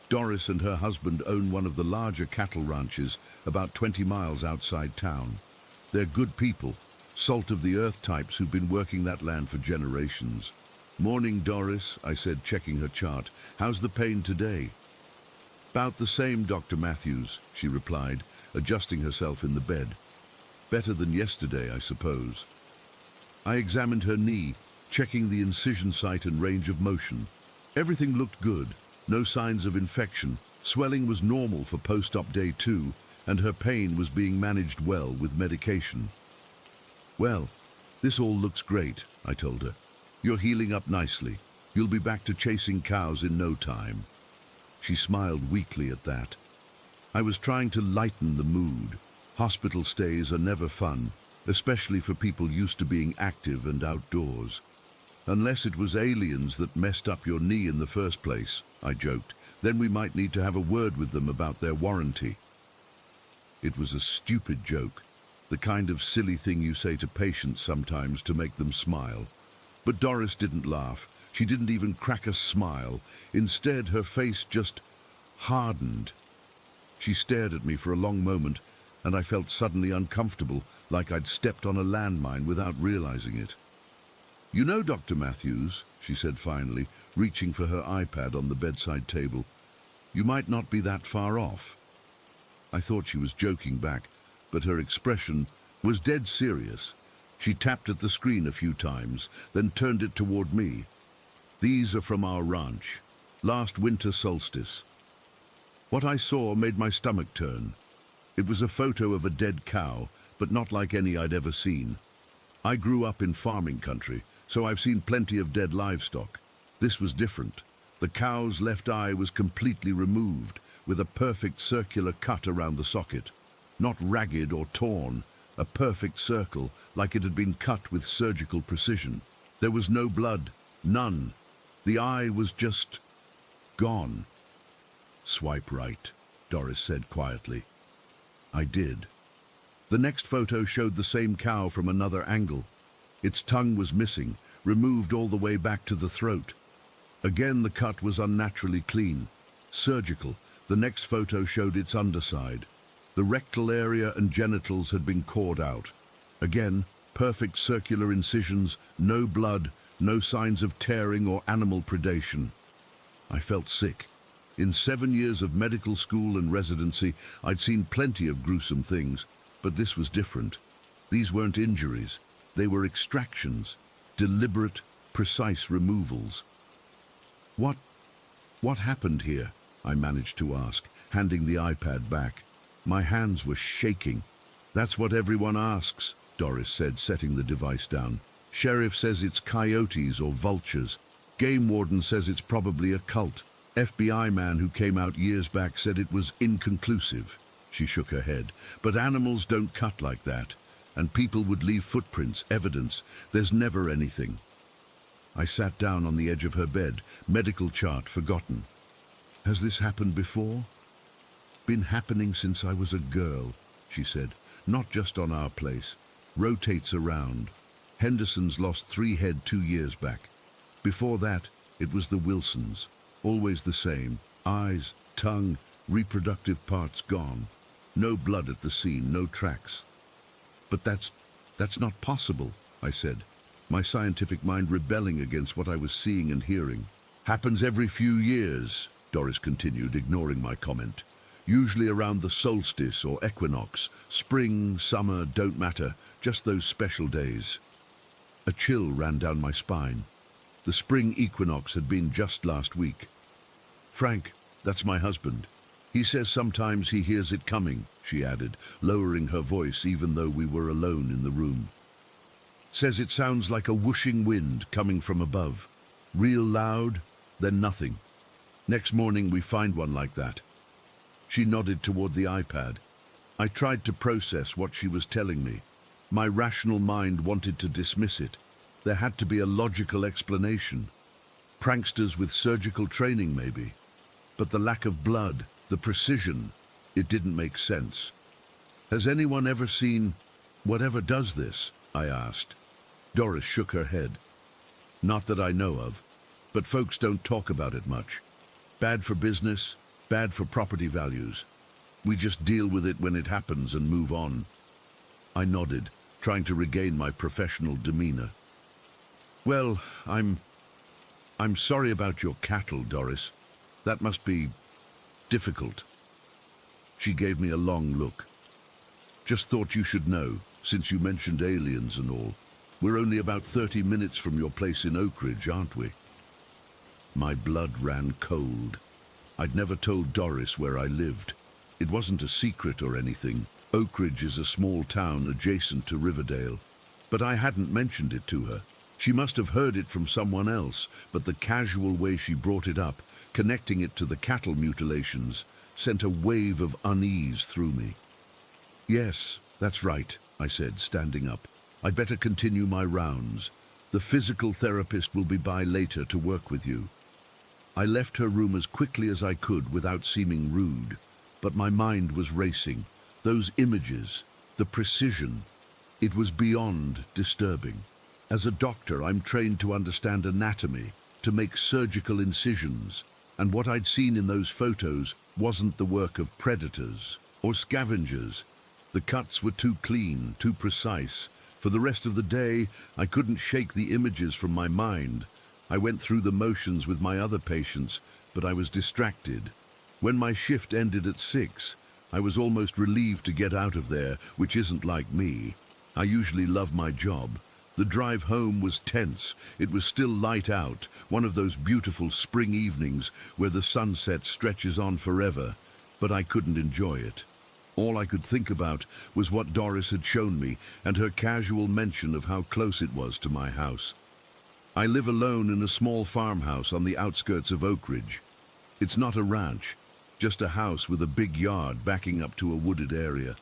Doris and her husband own one of the larger cattle ranches about 20 miles outside town. They're good people, salt-of-the-earth types who've been working that land for generations. "Morning, Doris," I said, checking her chart. "How's the pain today?" "About the same, Dr. Matthews," she replied, adjusting herself in the bed. "Better than yesterday, I suppose." I examined her knee, checking the incision site and range of motion. Everything looked good, no signs of infection. Swelling was normal for post-op day 2, and her pain was being managed well with medication. "Well, this all looks great," I told her. "You're healing up nicely. You'll be back to chasing cows in no time." She smiled weakly at that. I was trying to lighten the mood. Hospital stays are never fun, especially for people used to being active and outdoors. "Unless it was aliens that messed up your knee in the first place," I joked. "Then we might need to have a word with them about their warranty." It was a stupid joke, the kind of silly thing you say to patients sometimes to make them smile. But Doris didn't laugh. She didn't even crack a smile. Instead, her face just hardened. She stared at me for a long moment, and I felt suddenly uncomfortable, like I'd stepped on a landmine without realizing it. "You know, Dr. Matthews," she said finally, reaching for her iPad on the bedside table, You might not be that far off." I thought she was joking back, but her expression was dead serious. She tapped at the screen a few times, then turned it toward me. "These are from our ranch. Last winter solstice." What I saw made my stomach turn. It was a photo of a dead cow, but not like any I'd ever seen. I grew up in farming country, so I've seen plenty of dead livestock. This was different. The cow's left eye was completely removed, with a perfect circular cut around the socket. Not ragged or torn, a perfect circle, like it had been cut with surgical precision. There was no blood, none. The eye was just gone. "Swipe right," Doris said quietly. I did. The next photo showed the same cow from another angle. Its tongue was missing, removed all the way back to the throat. Again, the cut was unnaturally clean, surgical. The next photo showed its underside. The rectal area and genitals had been cored out. Again, perfect circular incisions, no blood, no signs of tearing or animal predation. I felt sick. In 7 years of medical school and residency, I'd seen plenty of gruesome things, but this was different. These weren't injuries. They were extractions, deliberate, precise removals. What happened here?" I managed to ask, handing the iPad back. My hands were shaking. "That's what everyone asks," Doris said, setting the device down. "Sheriff says it's coyotes or vultures. Game warden says it's probably a cult. FBI man who came out years back said it was inconclusive." She shook her head. "But animals don't cut like that. And people would leave footprints, evidence. There's never anything." I sat down on the edge of her bed, medical chart forgotten. "Has this happened before?" "Been happening since I was a girl," she said. "Not just on our place. Rotates around. Henderson's lost 3 head 2 years back. Before that, it was the Wilsons. Always the same. Eyes, tongue, reproductive parts gone. No blood at the scene, no tracks." "But that's not possible," I said, my scientific mind rebelling against what I was seeing and hearing. "Happens every few years," Doris continued, ignoring my comment. "Usually around the solstice or equinox. Spring, summer, don't matter, just those special days." A chill ran down my spine. The spring equinox had been just last week. "Frank, that's my husband. He says sometimes he hears it coming," she added, lowering her voice even though we were alone in the room. "Says it sounds like a whooshing wind coming from above. Real loud, then nothing. Next morning we find one like that." She nodded toward the iPad. I tried to process what she was telling me. My rational mind wanted to dismiss it. There had to be a logical explanation. Pranksters with surgical training, maybe. But the lack of blood, the precision, it didn't make sense. "Has anyone ever seen whatever does this?" I asked. Doris shook her head. "Not that I know of, but folks don't talk about it much. Bad for business, bad for property values. We just deal with it when it happens and move on." I nodded, trying to regain my professional demeanor. "Well, I'm sorry about your cattle, Doris. That must be difficult." She gave me a long look. "Just thought you should know, since you mentioned aliens and all. We're only about 30 minutes from your place in Oak Ridge, aren't we?" My blood ran cold. I'd never told Doris where I lived. It wasn't a secret or anything. Oak Ridge is a small town adjacent to Riverdale. But I hadn't mentioned it to her. She must have heard it from someone else, but the casual way she brought it up, connecting it to the cattle mutilations, sent a wave of unease through me. "Yes, that's right," I said, standing up. "I'd better continue my rounds. The physical therapist will be by later to work with you." I left her room as quickly as I could without seeming rude, but my mind was racing. Those images, the precision, it was beyond disturbing. As a doctor, I'm trained to understand anatomy, to make surgical incisions, and what I'd seen in those photos wasn't the work of predators or scavengers. The cuts were too clean, too precise. For the rest of the day, I couldn't shake the images from my mind. I went through the motions with my other patients, but I was distracted. When my shift ended at 6, I was almost relieved to get out of there, which isn't like me. I usually love my job. The drive home was tense. It was still light out, one of those beautiful spring evenings where the sunset stretches on forever, but I couldn't enjoy it. All I could think about was what Doris had shown me and her casual mention of how close it was to my house. I live alone in a small farmhouse on the outskirts of Oak Ridge. It's not a ranch, just a house with a big yard backing up to a wooded area.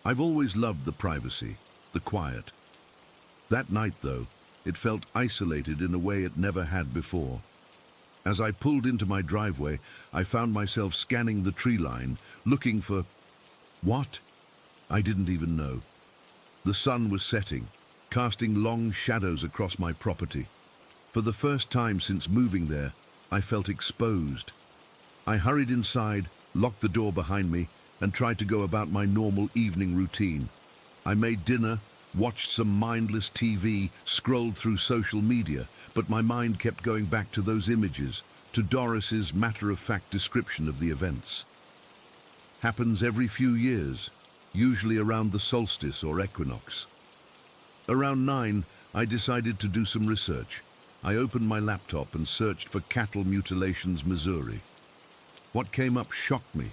I've always loved the privacy, the quiet. That night, though, it felt isolated in a way it never had before. As I pulled into my driveway, I found myself scanning the tree line, looking for... what? I didn't even know. The sun was setting, casting long shadows across my property. For the first time since moving there, I felt exposed. I hurried inside, locked the door behind me, and tried to go about my normal evening routine. I made dinner, watched some mindless TV, scrolled through social media, but my mind kept going back to those images, to Doris's matter-of-fact description of the events. Happens every few years, usually around the solstice or equinox. Around 9, I decided to do some research. I opened my laptop and searched for cattle mutilations, Missouri. What came up shocked me.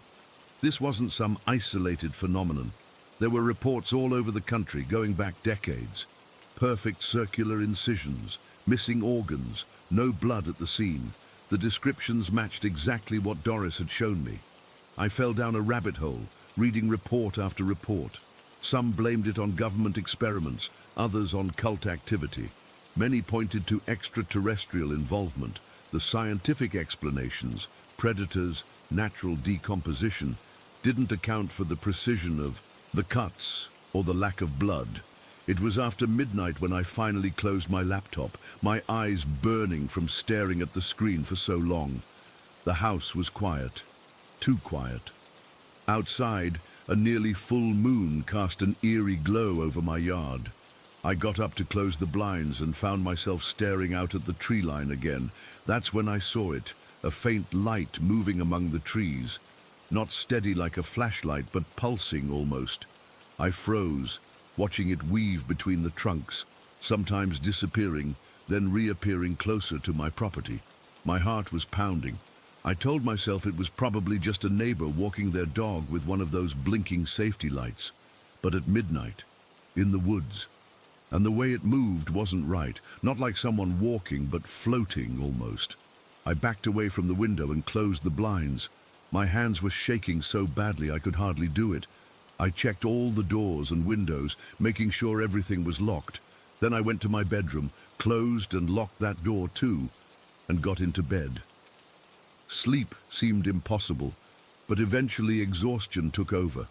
This wasn't some isolated phenomenon. There were reports all over the country going back decades. Perfect circular incisions, missing organs, no blood at the scene. The descriptions matched exactly what Doris had shown me. I fell down a rabbit hole, reading report after report. Some blamed it on government experiments, others on cult activity. Many pointed to extraterrestrial involvement. The scientific explanations, predators, natural decomposition, didn't account for the precision of the cuts or the lack of blood. It was after midnight when I finally closed my laptop, my eyes burning from staring at the screen for so long. The house was quiet, too quiet. Outside, a nearly full moon cast an eerie glow over my yard. I got up to close the blinds and found myself staring out at the tree line again. That's when I saw it, a faint light moving among the trees. Not steady like a flashlight, but pulsing almost. I froze, watching it weave between the trunks, sometimes disappearing, then reappearing closer to my property. My heart was pounding. I told myself it was probably just a neighbor walking their dog with one of those blinking safety lights. But at midnight, in the woods, and the way it moved wasn't right, not like someone walking, but floating almost. I backed away from the window and closed the blinds. My hands were shaking so badly I could hardly do it. I checked all the doors and windows, making sure everything was locked. Then I went to my bedroom, closed and locked that door too, and got into bed. Sleep seemed impossible, but eventually exhaustion took over.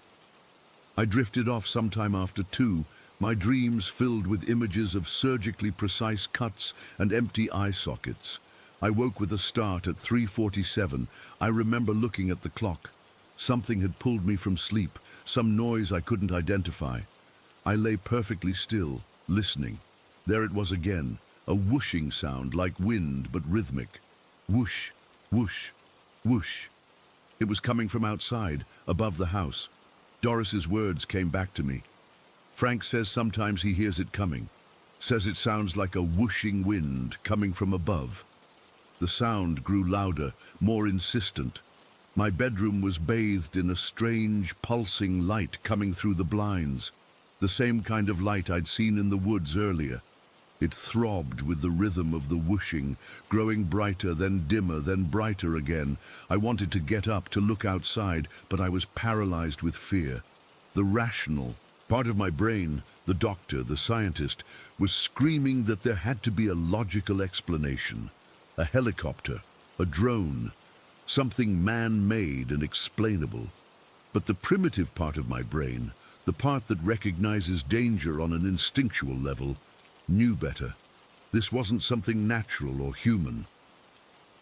I drifted off sometime after 2, my dreams filled with images of surgically precise cuts and empty eye sockets. I woke with a start at 3:47. I remember looking at the clock. Something had pulled me from sleep, some noise I couldn't identify. I lay perfectly still, listening. There it was again, a whooshing sound like wind but rhythmic. Whoosh, whoosh, whoosh. It was coming from outside, above the house. Doris's words came back to me. Frank says sometimes he hears it coming. Says it sounds like a whooshing wind coming from above. The sound grew louder, more insistent. My bedroom was bathed in a strange, pulsing light coming through the blinds. The same kind of light I'd seen in the woods earlier. It throbbed with the rhythm of the whooshing, growing brighter, then dimmer, then brighter again. I wanted to get up, to look outside, but I was paralyzed with fear. The rational part of my brain, the doctor, the scientist, was screaming that there had to be a logical explanation. A helicopter, a drone, something man-made and explainable. But the primitive part of my brain, the part that recognizes danger on an instinctual level, knew better. This wasn't something natural or human.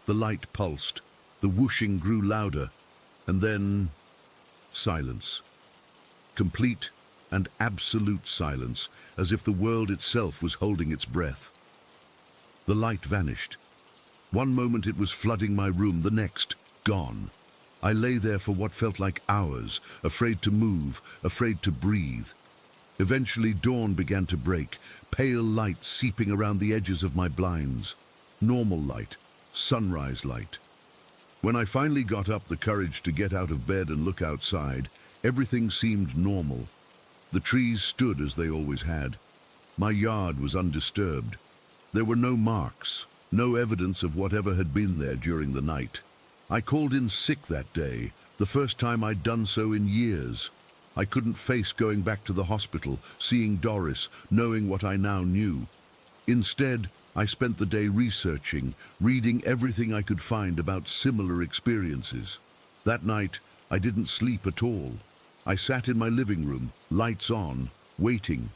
The light pulsed, the whooshing grew louder, and then silence. Complete and absolute silence, as if the world itself was holding its breath. The light vanished. One moment it was flooding my room, the next, gone. I lay there for what felt like hours, afraid to move, afraid to breathe. Eventually dawn began to break, pale light seeping around the edges of my blinds. Normal light, sunrise light. When I finally got up the courage to get out of bed and look outside, everything seemed normal. The trees stood as they always had. My yard was undisturbed. There were no marks, no evidence of whatever had been there during the night. I called in sick that day, the first time I'd done so in years. I couldn't face going back to the hospital, seeing Doris, knowing what I now knew. Instead, I spent the day researching, reading everything I could find about similar experiences. That night, I didn't sleep at all. I sat in my living room, lights on, waiting.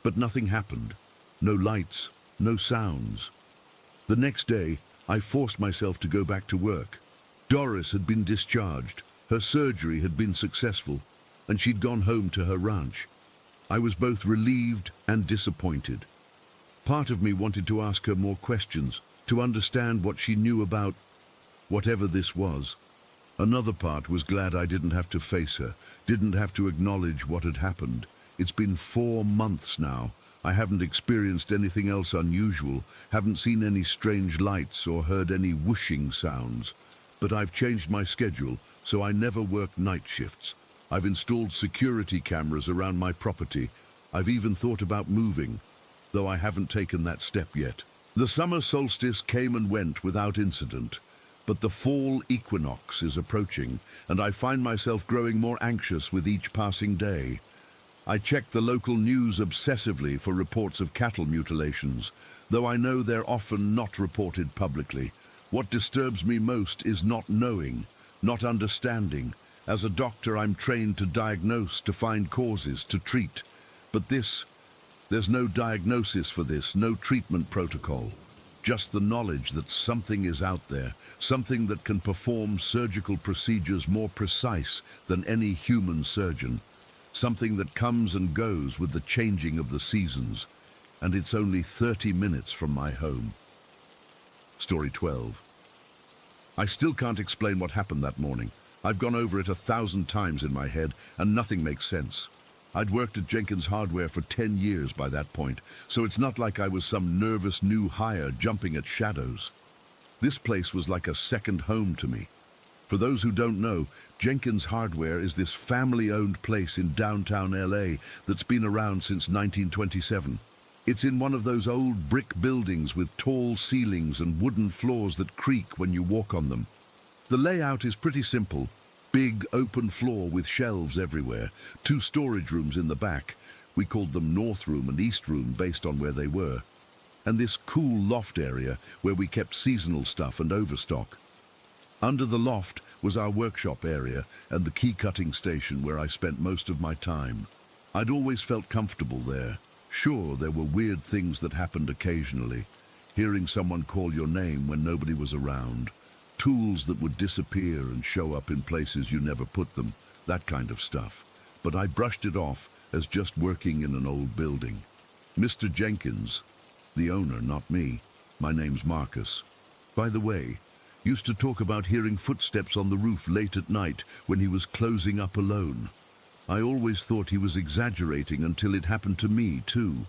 But nothing happened. No lights, no sounds. The next day, I forced myself to go back to work. Doris had been discharged, her surgery had been successful, and she'd gone home to her ranch. I was both relieved and disappointed. Part of me wanted to ask her more questions, to understand what she knew about whatever this was. Another part was glad I didn't have to face her, didn't have to acknowledge what had happened. It's been 4 months now. I haven't experienced anything else unusual, haven't seen any strange lights or heard any whooshing sounds. But I've changed my schedule, so I never work night shifts. I've installed security cameras around my property. I've even thought about moving, though I haven't taken that step yet. The summer solstice came and went without incident, but the fall equinox is approaching, and I find myself growing more anxious with each passing day. I check the local news obsessively for reports of cattle mutilations, though I know they're often not reported publicly. What disturbs me most is not knowing, not understanding. As a doctor, I'm trained to diagnose, to find causes, to treat. But there's no diagnosis for this, no treatment protocol. Just the knowledge that something is out there, something that can perform surgical procedures more precise than any human surgeon. Something that comes and goes with the changing of the seasons. And it's only 30 minutes from my home. Story 12. I still can't explain what happened that morning. I've gone over it 1,000 times in my head, and nothing makes sense. I'd worked at Jenkins Hardware for 10 years by that point, so it's not like I was some nervous new hire jumping at shadows. This place was like a second home to me. For those who don't know, Jenkins Hardware is this family-owned place in downtown LA that's been around since 1927. It's in one of those old brick buildings with tall ceilings and wooden floors that creak when you walk on them. The layout is pretty simple. Big open floor with shelves everywhere, 2 storage rooms in the back. We called them North Room and East Room based on where they were. And this cool loft area where we kept seasonal stuff and overstock. Under the loft was our workshop area and the key cutting station where I spent most of my time. I'd always felt comfortable there. Sure, there were weird things that happened occasionally. Hearing someone call your name when nobody was around. Tools that would disappear and show up in places you never put them. That kind of stuff. But I brushed it off as just working in an old building. Mr. Jenkins, the owner, not me. My name's Marcus. By the way, used to talk about hearing footsteps on the roof late at night when he was closing up alone. I always thought he was exaggerating until it happened to me, too.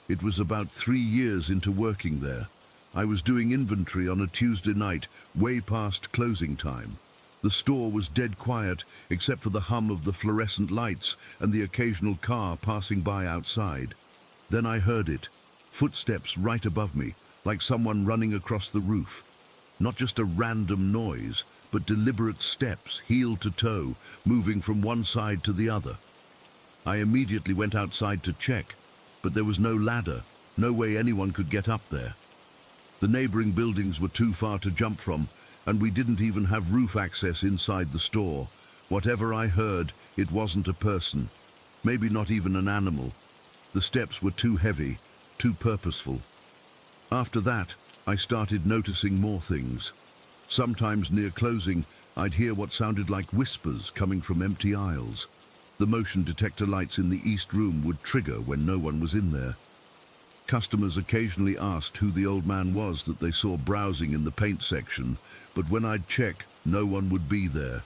It was about 3 years into working there. I was doing inventory on a Tuesday night, way past closing time. The store was dead quiet, except for the hum of the fluorescent lights and the occasional car passing by outside. Then I heard it, footsteps right above me, like someone running across the roof. Not just a random noise, but deliberate steps, heel to toe, moving from one side to the other. I immediately went outside to check, but there was no ladder, no way anyone could get up there. The neighboring buildings were too far to jump from, and we didn't even have roof access inside the store. Whatever I heard, it wasn't a person, maybe not even an animal. The steps were too heavy, too purposeful. After that, I started noticing more things. Sometimes near closing, I'd hear what sounded like whispers coming from empty aisles. The motion detector lights in the East Room would trigger when no one was in there. Customers occasionally asked who the old man was that they saw browsing in the paint section, but when I'd check, no one would be there.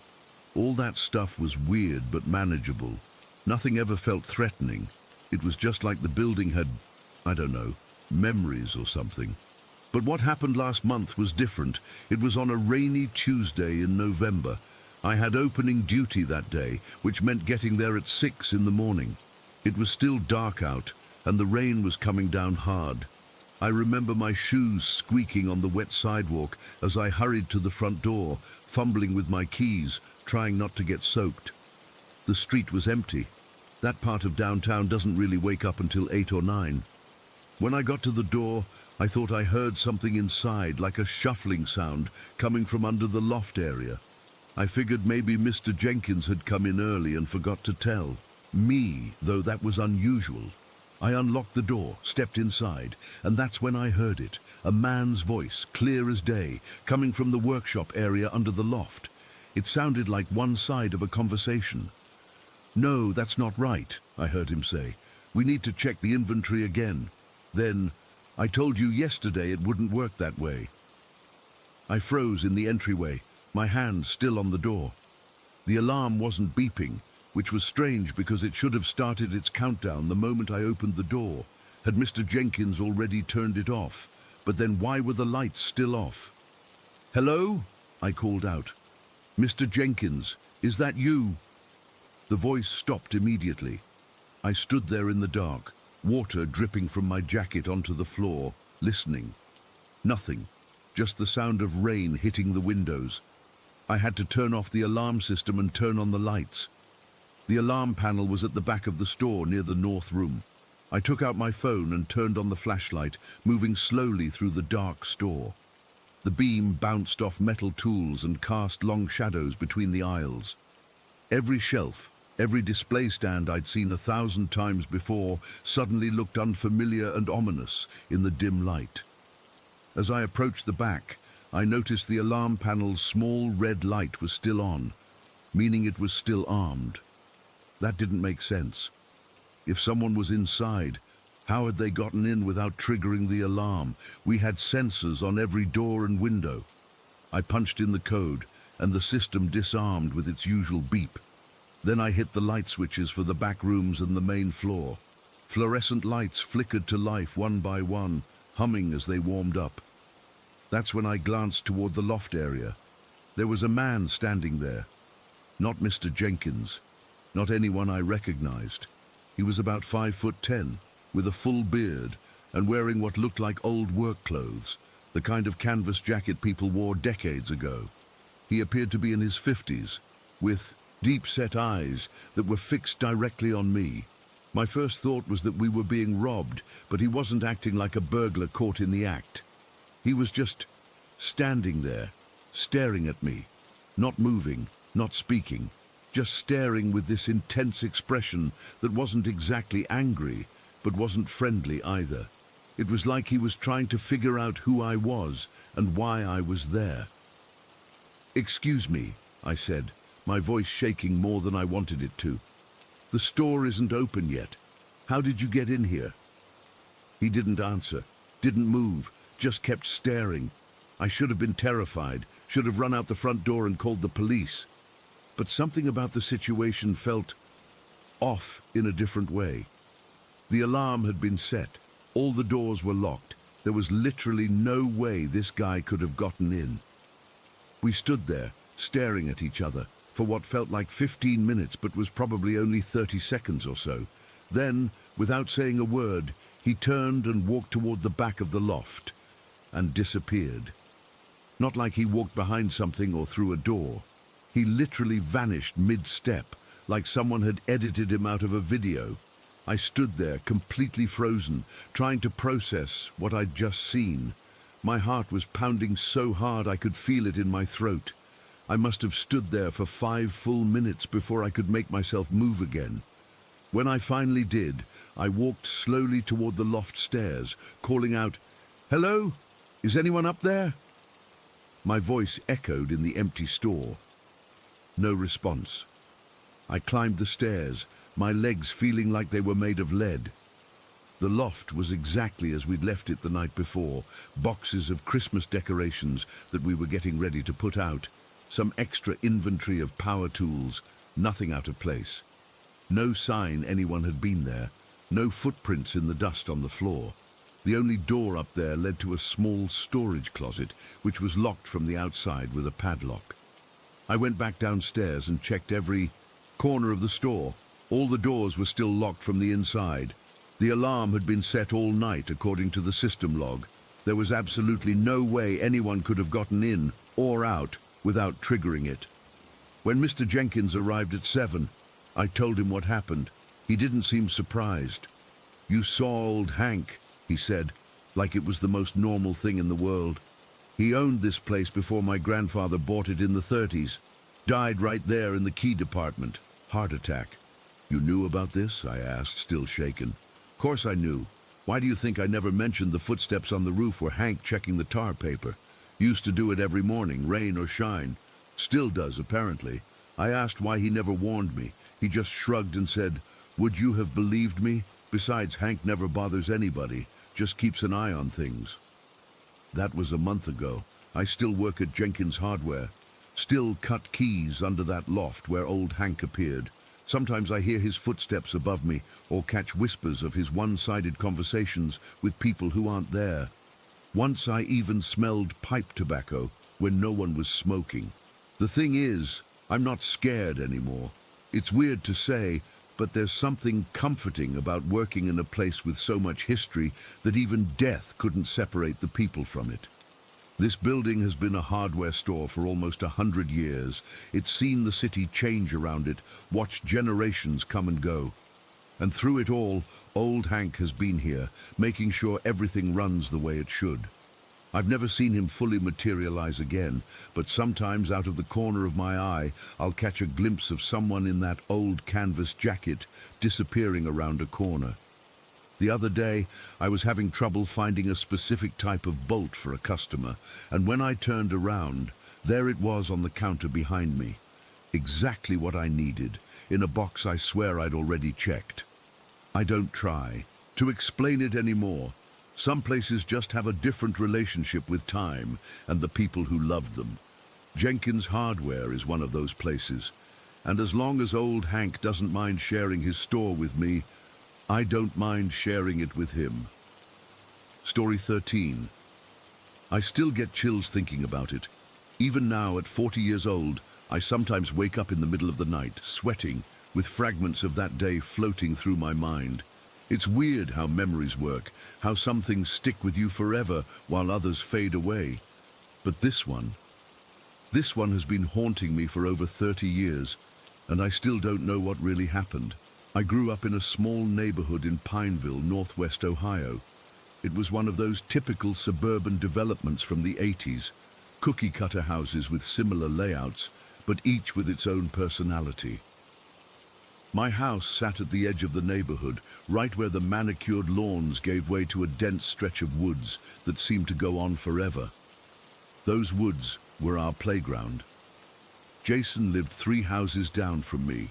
All that stuff was weird but manageable. Nothing ever felt threatening. It was just like the building had, I don't know, memories or something. But what happened last month was different. It was on a rainy Tuesday in November. I had opening duty that day, which meant getting there at 6 in the morning. It was still dark out, and the rain was coming down hard. I remember my shoes squeaking on the wet sidewalk as I hurried to the front door, fumbling with my keys, trying not to get soaked. The street was empty. That part of downtown doesn't really wake up until 8 or 9. When I got to the door, I thought I heard something inside, like a shuffling sound coming from under the loft area. I figured maybe Mr. Jenkins had come in early and forgot to tell me, though that was unusual. I unlocked the door, stepped inside, and that's when I heard it, a man's voice, clear as day, coming from the workshop area under the loft. It sounded like one side of a conversation. "No, that's not right," I heard him say. "We need to check the inventory again." Then, "I told you yesterday it wouldn't work that way." I froze in the entryway, my hand still on the door. The alarm wasn't beeping, which was strange because it should have started its countdown the moment I opened the door. Had Mr. Jenkins already turned it off? But then why were the lights still off? "Hello?" I called out. "Mr. Jenkins, is that you?" The voice stopped immediately. I stood there in the dark, water dripping from my jacket onto the floor, listening. Nothing, just the sound of rain hitting the windows. I had to turn off the alarm system and turn on the lights. The alarm panel was at the back of the store near the north room. I took out my phone and turned on the flashlight, moving slowly through the dark store. The beam bounced off metal tools and cast long shadows between the aisles. Every shelf, every display stand I'd seen 1,000 times before suddenly looked unfamiliar and ominous in the dim light. As I approached the back, I noticed the alarm panel's small red light was still on, meaning it was still armed. That didn't make sense. If someone was inside, how had they gotten in without triggering the alarm? We had sensors on every door and window. I punched in the code, and the system disarmed with its usual beep. Then I hit the light switches for the back rooms and the main floor. Fluorescent lights flickered to life one by one, humming as they warmed up. That's when I glanced toward the loft area. There was a man standing there. Not Mr. Jenkins. Not anyone I recognized. He was about 5'10", with a full beard, and wearing what looked like old work clothes, the kind of canvas jacket people wore decades ago. He appeared to be in his 50s, with deep-set eyes that were fixed directly on me. My first thought was that we were being robbed, but he wasn't acting like a burglar caught in the act. He was just standing there, staring at me, not moving, not speaking, just staring with this intense expression that wasn't exactly angry, but wasn't friendly either. It was like he was trying to figure out who I was and why I was there. "Excuse me," I said, my voice shaking more than I wanted it to. "The store isn't open yet. How did you get in here?" He didn't answer, didn't move, just kept staring. I should have been terrified, should have run out the front door and called the police. But something about the situation felt off in a different way. The alarm had been set. All the doors were locked. There was literally no way this guy could have gotten in. We stood there, staring at each other, for what felt like 15 minutes but was probably only 30 seconds or so. Then, without saying a word, he turned and walked toward the back of the loft and disappeared. Not like he walked behind something or through a door. He literally vanished mid-step, like someone had edited him out of a video. I stood there, completely frozen, trying to process what I'd just seen. My heart was pounding so hard I could feel it in my throat. I must have stood there for 5 full minutes before I could make myself move again. When I finally did, I walked slowly toward the loft stairs, calling out, "Hello? Is anyone up there?" My voice echoed in the empty store. No response. I climbed the stairs, my legs feeling like they were made of lead. The loft was exactly as we'd left it the night before, boxes of Christmas decorations that we were getting ready to put out. some extra inventory of power tools, nothing out of place. No sign anyone had been there, no footprints in the dust on the floor. The only door up there led to a small storage closet, which was locked from the outside with a padlock. I went back downstairs and checked every corner of the store. All the doors were still locked from the inside. The alarm had been set all night, according to the system log. There was absolutely no way anyone could have gotten in or out without triggering it. When Mr. Jenkins arrived at 7, I told him what happened. He didn't seem surprised. "You saw old Hank," he said, like it was the most normal thing in the world. "He owned this place before my grandfather bought it in the 30s. Died right there in the key department. Heart attack." "You knew about this?" I asked, still shaken. "Of course I knew. Why do you think I never mentioned the footsteps on the roof were Hank checking the tar paper? Used to do it every morning, rain or shine. Still does, apparently. I asked why he never warned me. He just shrugged and said, 'Would you have believed me? Besides, Hank never bothers anybody, just keeps an eye on things.' That was a month ago. I still work at Jenkins Hardware. Still cut keys under that loft where old Hank appeared. Sometimes I hear his footsteps above me or catch whispers of his one-sided conversations with people who aren't there. Once I even smelled pipe tobacco when no one was smoking. The thing is, I'm not scared anymore. It's weird to say, but there's something comforting about working in a place with so much history that even death couldn't separate the people from it. This building has been a hardware store for almost 100 years. It's seen the city change around it, watched generations come and go. And through it all, old Hank has been here, making sure everything runs the way it should. I've never seen him fully materialize again, but sometimes out of the corner of my eye, I'll catch a glimpse of someone in that old canvas jacket disappearing around a corner. The other day, I was having trouble finding a specific type of bolt for a customer, and when I turned around, there it was on the counter behind me. Exactly what I needed, in a box I swear I'd already checked. I don't try to explain it anymore. Some places just have a different relationship with time and the people who loved them. Jenkins Hardware is one of those places, and as long as old Hank doesn't mind sharing his store with me, I don't mind sharing it with him. Story 13. I still get chills thinking about it. Even now, at 40 years old, I sometimes wake up in the middle of the night, sweating, with fragments of that day floating through my mind. It's weird how memories work, how some things stick with you forever while others fade away. But this one has been haunting me for over 30 years, and I still don't know what really happened. I grew up in a small neighborhood in Pineville, northwest Ohio. It was one of those typical suburban developments from the 80s, cookie-cutter houses with similar layouts, but each with its own personality. My house sat at the edge of the neighborhood, right where the manicured lawns gave way to a dense stretch of woods that seemed to go on forever. Those woods were our playground. Jason lived 3 houses down from me.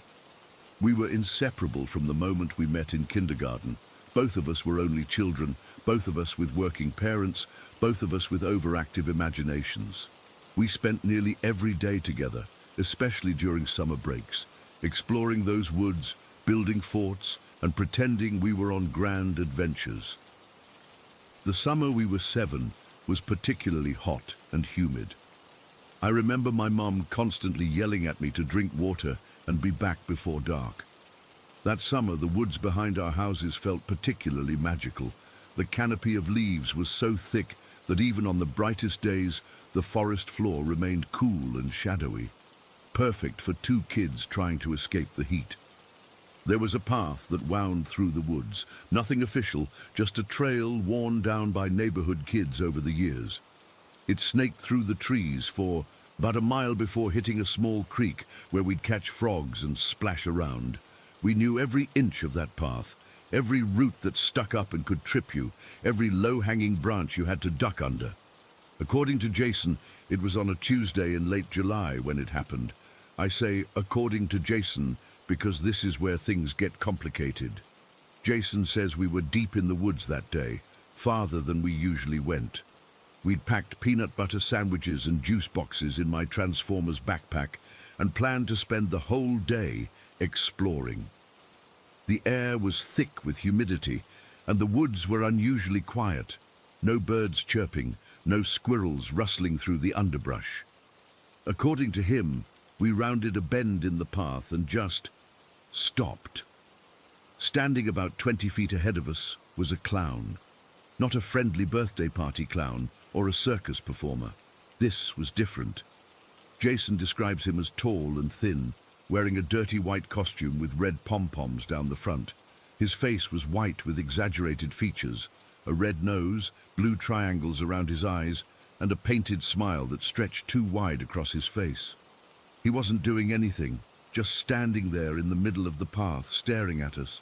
We were inseparable from the moment we met in kindergarten. Both of us were only children, both of us with working parents, both of us with overactive imaginations. We spent nearly every day together, especially during summer breaks, exploring those woods, building forts, and pretending we were on grand adventures. The summer we were 7 was particularly hot and humid. I remember my mom constantly yelling at me to drink water and be back before dark. That summer, the woods behind our houses felt particularly magical. The canopy of leaves was so thick that even on the brightest days, the forest floor remained cool and shadowy, perfect for 2 kids trying to escape the heat. There was a path that wound through the woods, nothing official, just a trail worn down by neighborhood kids over the years. It snaked through the trees for about a mile before hitting a small creek where we'd catch frogs and splash around. We knew every inch of that path, every root that stuck up and could trip you, every low-hanging branch you had to duck under. According to Jason, it was on a Tuesday in late July when it happened. I say according to Jason because this is where things get complicated. Jason says we were deep in the woods that day, farther than we usually went. We'd packed peanut butter sandwiches and juice boxes in my Transformers backpack and planned to spend the whole day exploring. The air was thick with humidity, and the woods were unusually quiet. No birds chirping, no squirrels rustling through the underbrush. According to him, we rounded a bend in the path and just stopped. Standing about 20 feet ahead of us was a clown. Not a friendly birthday party clown or a circus performer. This was different. Jason describes him as tall and thin, wearing a dirty white costume with red pom-poms down the front. His face was white with exaggerated features, a red nose, blue triangles around his eyes, and a painted smile that stretched too wide across his face. He wasn't doing anything, just standing there in the middle of the path, staring at us.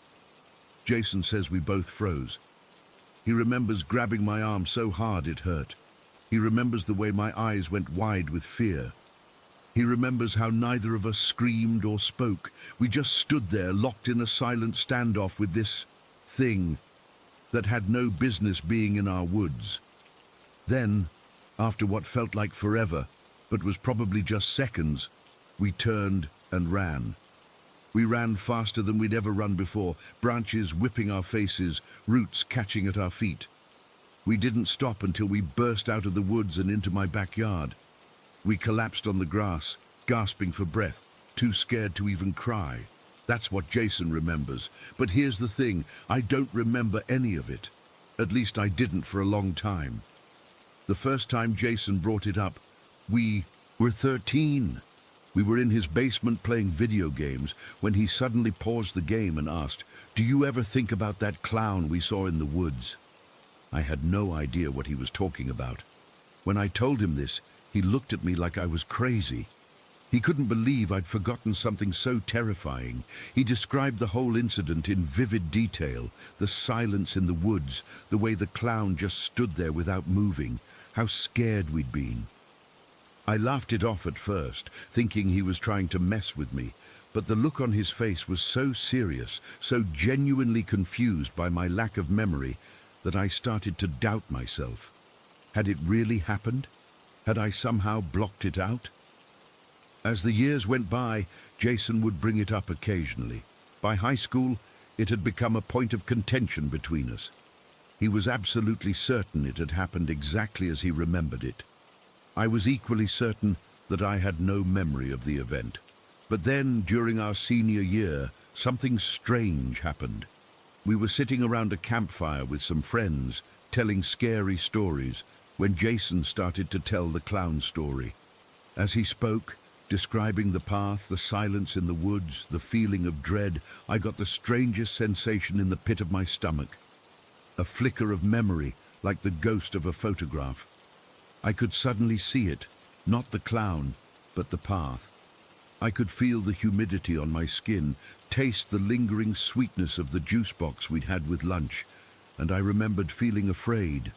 Jason says we both froze. He remembers grabbing my arm so hard it hurt. He remembers the way my eyes went wide with fear. He remembers how neither of us screamed or spoke. We just stood there, locked in a silent standoff with this thing that had no business being in our woods. Then, after what felt like forever, but was probably just seconds, we turned and ran. We ran faster than we'd ever run before, branches whipping our faces, roots catching at our feet. We didn't stop until we burst out of the woods and into my backyard. We collapsed on the grass, gasping for breath, too scared to even cry. That's what Jason remembers. But here's the thing, I don't remember any of it. At least I didn't for a long time. The first time Jason brought it up, we were 13. We were in his basement playing video games when he suddenly paused the game and asked, "Do you ever think about that clown we saw in the woods?" I had no idea what he was talking about. When I told him this, he looked at me like I was crazy. He couldn't believe I'd forgotten something so terrifying. He described the whole incident in vivid detail, the silence in the woods, the way the clown just stood there without moving, how scared we'd been. I laughed it off at first, thinking he was trying to mess with me, but the look on his face was so serious, so genuinely confused by my lack of memory, that I started to doubt myself. Had it really happened? Had I somehow blocked it out? As the years went by, Jason would bring it up occasionally. By high school, it had become a point of contention between us. He was absolutely certain it had happened exactly as he remembered it. I was equally certain that I had no memory of the event. But then, during our senior year, something strange happened. We were sitting around a campfire with some friends, telling scary stories, when Jason started to tell the clown story. As he spoke, describing the path, the silence in the woods, the feeling of dread, I got the strangest sensation in the pit of my stomach. A flicker of memory, like the ghost of a photograph. I could suddenly see it, not the clown, but the path. I could feel the humidity on my skin, taste the lingering sweetness of the juice box we'd had with lunch, and I remembered feeling afraid.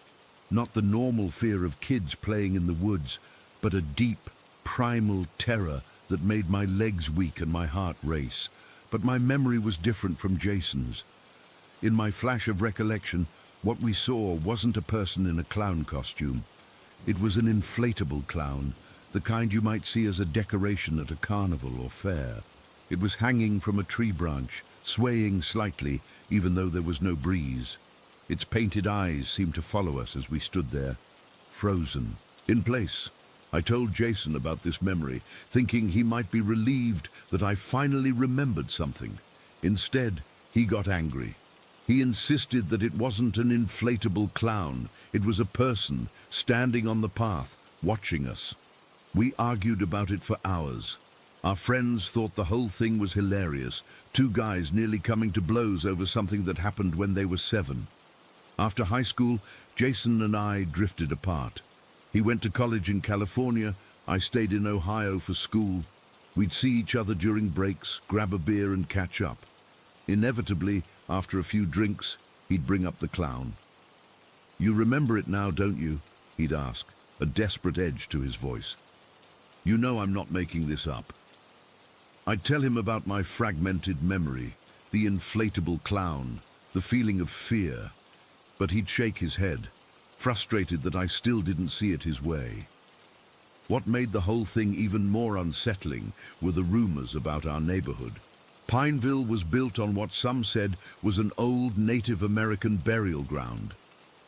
Not the normal fear of kids playing in the woods, but a deep, primal terror that made my legs weak and my heart race. But my memory was different from Jason's. In my flash of recollection, what we saw wasn't a person in a clown costume. It was an inflatable clown, the kind you might see as a decoration at a carnival or fair. It was hanging from a tree branch, swaying slightly, even though there was no breeze. Its painted eyes seemed to follow us as we stood there, frozen, in place. I told Jason about this memory, thinking he might be relieved that I finally remembered something. Instead, he got angry. He insisted that it wasn't an inflatable clown. It was a person standing on the path, watching us. We argued about it for hours. Our friends thought the whole thing was hilarious, two guys nearly coming to blows over something that happened when they were 7. After high school, Jason and I drifted apart. He went to college in California, I stayed in Ohio for school. We'd see each other during breaks, grab a beer and catch up. Inevitably, after a few drinks, he'd bring up the clown. "You remember it now, don't you?" he'd ask, a desperate edge to his voice. "You know I'm not making this up." I'd tell him about my fragmented memory, the inflatable clown, the feeling of fear, but he'd shake his head. frustrated that I still didn't see it his way. What made the whole thing even more unsettling were the rumors about our neighborhood. Pineville was built on what some said was an old Native American burial ground.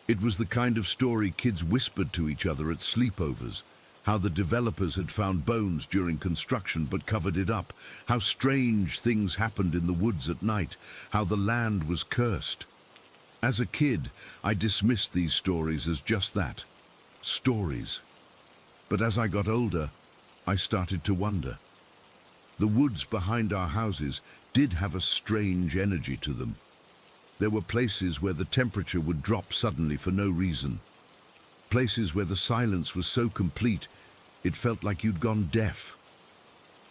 It was the kind of story kids whispered to each other at sleepovers, how the developers had found bones during construction but covered it up, how strange things happened in the woods at night, how the land was cursed. As a kid, I dismissed these stories as just that, stories. But as I got older, I started to wonder. The woods behind our houses did have a strange energy to them. There were places where the temperature would drop suddenly for no reason. Places where the silence was so complete, it felt like you'd gone deaf.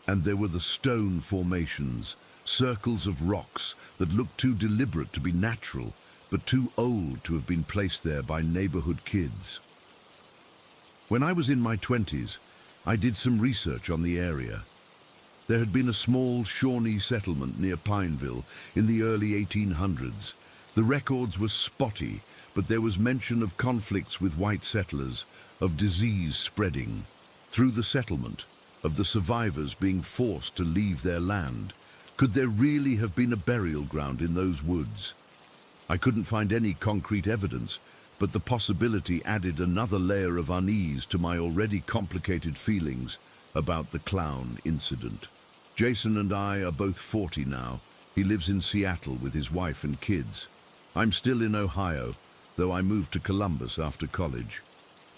And there were the stone formations, circles of rocks that looked too deliberate to be natural, but too old to have been placed there by neighborhood kids. When I was in my 20s, I did some research on the area. There had been a small Shawnee settlement near Pineville in the early 1800s. The records were spotty, but there was mention of conflicts with white settlers, of disease spreading through the settlement, of the survivors being forced to leave their land. Could there really have been a burial ground in those woods? I couldn't find any concrete evidence, but the possibility added another layer of unease to my already complicated feelings about the clown incident. Jason and I are both 40 now. He lives in Seattle with his wife and kids. I'm still in Ohio, though I moved to Columbus after college.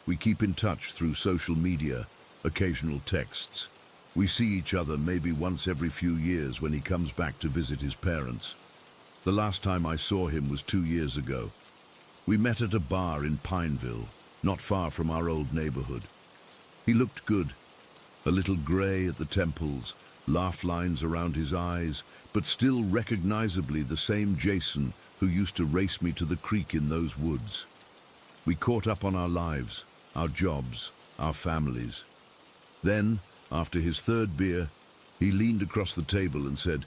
We keep in touch through social media, occasional texts. We see each other maybe once every few years when he comes back to visit his parents. The last time I saw him was 2 years ago. We met at a bar in Pineville, not far from our old neighborhood. He looked good, a little gray at the temples, laugh lines around his eyes, but still recognizably the same Jason who used to race me to the creek in those woods. We caught up on our lives, our jobs, our families. Then, after his third beer, he leaned across the table and said,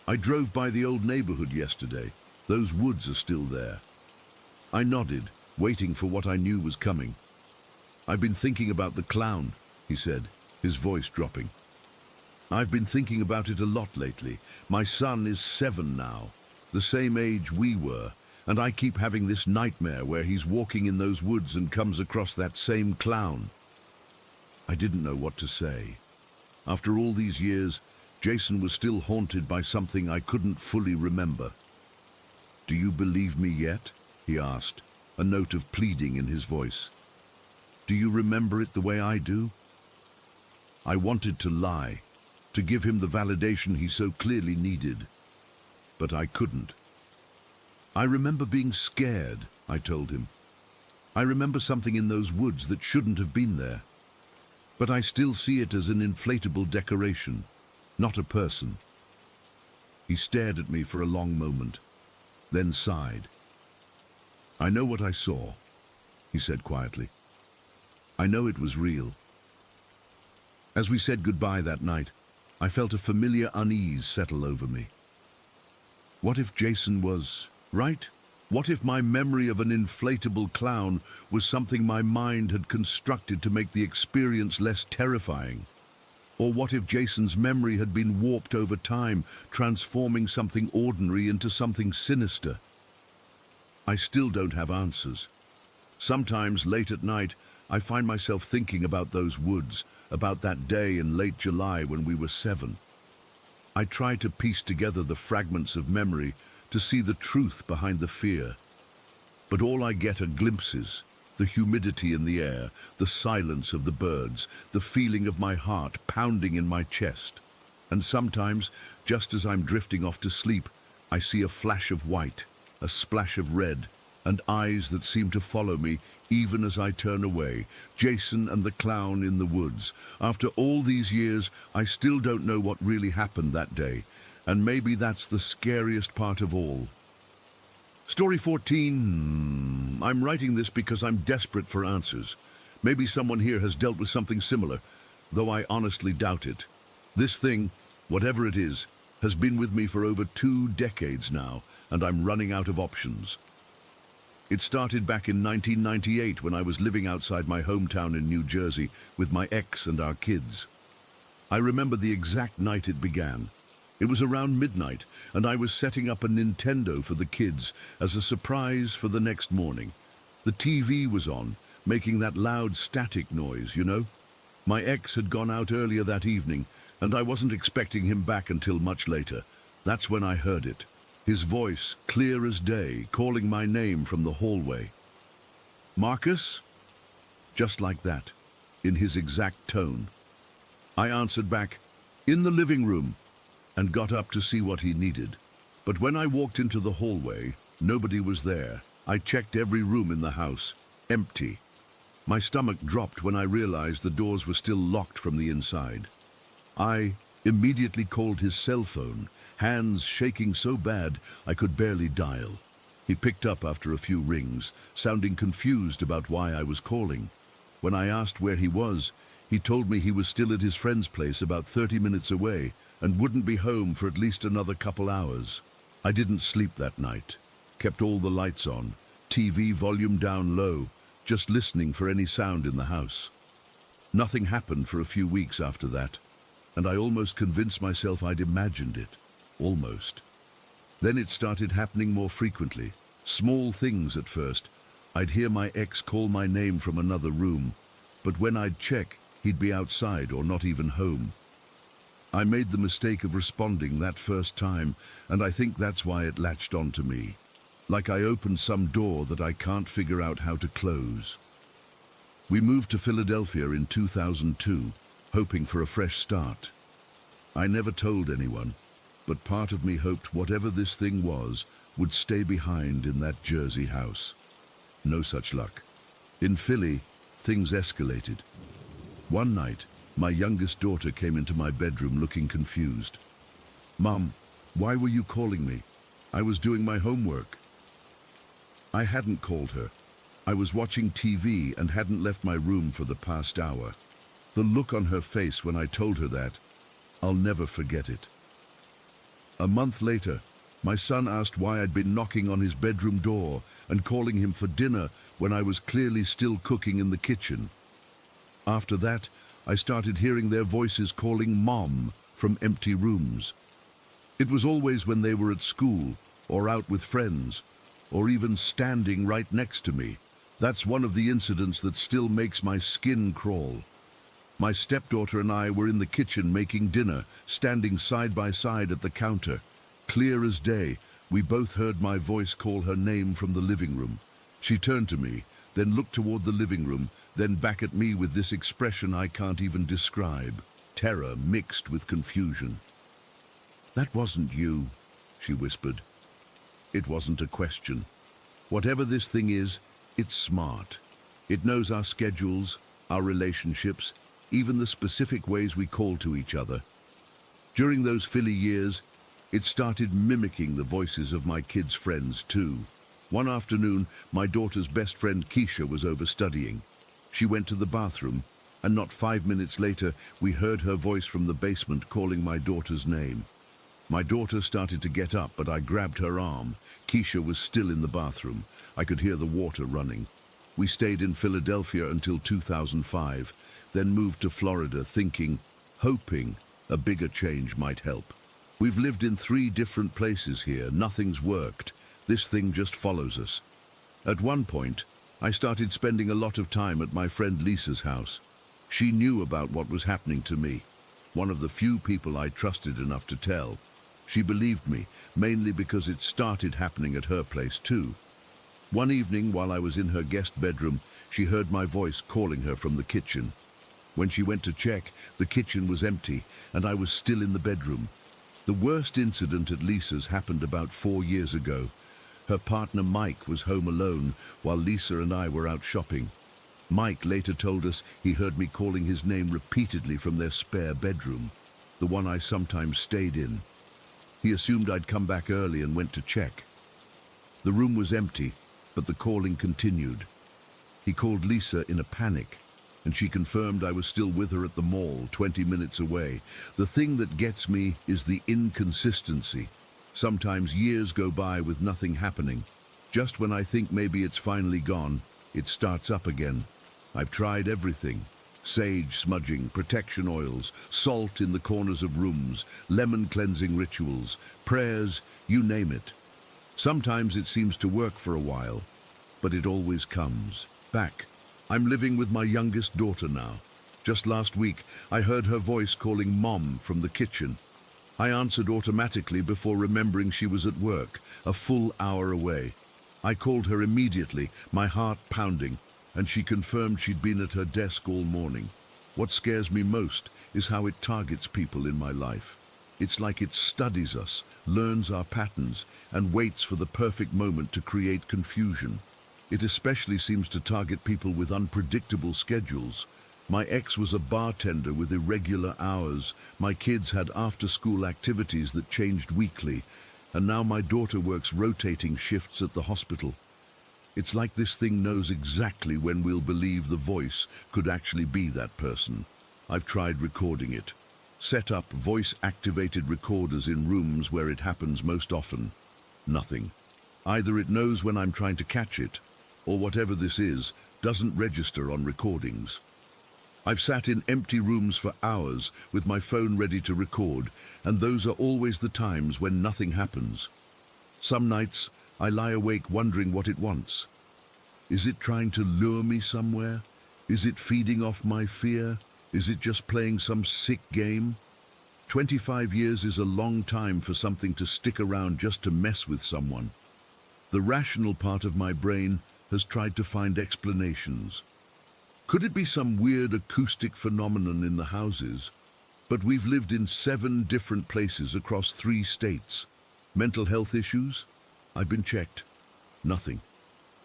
"I drove by the old neighborhood yesterday. Those woods are still there." I nodded, waiting for what I knew was coming. "I've been thinking about the clown," he said, his voice dropping. "I've been thinking about it a lot lately. My son is 7 now, the same age we were, and I keep having this nightmare where he's walking in those woods and comes across that same clown." I didn't know what to say. After all these years, Jason was still haunted by something I couldn't fully remember. "Do you believe me yet?" he asked, a note of pleading in his voice. "Do you remember it the way I do?" I wanted to lie, to give him the validation he so clearly needed. But I couldn't. "I remember being scared," I told him. "I remember something in those woods that shouldn't have been there. But I still see it as an inflatable decoration, not a person." He stared at me for a long moment, then sighed. "I know what I saw," he said quietly. "I know it was real." As we said goodbye that night, I felt a familiar unease settle over me. What if Jason was right? What if my memory of an inflatable clown was something my mind had constructed to make the experience less terrifying? Or what if Jason's memory had been warped over time, transforming something ordinary into something sinister? I still don't have answers. Sometimes, late at night, I find myself thinking about those woods, about that day in late July when we were 7. I try to piece together the fragments of memory to see the truth behind the fear. But all I get are glimpses, the humidity in the air, the silence of the birds, the feeling of my heart pounding in my chest. And sometimes, just as I'm drifting off to sleep, I see a flash of white, a splash of red, and eyes that seem to follow me even as I turn away. Jason and the clown in the woods. After all these years, I still don't know what really happened that day, and maybe that's the scariest part of all. Story 14. I'm writing this because I'm desperate for answers. Maybe someone here has dealt with something similar, though I honestly doubt it. This thing, whatever it is, has been with me for over 2 decades now, and I'm running out of options. It started back in 1998 when I was living outside my hometown in New Jersey with my ex and our kids. I remember the exact night it began. It was around midnight, and I was setting up a Nintendo for the kids as a surprise for the next morning. The TV was on, making that loud static noise, you know? My ex had gone out earlier that evening, and I wasn't expecting him back until much later. That's when I heard it. His voice, clear as day, calling my name from the hallway. "Marcus?" Just like that, in his exact tone. I answered back, "In the living room," and got up to see what he needed. But when I walked into the hallway, nobody was there. I checked every room in the house. Empty. My stomach dropped when I realized the doors were still locked from the inside. I immediately called his cell phone, hands shaking so bad I could barely dial. He picked up after a few rings, sounding confused about why I was calling. When I asked where he was, he told me he was still at his friend's place about 30 minutes away and wouldn't be home for at least another couple hours. I didn't sleep that night. Kept all the lights on, TV volume down low, just listening for any sound in the house. Nothing happened for a few weeks after that, and I almost convinced myself I'd imagined it. Almost. Then it started happening more frequently. Small things at first. I'd hear my ex call my name from another room, but when I'd check, he'd be outside or not even home. I made the mistake of responding that first time, and I think that's why it latched onto me. Like I opened some door that I can't figure out how to close. We moved to Philadelphia in 2002, hoping for a fresh start. I never told anyone, but part of me hoped whatever this thing was would stay behind in that Jersey house. No such luck. In Philly, things escalated. One night, my youngest daughter came into my bedroom looking confused. "Mom, why were you calling me? I was doing my homework." I hadn't called her. I was watching TV and hadn't left my room for the past hour. The look on her face when I told her that, I'll never forget it. A month later, my son asked why I'd been knocking on his bedroom door and calling him for dinner when I was clearly still cooking in the kitchen. After that, I started hearing their voices calling Mom from empty rooms. It was always when they were at school or out with friends, or even standing right next to me. That's one of the incidents that still makes my skin crawl. My stepdaughter and I were in the kitchen making dinner, standing side by side at the counter. Clear as day, we both heard my voice call her name from the living room. She turned to me, then looked toward the living room, then back at me with this expression I can't even describe. Terror mixed with confusion. "That wasn't you," she whispered. It wasn't a question. Whatever this thing is, it's smart. It knows our schedules, our relationships, even the specific ways we call to each other. During those Philly years, it started mimicking the voices of my kids' friends too. One afternoon, my daughter's best friend Keisha was over studying. She went to the bathroom, and not 5 minutes later, we heard her voice from the basement calling my daughter's name. My daughter started to get up, but I grabbed her arm. Keisha was still in the bathroom. I could hear the water running. We stayed in Philadelphia until 2005, then moved to Florida hoping a bigger change might help. We've lived in 3 different places here. Nothing's worked. This thing just follows us. At one point, I started spending a lot of time at my friend Lisa's house. She knew about what was happening to me. One of the few people I trusted enough to tell. She believed me, mainly because it started happening at her place too. One evening, while I was in her guest bedroom, she heard my voice calling her from the kitchen. When she went to check, the kitchen was empty, and I was still in the bedroom. The worst incident at Lisa's happened about 4 years ago. Her partner Mike was home alone, while Lisa and I were out shopping. Mike later told us he heard me calling his name repeatedly from their spare bedroom, the one I sometimes stayed in. He assumed I'd come back early and went to check. The room was empty, but the calling continued. He called Lisa in a panic, and she confirmed I was still with her at the mall, 20 minutes away. The thing that gets me is the inconsistency. Sometimes years go by with nothing happening. Just when I think maybe it's finally gone, it starts up again. I've tried everything. Sage smudging, protection oils, salt in the corners of rooms, lemon cleansing rituals, prayers, you name it. Sometimes it seems to work for a while, but it always comes back. I'm living with my youngest daughter now. Just last week, I heard her voice calling Mom from the kitchen. I answered automatically before remembering she was at work, a full hour away. I called her immediately, my heart pounding, and she confirmed she'd been at her desk all morning. What scares me most is how it targets people in my life. It's like it studies us, learns our patterns, and waits for the perfect moment to create confusion. It especially seems to target people with unpredictable schedules. My ex was a bartender with irregular hours. My kids had after-school activities that changed weekly, and now my daughter works rotating shifts at the hospital. It's like this thing knows exactly when we'll believe the voice could actually be that person. I've tried recording it. Set up voice-activated recorders in rooms where it happens most often. Nothing. Either it knows when I'm trying to catch it, or whatever this is, doesn't register on recordings. I've sat in empty rooms for hours with my phone ready to record, and those are always the times when nothing happens. Some nights, I lie awake wondering what it wants. Is it trying to lure me somewhere? Is it feeding off my fear? Is it just playing some sick game? 25 years is a long time for something to stick around just to mess with someone. The rational part of my brain has tried to find explanations. Could it be some weird acoustic phenomenon in the houses? But we've lived in 7 different places across 3 states. Mental health issues? I've been checked. Nothing.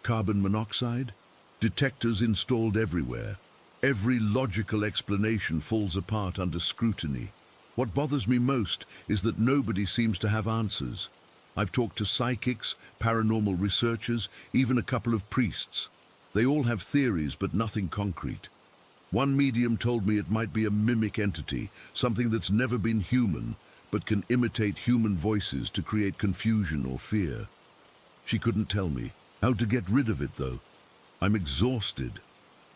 Carbon monoxide? Detectors installed everywhere. Every logical explanation falls apart under scrutiny. What bothers me most is that nobody seems to have answers. I've talked to psychics, paranormal researchers, even a couple of priests. They all have theories, but nothing concrete. One medium told me it might be a mimic entity, something that's never been human, but can imitate human voices to create confusion or fear. She couldn't tell me how to get rid of it, though. I'm exhausted.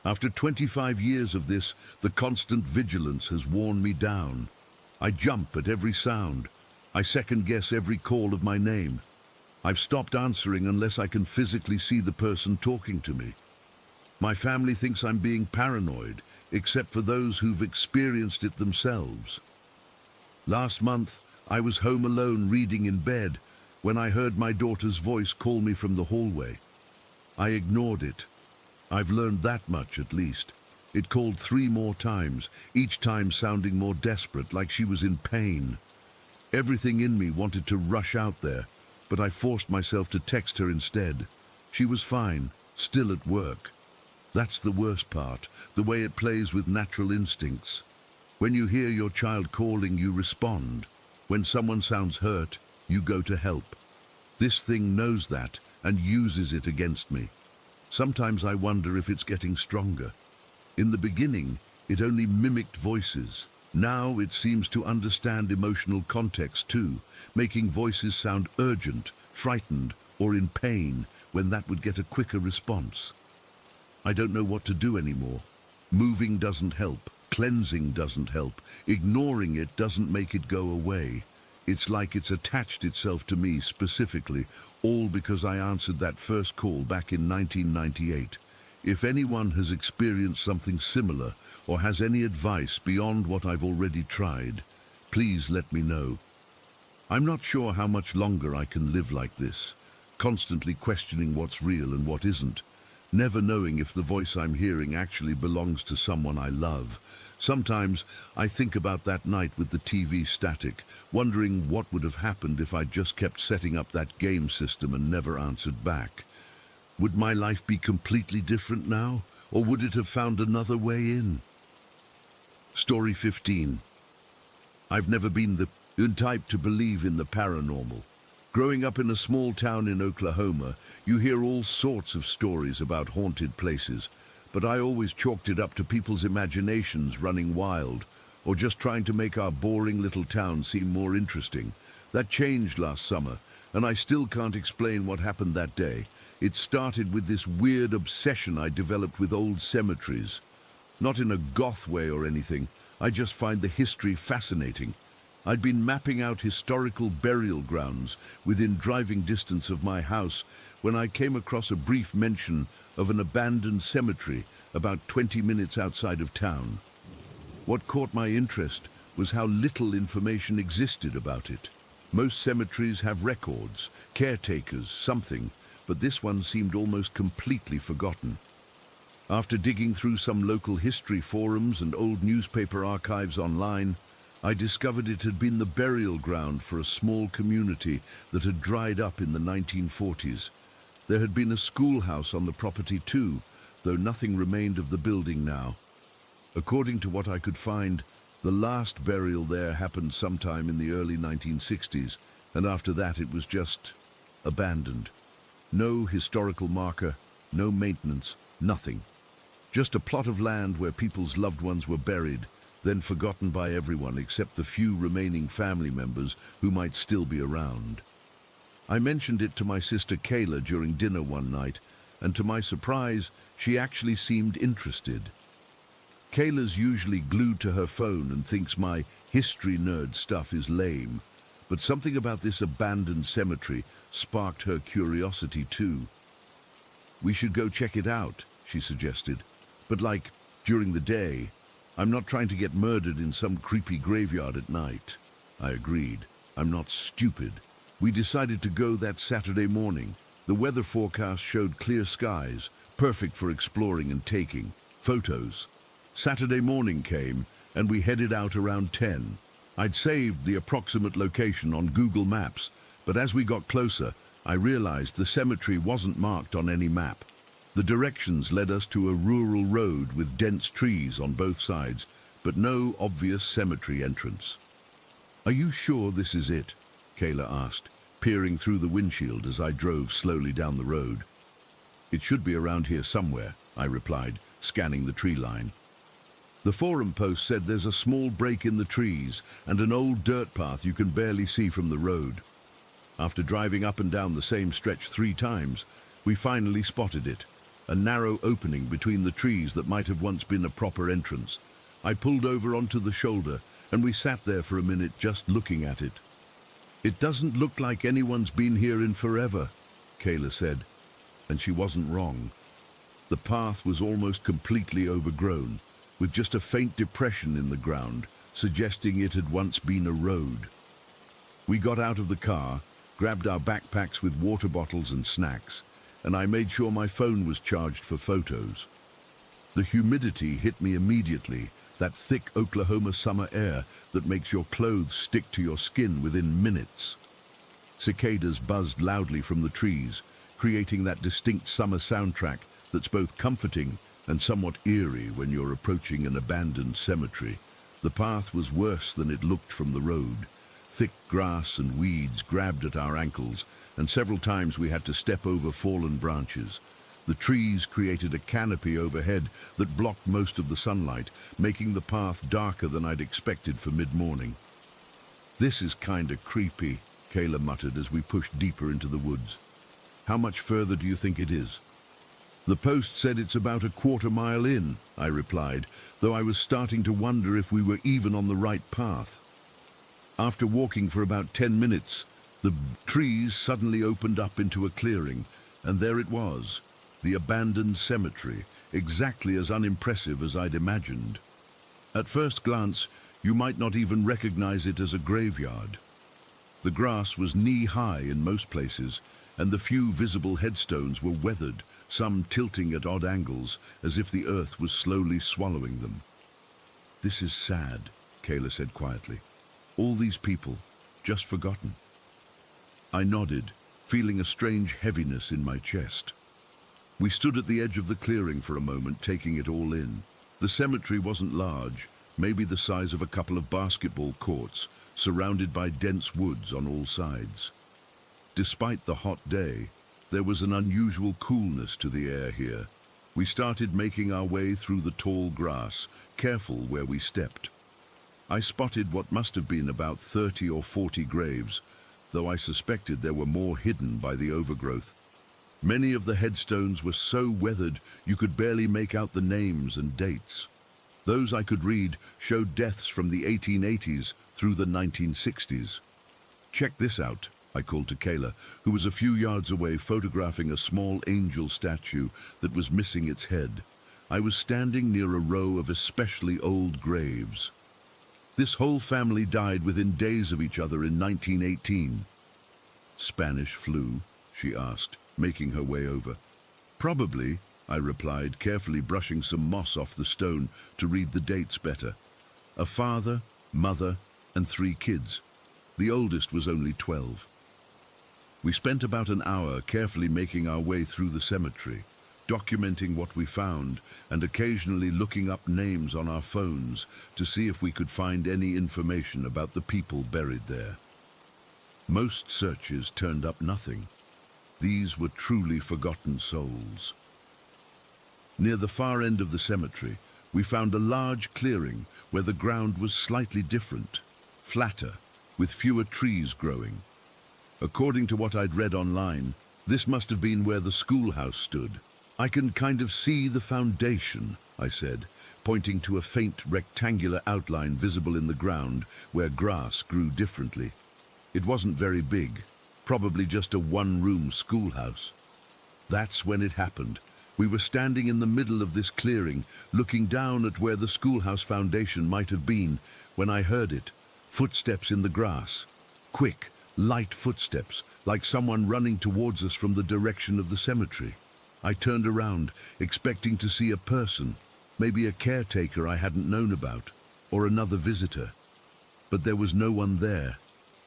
After 25 years of this, the constant vigilance has worn me down. I jump at every sound. I second-guess every call of my name. I've stopped answering unless I can physically see the person talking to me. My family thinks I'm being paranoid, except for those who've experienced it themselves. Last month, I was home alone reading in bed when I heard my daughter's voice call me from the hallway. I ignored it. I've learned that much, at least. It called 3 more times, each time sounding more desperate, like she was in pain. Everything in me wanted to rush out there, but I forced myself to text her instead. She was fine, still at work. That's the worst part, the way it plays with natural instincts. When you hear your child calling, you respond. When someone sounds hurt, you go to help. This thing knows that and uses it against me. Sometimes I wonder if it's getting stronger. In the beginning, it only mimicked voices. Now it seems to understand emotional context too, making voices sound urgent, frightened, or in pain when that would get a quicker response. I don't know what to do anymore. Moving doesn't help. Cleansing doesn't help. Ignoring it doesn't make it go away. It's like it's attached itself to me specifically, all because I answered that first call back in 1998. If anyone has experienced something similar or has any advice beyond what I've already tried, please let me know. I'm not sure how much longer I can live like this, constantly questioning what's real and what isn't, never knowing if the voice I'm hearing actually belongs to someone I love. Sometimes I think about that night with the TV static, wondering what would have happened if I'd just kept setting up that game system and never answered back. Would my life be completely different now, or would it have found another way in? Story 15. I've never been the type to believe in the paranormal. Growing up in a small town in Oklahoma, you hear all sorts of stories about haunted places, but I always chalked it up to people's imaginations running wild. or just trying to make our boring little town seem more interesting. That changed last summer, and I still can't explain what happened that day. It started with this weird obsession I developed with old cemeteries. Not in a goth way or anything, I just find the history fascinating. I'd been mapping out historical burial grounds within driving distance of my house when I came across a brief mention of an abandoned cemetery about 20 minutes outside of town. What caught my interest was how little information existed about it. Most cemeteries have records, caretakers, something, but this one seemed almost completely forgotten. After digging through some local history forums and old newspaper archives online, I discovered it had been the burial ground for a small community that had dried up in the 1940s. There had been a schoolhouse on the property too, though nothing remained of the building now. According to what I could find, the last burial there happened sometime in the early 1960s, and after that it was just abandoned. No historical marker, no maintenance, nothing. Just a plot of land where people's loved ones were buried, then forgotten by everyone except the few remaining family members who might still be around. I mentioned it to my sister Kayla during dinner one night, and to my surprise, she actually seemed interested. Kayla's usually glued to her phone and thinks my history nerd stuff is lame, but something about this abandoned cemetery sparked her curiosity too. "We should go check it out," she suggested, "but like, during the day. I'm not trying to get murdered in some creepy graveyard at night." I agreed. I'm not stupid. We decided to go that Saturday morning. The weather forecast showed clear skies, perfect for exploring and taking photos. Saturday morning came, and we headed out around 10. I'd saved the approximate location on Google Maps, but as we got closer, I realized the cemetery wasn't marked on any map. The directions led us to a rural road with dense trees on both sides, but no obvious cemetery entrance. "Are you sure this is it?" Kayla asked, peering through the windshield as I drove slowly down the road. "It should be around here somewhere," I replied, scanning the tree line. The forum post said there's a small break in the trees and an old dirt path you can barely see from the road. After driving up and down the same stretch 3 times, we finally spotted it, a narrow opening between the trees that might have once been a proper entrance. I pulled over onto the shoulder, and we sat there for a minute just looking at it. "It doesn't look like anyone's been here in forever," Kayla said, and she wasn't wrong. The path was almost completely overgrown, with just a faint depression in the ground, suggesting it had once been a road. We got out of the car, grabbed our backpacks with water bottles and snacks, and I made sure my phone was charged for photos. The humidity hit me immediately, that thick Oklahoma summer air that makes your clothes stick to your skin within minutes. Cicadas buzzed loudly from the trees, creating that distinct summer soundtrack that's both comforting and somewhat eerie when you're approaching an abandoned cemetery. The path was worse than it looked from the road. Thick grass and weeds grabbed at our ankles, and several times we had to step over fallen branches. The trees created a canopy overhead that blocked most of the sunlight, making the path darker than I'd expected for mid-morning. "This is kinda creepy," Kayla muttered as we pushed deeper into the woods. "How much further do you think it is?" "The post said it's about a quarter-mile in," I replied, though I was starting to wonder if we were even on the right path. After walking for about 10 minutes, the trees suddenly opened up into a clearing, and there it was, the abandoned cemetery, exactly as unimpressive as I'd imagined. At first glance, you might not even recognize it as a graveyard. The grass was knee-high in most places, and the few visible headstones were weathered, some tilting at odd angles, as if the earth was slowly swallowing them. "This is sad," Kayla said quietly. "All these people, just forgotten." I nodded, feeling a strange heaviness in my chest. We stood at the edge of the clearing for a moment, taking it all in. The cemetery wasn't large, maybe the size of a couple of basketball courts, surrounded by dense woods on all sides. Despite the hot day, there was an unusual coolness to the air here. We started making our way through the tall grass, careful where we stepped. I spotted what must have been about 30 or 40 graves, though I suspected there were more hidden by the overgrowth. Many of the headstones were so weathered you could barely make out the names and dates. Those I could read showed deaths from the 1880s through the 1960s. "Check this out," I called to Kayla, who was a few yards away photographing a small angel statue that was missing its head. I was standing near a row of especially old graves. "This whole family died within days of each other in 1918. "Spanish flu?" she asked, making her way over. "Probably," I replied, carefully brushing some moss off the stone to read the dates better. "A father, mother, and 3 kids. The oldest was only 12. We spent about an hour carefully making our way through the cemetery, documenting what we found and occasionally looking up names on our phones to see if we could find any information about the people buried there. Most searches turned up nothing. These were truly forgotten souls. Near the far end of the cemetery, we found a large clearing where the ground was slightly different, flatter, with fewer trees growing. According to what I'd read online, this must have been where the schoolhouse stood. "I can kind of see the foundation," I said, pointing to a faint rectangular outline visible in the ground where grass grew differently. It wasn't very big, probably just a one-room schoolhouse. That's when it happened. We were standing in the middle of this clearing, looking down at where the schoolhouse foundation might have been, when I heard it. Footsteps in the grass. Quick, light footsteps, like someone running towards us from the direction of the cemetery. I turned around, expecting to see a person, maybe a caretaker I hadn't known about, or another visitor. But there was no one there.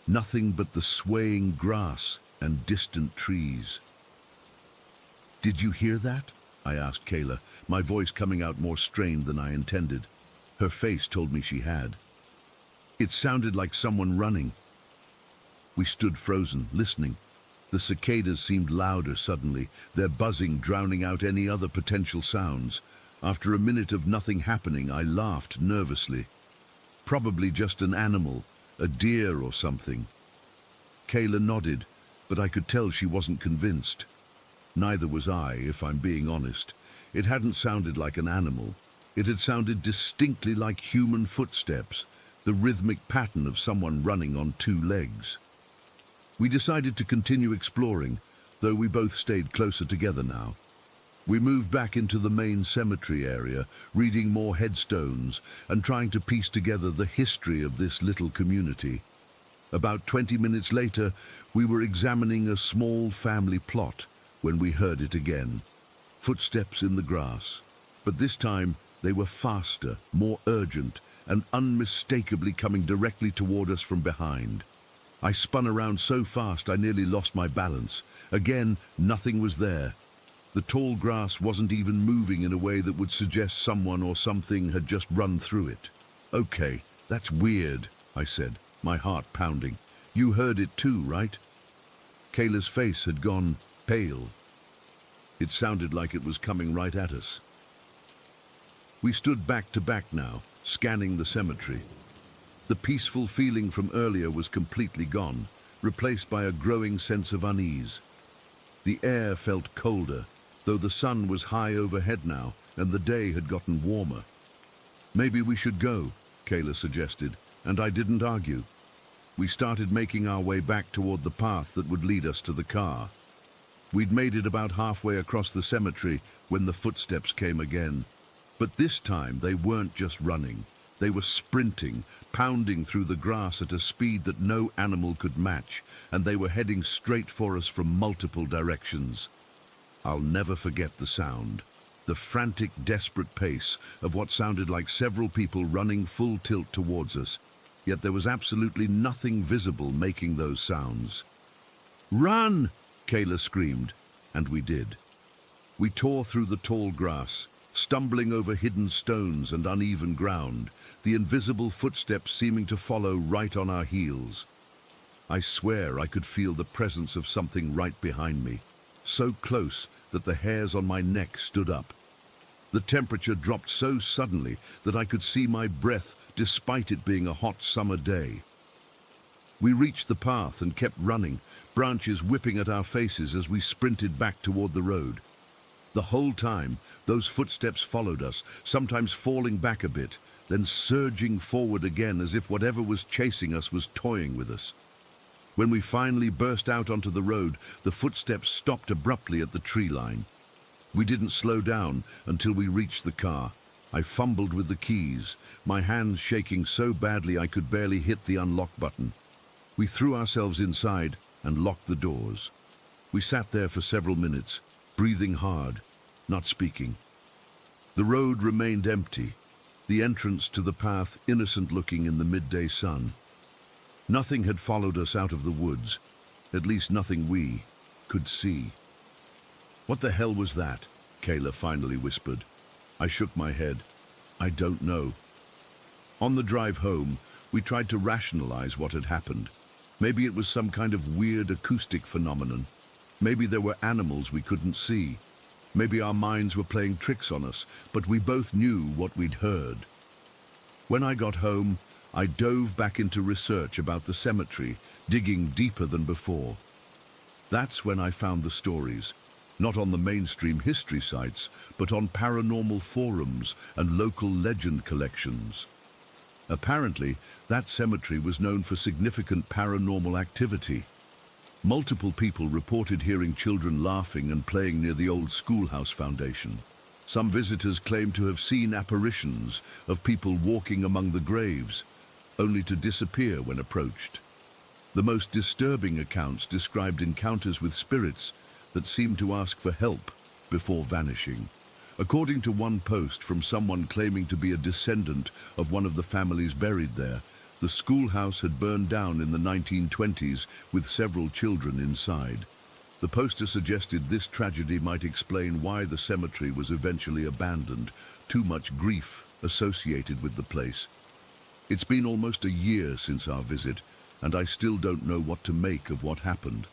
Nothing but the swaying grass and distant trees. "Did you hear that?" I asked Kayla, my voice coming out more strained than I intended. Her face told me she had. "It sounded like someone running." We stood frozen, listening. The cicadas seemed louder suddenly, their buzzing drowning out any other potential sounds. After a minute of nothing happening, I laughed nervously. "Probably just an animal, a deer or something." Kayla nodded, but I could tell she wasn't convinced. Neither was I, if I'm being honest. It hadn't sounded like an animal. It had sounded distinctly like human footsteps, the rhythmic pattern of someone running on 2 legs. We decided to continue exploring, though we both stayed closer together now. We moved back into the main cemetery area, reading more headstones and trying to piece together the history of this little community. About 20 minutes later, we were examining a small family plot when we heard it again. Footsteps in the grass. But this time, they were faster, more urgent, and unmistakably coming directly toward us from behind. I spun around so fast I nearly lost my balance. Again, nothing was there. The tall grass wasn't even moving in a way that would suggest someone or something had just run through it. "Okay, that's weird," I said, my heart pounding. "You heard it too, right?" Kayla's face had gone pale. It sounded like it was coming right at us. We stood back to back now, scanning the cemetery. The peaceful feeling from earlier was completely gone, replaced by a growing sense of unease. The air felt colder, though the sun was high overhead now, and the day had gotten warmer. "Maybe we should go," Kayla suggested, and I didn't argue. We started making our way back toward the path that would lead us to the car. We'd made it about halfway across the cemetery when the footsteps came again. But this time they weren't just running. They were sprinting, pounding through the grass at a speed that no animal could match, and they were heading straight for us from multiple directions. I'll never forget the sound. The frantic, desperate pace of what sounded like several people running full tilt towards us, yet there was absolutely nothing visible making those sounds. "Run!" Kayla screamed, and we did. We tore through the tall grass, stumbling over hidden stones and uneven ground, the invisible footsteps seeming to follow right on our heels. I swear I could feel the presence of something right behind me, so close that the hairs on my neck stood up. The temperature dropped so suddenly that I could see my breath despite it being a hot summer day. We reached the path and kept running, branches whipping at our faces as we sprinted back toward the road. The whole time, those footsteps followed us, sometimes falling back a bit, then surging forward again as if whatever was chasing us was toying with us. When we finally burst out onto the road, the footsteps stopped abruptly at the tree line. We didn't slow down until we reached the car. I fumbled with the keys, my hands shaking so badly I could barely hit the unlock button. We threw ourselves inside and locked the doors. We sat there for several minutes, breathing hard, not speaking. The road remained empty, the entrance to the path innocent-looking in the midday sun. Nothing had followed us out of the woods, at least nothing we could see. "What the hell was that?" Kayla finally whispered. I shook my head. "I don't know." On the drive home, we tried to rationalize what had happened. Maybe it was some kind of weird acoustic phenomenon. Maybe there were animals we couldn't see. Maybe our minds were playing tricks on us, but we both knew what we'd heard. When I got home, I dove back into research about the cemetery, digging deeper than before. That's when I found the stories. Not on the mainstream history sites, but on paranormal forums and local legend collections. Apparently, that cemetery was known for significant paranormal activity. Multiple people reported hearing children laughing and playing near the old schoolhouse foundation. Some visitors claimed to have seen apparitions of people walking among the graves, only to disappear when approached. The most disturbing accounts described encounters with spirits that seemed to ask for help before vanishing. According to one post from someone claiming to be a descendant of one of the families buried there, the schoolhouse had burned down in the 1920s with several children inside. The poster suggested this tragedy might explain why the cemetery was eventually abandoned, too much grief associated with the place. It's been almost a year since our visit, and I still don't know what to make of what happened.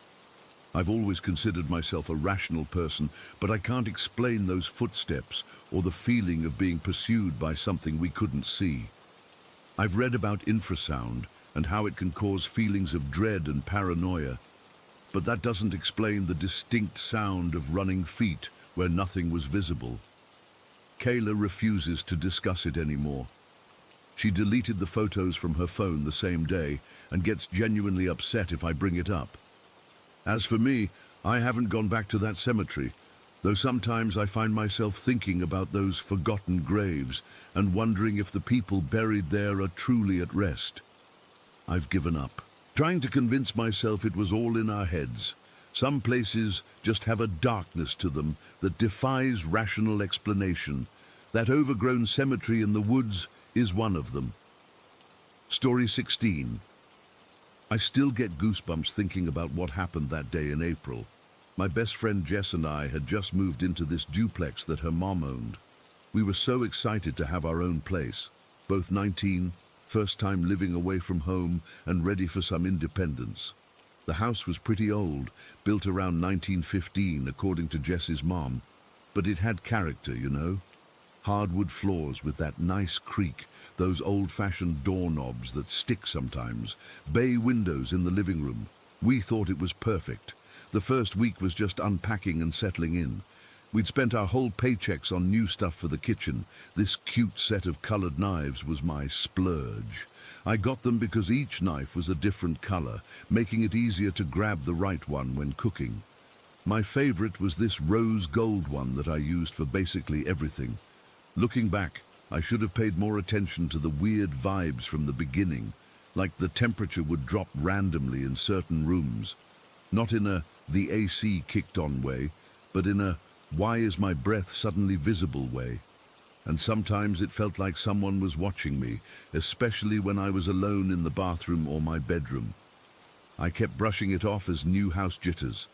I've always considered myself a rational person, but I can't explain those footsteps or the feeling of being pursued by something we couldn't see. I've read about infrasound and how it can cause feelings of dread and paranoia, but that doesn't explain the distinct sound of running feet where nothing was visible. Kayla refuses to discuss it anymore. She deleted the photos from her phone the same day and gets genuinely upset if I bring it up. As for me, I haven't gone back to that cemetery, though sometimes I find myself thinking about those forgotten graves and wondering if the people buried there are truly at rest. I've given up, trying to convince myself it was all in our heads. Some places just have a darkness to them that defies rational explanation. That overgrown cemetery in the woods is one of them. Story 16. I still get goosebumps thinking about what happened that day in April. My best friend Jess and I had just moved into this duplex that her mom owned. We were so excited to have our own place, both 19, first time living away from home and ready for some independence. The house was pretty old, built around 1915 according to Jess's mom, but it had character, you know. Hardwood floors with that nice creak, those old-fashioned doorknobs that stick sometimes, bay windows in the living room. We thought it was perfect. The first week was just unpacking and settling in. We'd spent our whole paychecks on new stuff for the kitchen. This cute set of colored knives was my splurge. I got them because each knife was a different color, making it easier to grab the right one when cooking. My favorite was this rose gold one that I used for basically everything. Looking back, I should have paid more attention to the weird vibes from the beginning, like the temperature would drop randomly in certain rooms. Not in a "the AC kicked on" way, but in a "why is my breath suddenly visible" way. And sometimes it felt like someone was watching me, especially when I was alone in the bathroom or my bedroom. I kept brushing it off as new house jitters.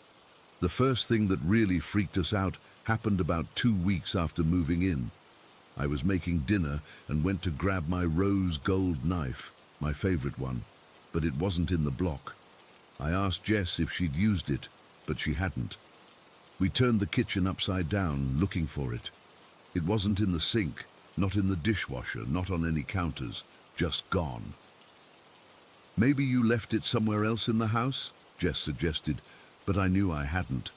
The first thing that really freaked us out happened about 2 weeks after moving in. I was making dinner and went to grab my rose gold knife, my favorite one, but it wasn't in the block. I asked Jess if she'd used it, but she hadn't. We turned the kitchen upside down, looking for it. It wasn't in the sink, not in the dishwasher, not on any counters, just gone. Maybe you left it somewhere else in the house, Jess suggested, but I knew I hadn't.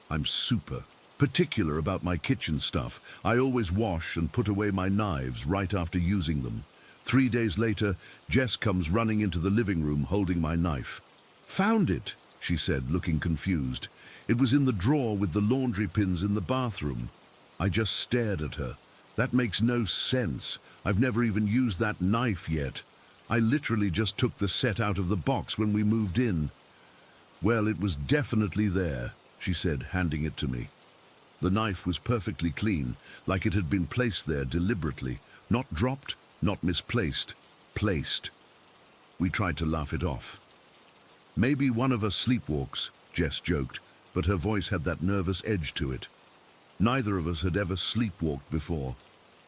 I'm super particular about my kitchen stuff. I always wash and put away my knives right after using them. 3 days later, Jess comes running into the living room holding my knife. "Found it," she said, looking confused. "It was in the drawer with the laundry pins in the bathroom." I just stared at her. That makes no sense. I've never even used that knife yet. I literally just took the set out of the box when we moved in. "Well, it was definitely there," she said, handing it to me. The knife was perfectly clean, like it had been placed there deliberately. Not dropped, not misplaced, placed. We tried to laugh it off. "Maybe one of us sleepwalks," Jess joked, but her voice had that nervous edge to it. Neither of us had ever sleepwalked before.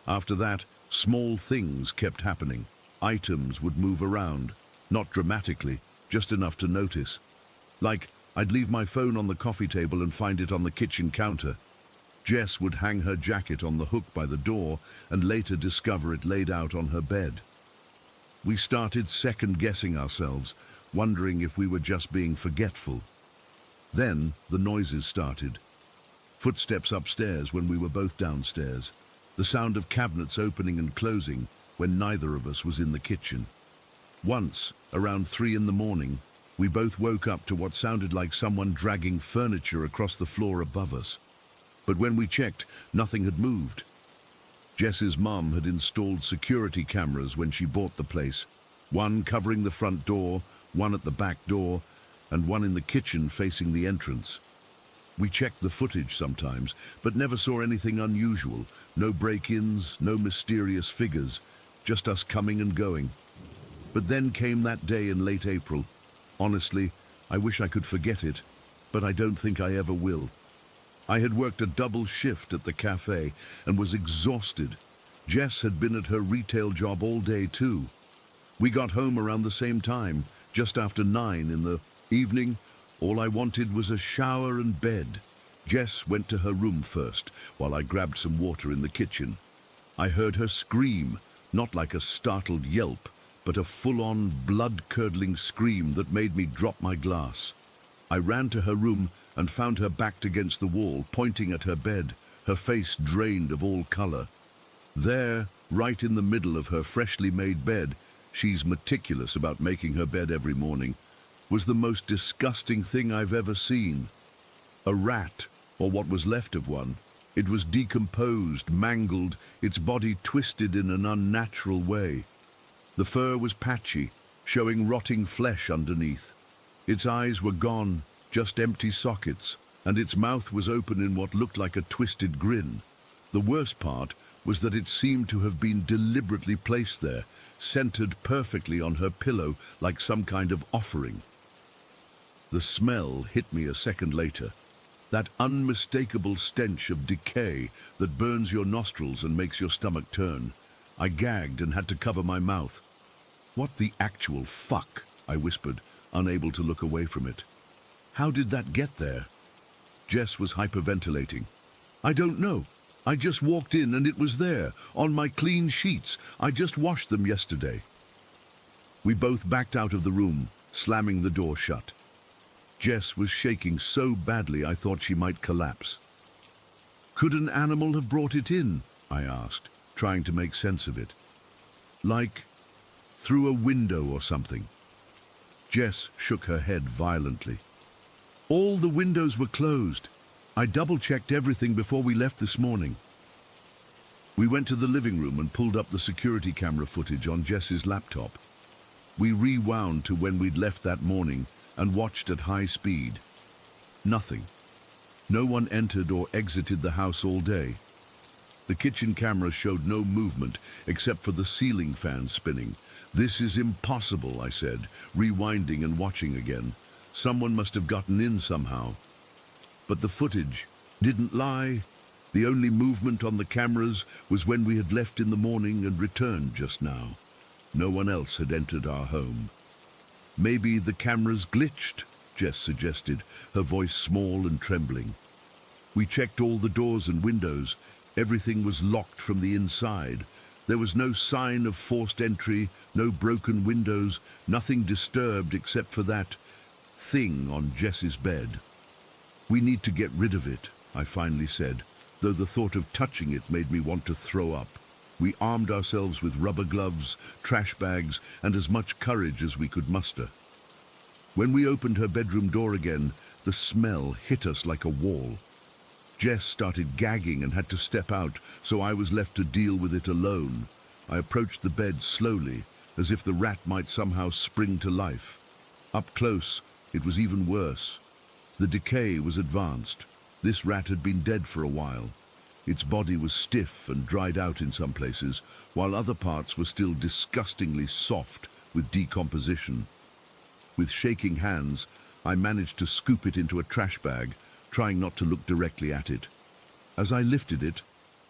After that, small things kept happening. Items would move around, not dramatically, just enough to notice. Like, I'd leave my phone on the coffee table and find it on the kitchen counter. Jess would hang her jacket on the hook by the door and later discover it laid out on her bed. We started second-guessing ourselves, wondering if we were just being forgetful. Then the noises started. Footsteps upstairs when we were both downstairs. The sound of cabinets opening and closing when neither of us was in the kitchen. Once, around 3 in the morning, we both woke up to what sounded like someone dragging furniture across the floor above us. But when we checked, nothing had moved. Jess's mum had installed security cameras when she bought the place, one covering the front door, one at the back door, and one in the kitchen facing the entrance. We checked the footage sometimes, but never saw anything unusual. No break-ins, no mysterious figures, just us coming and going. But then came that day in late April. Honestly, I wish I could forget it, but I don't think I ever will. I had worked a double shift at the cafe and was exhausted. Jess had been at her retail job all day too. We got home around the same time, just after 9 in the evening. All I wanted was a shower and bed. Jess went to her room first, while I grabbed some water in the kitchen. I heard her scream, not like a startled yelp, but a full-on, blood-curdling scream that made me drop my glass. I ran to her room and found her backed against the wall, pointing at her bed, her face drained of all color. There, right in the middle of her freshly made bed, she's meticulous about making her bed every morning, was the most disgusting thing I've ever seen. A rat, or what was left of one. It was decomposed, mangled, its body twisted in an unnatural way. The fur was patchy, showing rotting flesh underneath. Its eyes were gone, just empty sockets, and its mouth was open in what looked like a twisted grin. The worst part was that it seemed to have been deliberately placed there, centered perfectly on her pillow like some kind of offering. The smell hit me a second later. That unmistakable stench of decay that burns your nostrils and makes your stomach turn. I gagged and had to cover my mouth. "What the actual fuck?" I whispered, unable to look away from it. "How did that get there?" Jess was hyperventilating. "I don't know. I just walked in and it was there, on my clean sheets. I just washed them yesterday." We both backed out of the room, slamming the door shut. Jess was shaking so badly I thought she might collapse. "Could an animal have brought it in?" I asked, trying to make sense of it. "Like through a window or something?" Jess shook her head violently. "All the windows were closed. I double-checked everything before we left this morning." We went to the living room and pulled up the security camera footage on Jess's laptop. We rewound to when we'd left that morning and watched at high speed. Nothing. No one entered or exited the house all day. The kitchen camera showed no movement except for the ceiling fan spinning. "This is impossible," I said, rewinding and watching again. "Someone must have gotten in somehow." But the footage didn't lie. The only movement on the cameras was when we had left in the morning and returned just now. No one else had entered our home. "Maybe the cameras glitched," Jess suggested, her voice small and trembling. We checked all the doors and windows. Everything was locked from the inside. There was no sign of forced entry, no broken windows, nothing disturbed except for that thing on Jess's bed. "We need to get rid of it," I finally said, though the thought of touching it made me want to throw up. We armed ourselves with rubber gloves, trash bags, and as much courage as we could muster. When we opened her bedroom door again, the smell hit us like a wall. Jess started gagging and had to step out, so I was left to deal with it alone. I approached the bed slowly, as if the rat might somehow spring to life. Up close, it was even worse. The decay was advanced. This rat had been dead for a while. Its body was stiff and dried out in some places, while other parts were still disgustingly soft with decomposition. With shaking hands, I managed to scoop it into a trash bag, trying not to look directly at it. As I lifted it,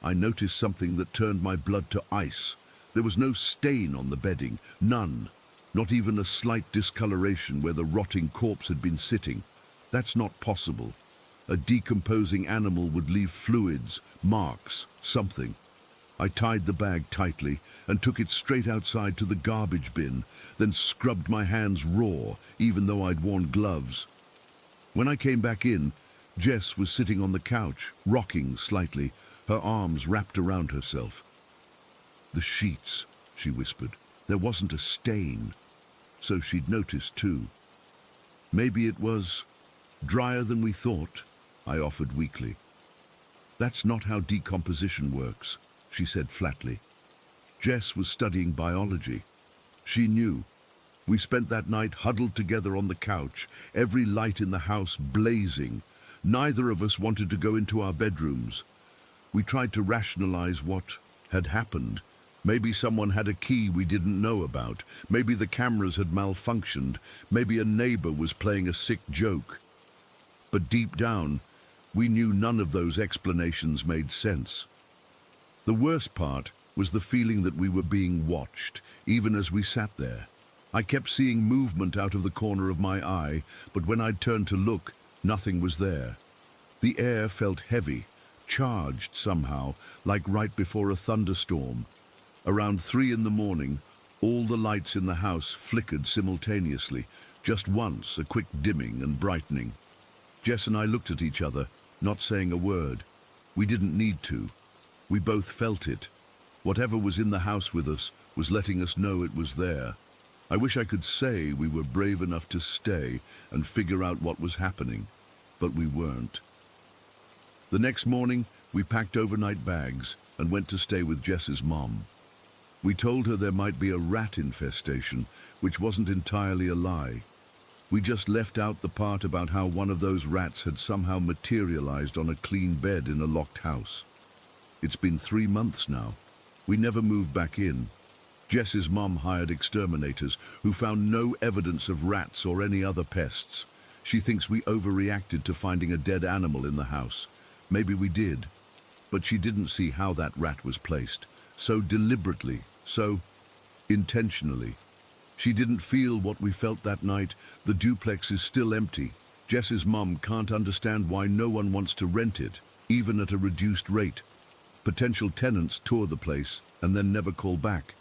I noticed something that turned my blood to ice. There was no stain on the bedding, none, not even a slight discoloration where the rotting corpse had been sitting. That's not possible. A decomposing animal would leave fluids, marks, something. I tied the bag tightly and took it straight outside to the garbage bin, then scrubbed my hands raw, even though I'd worn gloves. When I came back in, Jess was sitting on the couch, rocking slightly, her arms wrapped around herself. "The sheets," she whispered. "There wasn't a stain." So she'd noticed too. "Maybe it was drier than we thought," I offered weakly. "That's not how decomposition works," she said flatly. Jess was studying biology. She knew. We spent that night huddled together on the couch, every light in the house blazing. Neither of us wanted to go into our bedrooms. We tried to rationalize what had happened. Maybe someone had a key we didn't know about. Maybe the cameras had malfunctioned. Maybe a neighbor was playing a sick joke. But deep down, we knew none of those explanations made sense. The worst part was the feeling that we were being watched, even as we sat there. I kept seeing movement out of the corner of my eye, but when I'd turned to look, nothing was there. The air felt heavy, charged somehow, like right before a thunderstorm. Around 3 in the morning, all the lights in the house flickered simultaneously, just once, a quick dimming and brightening. Jess and I looked at each other, not saying a word. We didn't need to. We both felt it. Whatever was in the house with us was letting us know it was there. I wish I could say we were brave enough to stay and figure out what was happening, but we weren't. The next morning, we packed overnight bags and went to stay with Jess's mom. We told her there might be a rat infestation, which wasn't entirely a lie. We just left out the part about how one of those rats had somehow materialized on a clean bed in a locked house. It's been 3 months now. We never moved back in. Jess's mom hired exterminators who found no evidence of rats or any other pests. She thinks we overreacted to finding a dead animal in the house. Maybe we did, but she didn't see how that rat was placed. So deliberately, so intentionally. She didn't feel what we felt that night. The duplex is still empty. Jess's mom can't understand why no one wants to rent it, even at a reduced rate. Potential tenants tour the place and then never call back.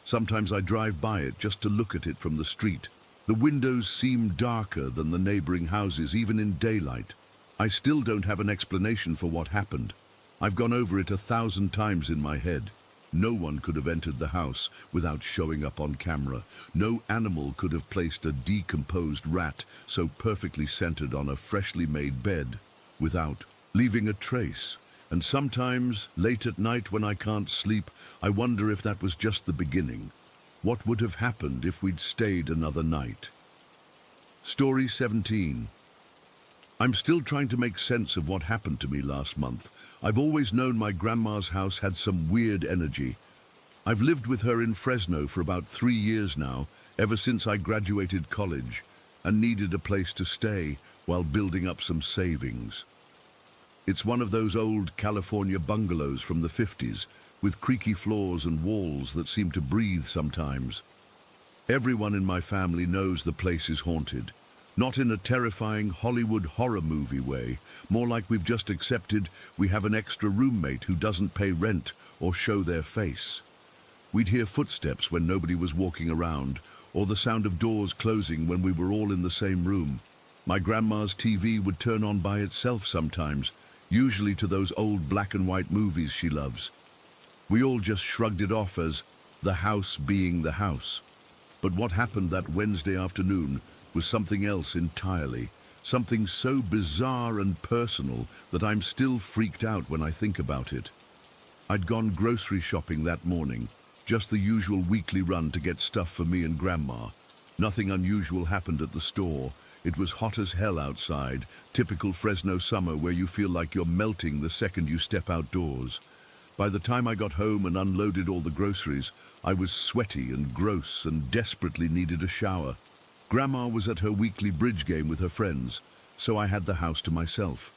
Sometimes I drive by it just to look at it from the street. The windows seem darker than the neighboring houses, even in daylight. I still don't have an explanation for what happened. I've gone over it 1,000 times in my head. No one could have entered the house without showing up on camera. No animal could have placed a decomposed rat so perfectly centered on a freshly made bed without leaving a trace. And sometimes, late at night when I can't sleep, I wonder if that was just the beginning. What would have happened if we'd stayed another night? Story 17. I'm still trying to make sense of what happened to me last month. I've always known my grandma's house had some weird energy. I've lived with her in Fresno for about 3 years now, ever since I graduated college, and needed a place to stay while building up some savings. It's one of those old California bungalows from the 50s, with creaky floors and walls that seem to breathe sometimes. Everyone in my family knows the place is haunted. Not in a terrifying Hollywood horror movie way, more like we've just accepted we have an extra roommate who doesn't pay rent or show their face. We'd hear footsteps when nobody was walking around, or the sound of doors closing when we were all in the same room. My grandma's TV would turn on by itself sometimes, usually to those old black and white movies she loves. We all just shrugged it off as the house being the house. But what happened that Wednesday afternoon was something else entirely, something so bizarre and personal that I'm still freaked out when I think about it. I'd gone grocery shopping that morning, just the usual weekly run to get stuff for me and Grandma. Nothing unusual happened at the store. It was hot as hell outside, typical Fresno summer where you feel like you're melting the second you step outdoors. By the time I got home and unloaded all the groceries, I was sweaty and gross and desperately needed a shower. Grandma was at her weekly bridge game with her friends, so I had the house to myself.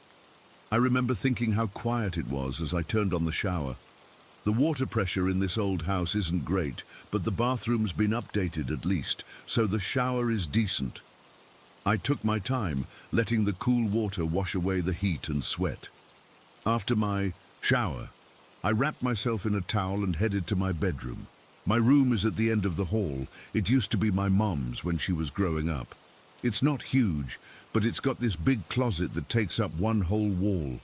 I remember thinking how quiet it was as I turned on the shower. The water pressure in this old house isn't great, but the bathroom's been updated at least, so the shower is decent. I took my time, letting the cool water wash away the heat and sweat. After my shower, I wrapped myself in a towel and headed to my bedroom. My room is at the end of the hall. It used to be my mom's when she was growing up. It's not huge, but it's got this big closet that takes up one whole wall.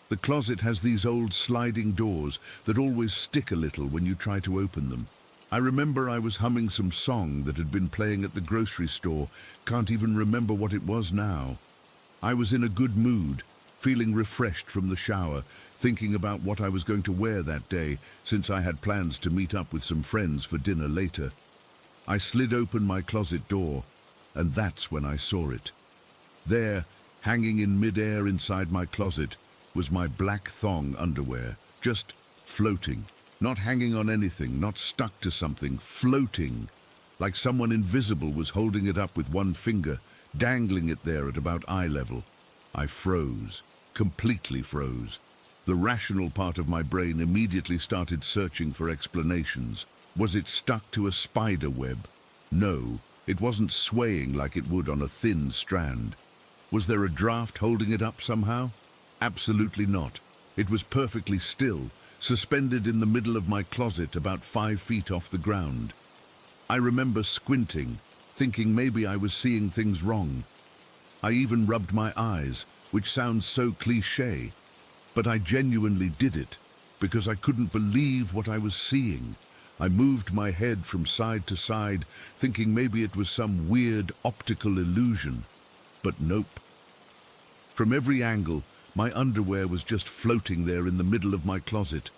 The closet has these old sliding doors that always stick a little when you try to open them. I remember I was humming some song that had been playing at the grocery store. Can't even remember what it was now. I was in a good mood, feeling refreshed from the shower, thinking about what I was going to wear that day, since I had plans to meet up with some friends for dinner later. I slid open my closet door, and that's when I saw it. There, hanging in mid-air inside my closet, was my black thong underwear, just floating, not hanging on anything, not stuck to something, floating, like someone invisible was holding it up with one finger, dangling it there at about eye level. I froze, completely froze. The rational part of my brain immediately started searching for explanations. Was it stuck to a spider web? No, it wasn't swaying like it would on a thin strand. Was there a draft holding it up somehow? Absolutely not. It was perfectly still, suspended in the middle of my closet about 5 feet off the ground. I remember squinting, thinking maybe I was seeing things wrong. I even rubbed my eyes, which sounds so cliché, but I genuinely did it, because I couldn't believe what I was seeing. I moved my head from side to side, thinking maybe it was some weird optical illusion. But nope. From every angle, my underwear was just floating there in the middle of my closet.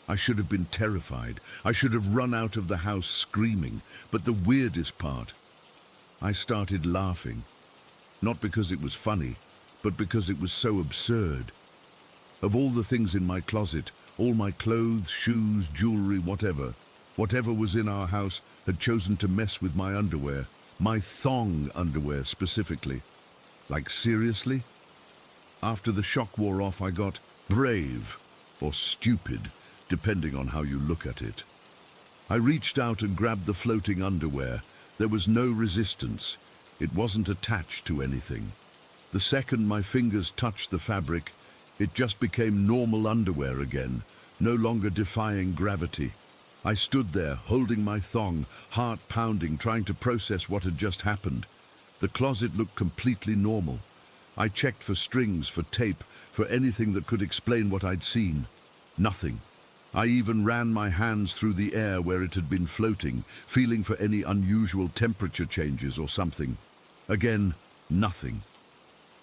I should have been terrified. I should have run out of the house screaming. But the weirdest part, I started laughing. Not because it was funny, but because it was so absurd. Of all the things in my closet, all my clothes, shoes, jewelry, whatever was in our house had chosen to mess with my underwear. My thong underwear specifically. Like seriously? After the shock wore off, I got brave or stupid, depending on how you look at it. I reached out and grabbed the floating underwear. There was no resistance. It wasn't attached to anything. The second my fingers touched the fabric, it just became normal underwear again, no longer defying gravity. I stood there, holding my thong, heart pounding, trying to process what had just happened. The closet looked completely normal. I checked for strings, for tape, for anything that could explain what I'd seen. Nothing. I even ran my hands through the air where it had been floating, feeling for any unusual temperature changes or something. Again, nothing.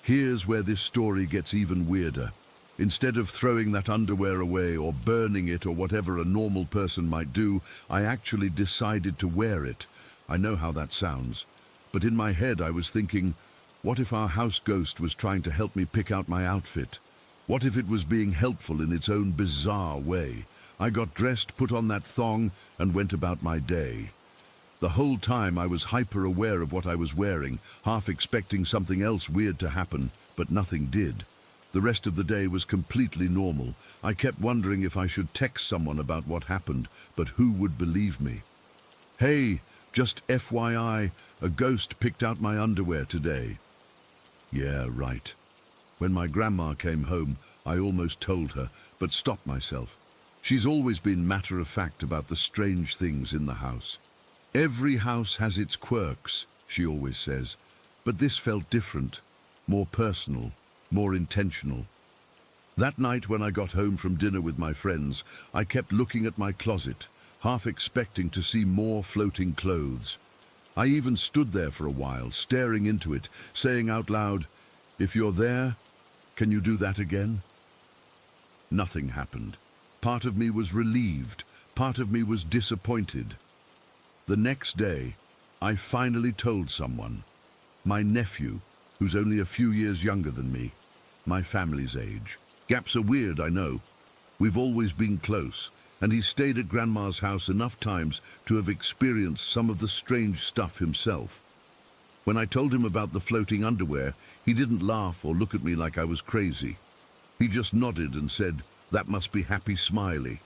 Here's where this story gets even weirder. Instead of throwing that underwear away or burning it or whatever a normal person might do, I actually decided to wear it. I know how that sounds. But in my head I was thinking, what if our house ghost was trying to help me pick out my outfit? What if it was being helpful in its own bizarre way? I got dressed, put on that thong, and went about my day. The whole time I was hyper aware of what I was wearing, half expecting something else weird to happen, but nothing did. The rest of the day was completely normal. I kept wondering if I should text someone about what happened, but who would believe me? Hey, Just FYI, a ghost picked out my underwear today. Yeah, right. When my grandma came home, I almost told her, but stopped myself. She's always been matter-of-fact about the strange things in the house. Every house has its quirks, she always says, but this felt different, more personal, more intentional. That night when I got home from dinner with my friends, I kept looking at my closet, half expecting to see more floating clothes. I even stood there for a while, staring into it, saying out loud, "If you're there, can you do that again?" Nothing happened. Part of me was relieved, part of me was disappointed. The next day, I finally told someone. My nephew, who's only a few years younger than me, my family's age. Gaps are weird, I know. We've always been close, and he stayed at Grandma's house enough times to have experienced some of the strange stuff himself. When I told him about the floating underwear, he didn't laugh or look at me like I was crazy. He just nodded and said, "That must be Happy Smiley."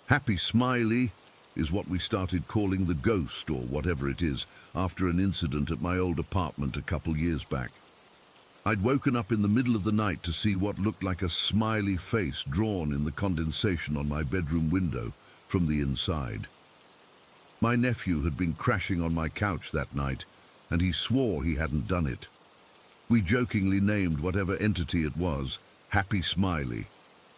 Happy Smiley is what we started calling the ghost, or whatever it is, after an incident at my old apartment a couple years back. I'd woken up in the middle of the night to see what looked like a smiley face drawn in the condensation on my bedroom window from the inside. My nephew had been crashing on my couch that night, and he swore he hadn't done it. We jokingly named whatever entity it was Happy Smiley,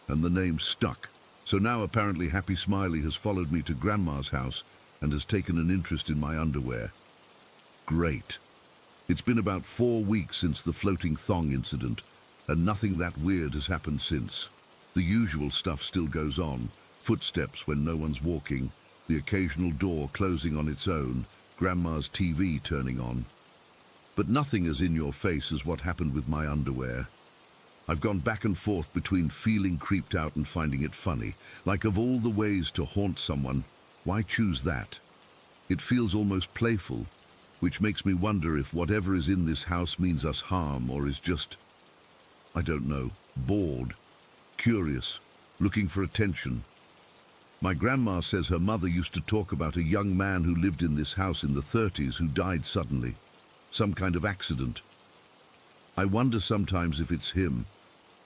and the name stuck. So now apparently Happy Smiley has followed me to Grandma's house and has taken an interest in my underwear. Great. It's been about 4 weeks since the floating thong incident, and nothing that weird has happened since. The usual stuff still goes on: footsteps when no one's walking, the occasional door closing on its own, Grandma's TV turning on. But nothing as in your face as what happened with my underwear. I've gone back and forth between feeling creeped out and finding it funny. Like, of all the ways to haunt someone, why choose that? It feels almost playful, which makes me wonder if whatever is in this house means us harm or is just, I don't know, bored, curious, looking for attention. My grandma says her mother used to talk about a young man who lived in this house in the 30s who died suddenly, some kind of accident. I wonder sometimes if it's him,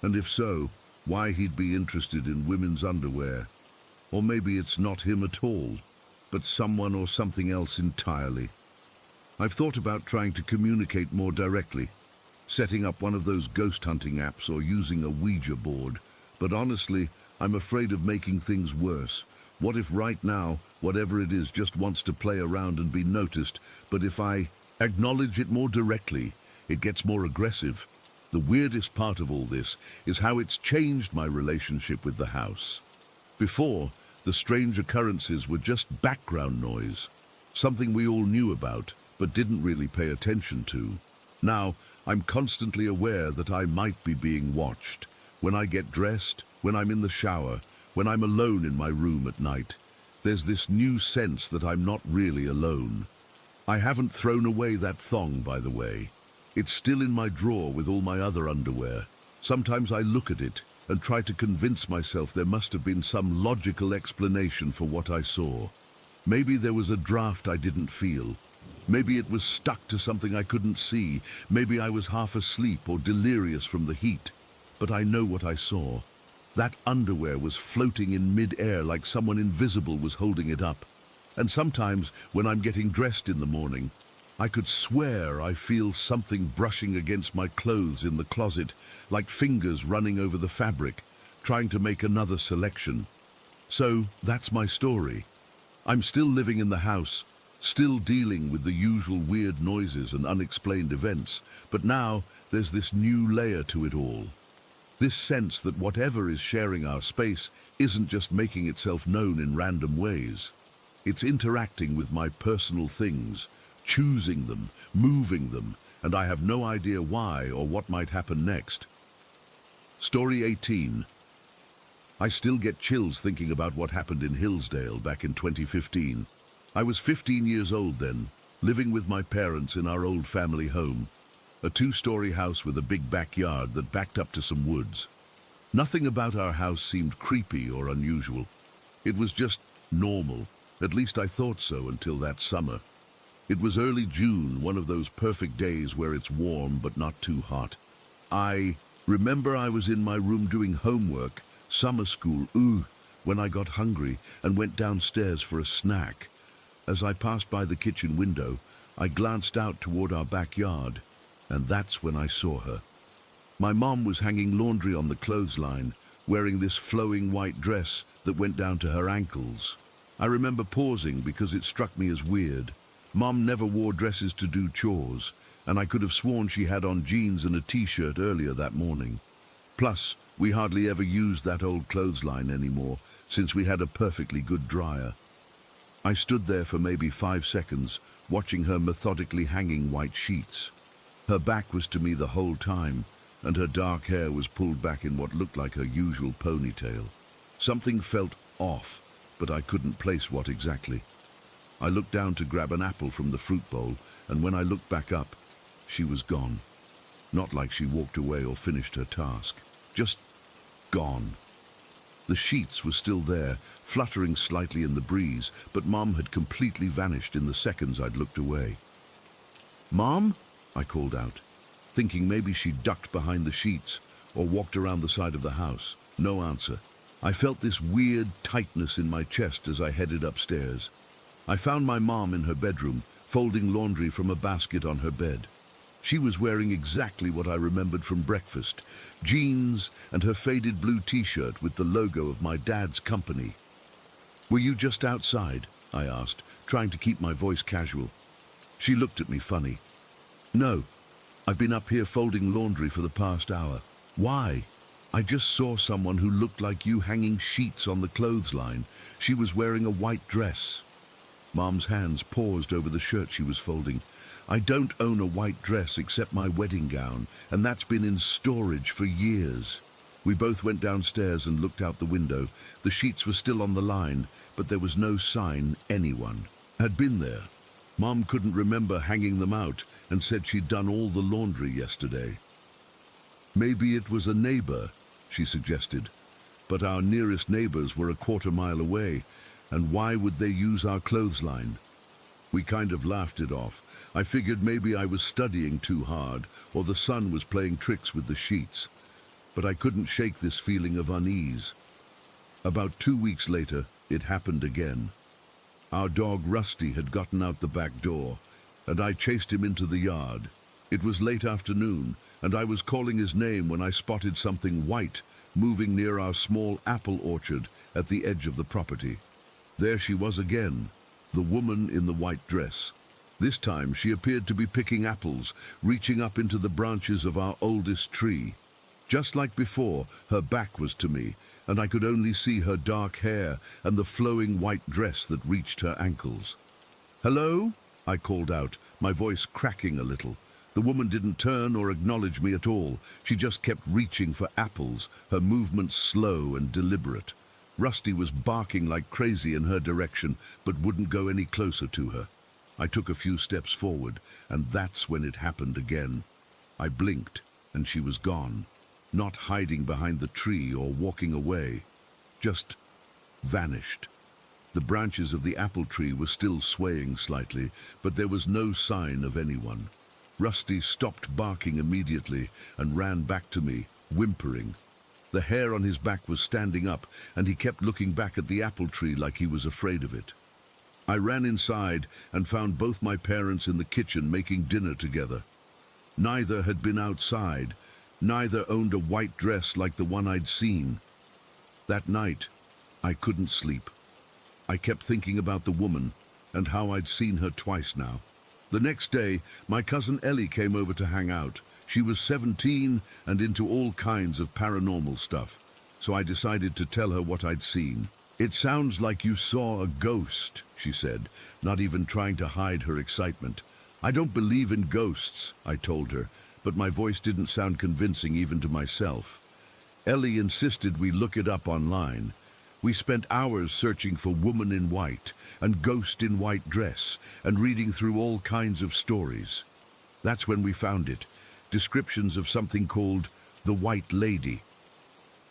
and if so, why he'd be interested in women's underwear. Or maybe it's not him at all, but someone or something else entirely. I've thought about trying to communicate more directly, setting up one of those ghost hunting apps or using a Ouija board, but honestly, I'm afraid of making things worse. What if right now, whatever it is just wants to play around and be noticed, but if I acknowledge it more directly, it gets more aggressive? The weirdest part of all this is how it's changed my relationship with the house. Before, the strange occurrences were just background noise, something we all knew about, but didn't really pay attention to. Now, I'm constantly aware that I might be being watched. When I get dressed, when I'm in the shower, when I'm alone in my room at night, there's this new sense that I'm not really alone. I haven't thrown away that thong, by the way. It's still in my drawer with all my other underwear. Sometimes I look at it and try to convince myself there must have been some logical explanation for what I saw. Maybe there was a draft I didn't feel. Maybe it was stuck to something I couldn't see. Maybe I was half asleep or delirious from the heat. But I know what I saw. That underwear was floating in mid-air like someone invisible was holding it up. And sometimes, when I'm getting dressed in the morning, I could swear I feel something brushing against my clothes in the closet, like fingers running over the fabric, trying to make another selection. So, that's my story. I'm still living in the house, still dealing with the usual weird noises and unexplained events, but now there's this new layer to it all. This sense that whatever is sharing our space isn't just making itself known in random ways. It's interacting with my personal things, choosing them, moving them, and I have no idea why or what might happen next. Story 18. I still get chills thinking about what happened in Hillsdale back in 2015. I was 15 years old then, living with my parents in our old family home, a 2-story house with a big backyard that backed up to some woods. Nothing about our house seemed creepy or unusual. It was just normal. At least I thought so until that summer. It was early June, one of those perfect days where it's warm but not too hot. I remember I was in my room doing homework, summer school, when I got hungry and went downstairs for a snack. As I passed by the kitchen window, I glanced out toward our backyard, and that's when I saw her. My mom was hanging laundry on the clothesline, wearing this flowing white dress that went down to her ankles. I remember pausing because it struck me as weird. Mom never wore dresses to do chores, and I could have sworn she had on jeans and a t-shirt earlier that morning. Plus, we hardly ever used that old clothesline anymore, since we had a perfectly good dryer. I stood there for maybe 5 seconds, watching her methodically hanging white sheets. Her back was to me the whole time, and her dark hair was pulled back in what looked like her usual ponytail. Something felt off, but I couldn't place what exactly. I looked down to grab an apple from the fruit bowl, and when I looked back up, she was gone. Not like she walked away or finished her task. Just gone. The sheets were still there, fluttering slightly in the breeze, but Mom had completely vanished in the seconds I'd looked away. "Mom?" I called out, thinking maybe she ducked behind the sheets or walked around the side of the house. No answer. I felt this weird tightness in my chest as I headed upstairs. I found my mom in her bedroom, folding laundry from a basket on her bed. She was wearing exactly what I remembered from breakfast, jeans and her faded blue t-shirt with the logo of my dad's company. "Were you just outside?" I asked, trying to keep my voice casual. She looked at me funny. "No, I've been up here folding laundry for the past hour." "Why?" "I just saw someone who looked like you hanging sheets on the clothesline. She was wearing a white dress." Mom's hands paused over the shirt she was folding. "I don't own a white dress except my wedding gown, and that's been in storage for years." We both went downstairs and looked out the window. The sheets were still on the line, but there was no sign anyone had been there. Mom couldn't remember hanging them out and said she'd done all the laundry yesterday. "Maybe it was a neighbor," she suggested. "But our nearest neighbors were a quarter-mile away, and why would they use our clothesline?" We kind of laughed it off. I figured maybe I was studying too hard, or the sun was playing tricks with the sheets. But I couldn't shake this feeling of unease. About 2 weeks later, it happened again. Our dog Rusty had gotten out the back door, and I chased him into the yard. It was late afternoon, and I was calling his name when I spotted something white moving near our small apple orchard at the edge of the property. There she was again, the woman in the white dress. This time she appeared to be picking apples, reaching up into the branches of our oldest tree. Just like before, her back was to me, and I could only see her dark hair and the flowing white dress that reached her ankles. "Hello?" I called out, my voice cracking a little. The woman didn't turn or acknowledge me at all. She just kept reaching for apples, her movements slow and deliberate. Rusty was barking like crazy in her direction, but wouldn't go any closer to her. I took a few steps forward, and that's when it happened again. I blinked, and she was gone, not hiding behind the tree or walking away, just vanished. The branches of the apple tree were still swaying slightly, but there was no sign of anyone. Rusty stopped barking immediately and ran back to me, whimpering. The hair on his back was standing up, and he kept looking back at the apple tree like he was afraid of it. I ran inside and found both my parents in the kitchen making dinner together. Neither had been outside. Neither owned a white dress like the one I'd seen. That night, I couldn't sleep. I kept thinking about the woman and how I'd seen her twice now. The next day, my cousin Ellie came over to hang out. She was 17 and into all kinds of paranormal stuff, so I decided to tell her what I'd seen. "It sounds like you saw a ghost," she said, not even trying to hide her excitement. "I don't believe in ghosts," I told her, but my voice didn't sound convincing even to myself. Ellie insisted we look it up online. We spent hours searching for Woman in White and Ghost in White Dress and reading through all kinds of stories. That's when we found it. Descriptions of something called the White Lady.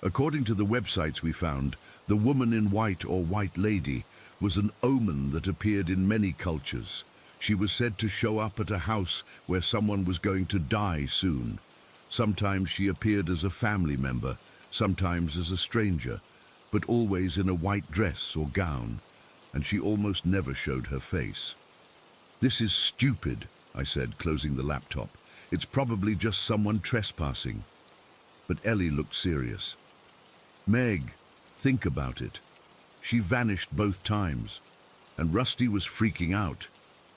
According to the websites we found, the Woman in White or White Lady was an omen that appeared in many cultures. She was said to show up at a house where someone was going to die soon. Sometimes she appeared as a family member, sometimes as a stranger, but always in a white dress or gown, and she almost never showed her face. "This is stupid," I said, closing the laptop. "It's probably just someone trespassing." But Ellie looked serious. "Meg, think about it. She vanished both times, and Rusty was freaking out.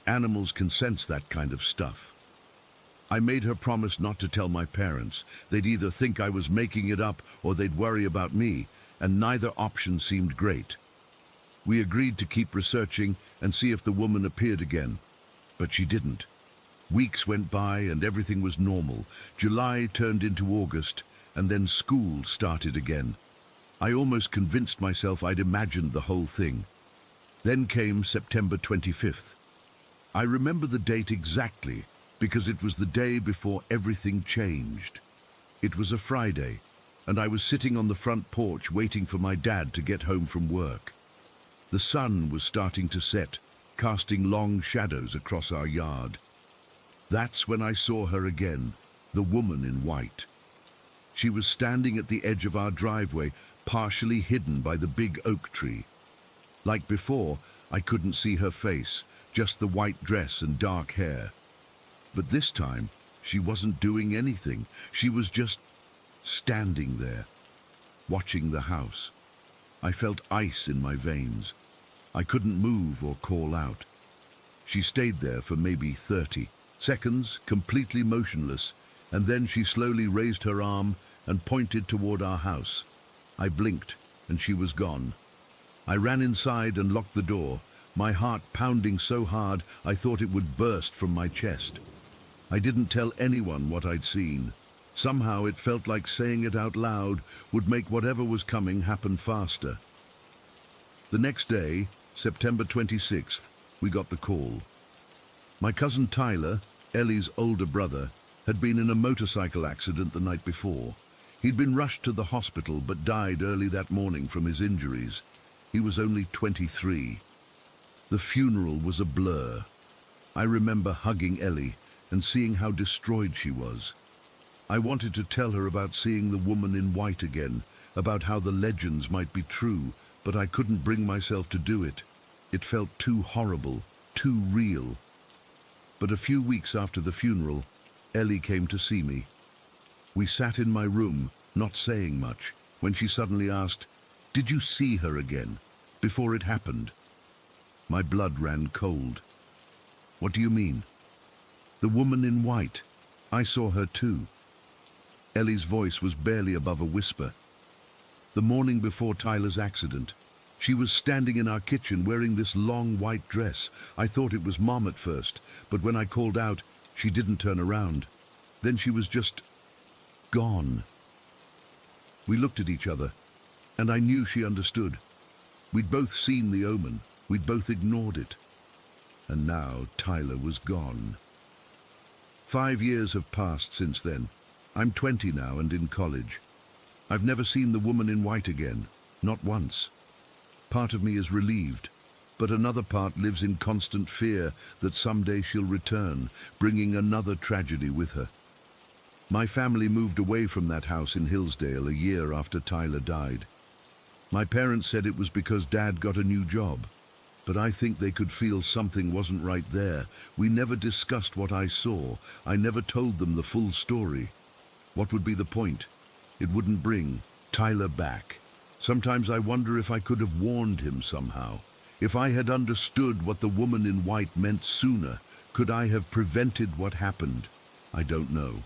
Animals can sense that kind of stuff." I made her promise not to tell my parents. They'd either think I was making it up or they'd worry about me, and neither option seemed great. We agreed to keep researching and see if the woman appeared again, but she didn't. Weeks went by and everything was normal. July turned into August, and then school started again. I almost convinced myself I'd imagined the whole thing. Then came September 25th. I remember the date exactly because it was the day before everything changed. It was a Friday, and I was sitting on the front porch waiting for my dad to get home from work. The sun was starting to set, casting long shadows across our yard. That's when I saw her again, the woman in white. She was standing at the edge of our driveway, partially hidden by the big oak tree. Like before, I couldn't see her face, just the white dress and dark hair. But this time, she wasn't doing anything. She was just standing there, watching the house. I felt ice in my veins. I couldn't move or call out. She stayed there for maybe 30 seconds, completely motionless, and then she slowly raised her arm and pointed toward our house. I blinked, and she was gone. I ran inside and locked the door, my heart pounding so hard I thought it would burst from my chest. I didn't tell anyone what I'd seen. Somehow it felt like saying it out loud would make whatever was coming happen faster. The next day, September 26th, we got the call. My cousin Tyler, Ellie's older brother, had been in a motorcycle accident the night before. He'd been rushed to the hospital but died early that morning from his injuries. He was only 23. The funeral was a blur. I remember hugging Ellie and seeing how destroyed she was. I wanted to tell her about seeing the woman in white again, about how the legends might be true, but I couldn't bring myself to do it. It felt too horrible, too real. But a few weeks after the funeral, Ellie came to see me. We sat in my room, not saying much, when she suddenly asked, "Did you see her again, before it happened?" My blood ran cold. "What do you mean?" "The woman in white. I saw her too." Ellie's voice was barely above a whisper. "The morning before Tyler's accident, she was standing in our kitchen wearing this long white dress. I thought it was Mom at first, but when I called out, she didn't turn around. Then she was just gone." We looked at each other, and I knew she understood. We'd both seen the omen. We'd both ignored it. And now Tyler was gone. 5 years have passed since then. I'm 20 now and in college. I've never seen the woman in white again, not once. Part of me is relieved, but another part lives in constant fear that someday she'll return, bringing another tragedy with her. My family moved away from that house in Hillsdale a year after Tyler died. My parents said it was because Dad got a new job, but I think they could feel something wasn't right there. We never discussed what I saw. I never told them the full story. What would be the point? It wouldn't bring Tyler back. Sometimes I wonder if I could have warned him somehow. If I had understood what the woman in white meant sooner, could I have prevented what happened? I don't know.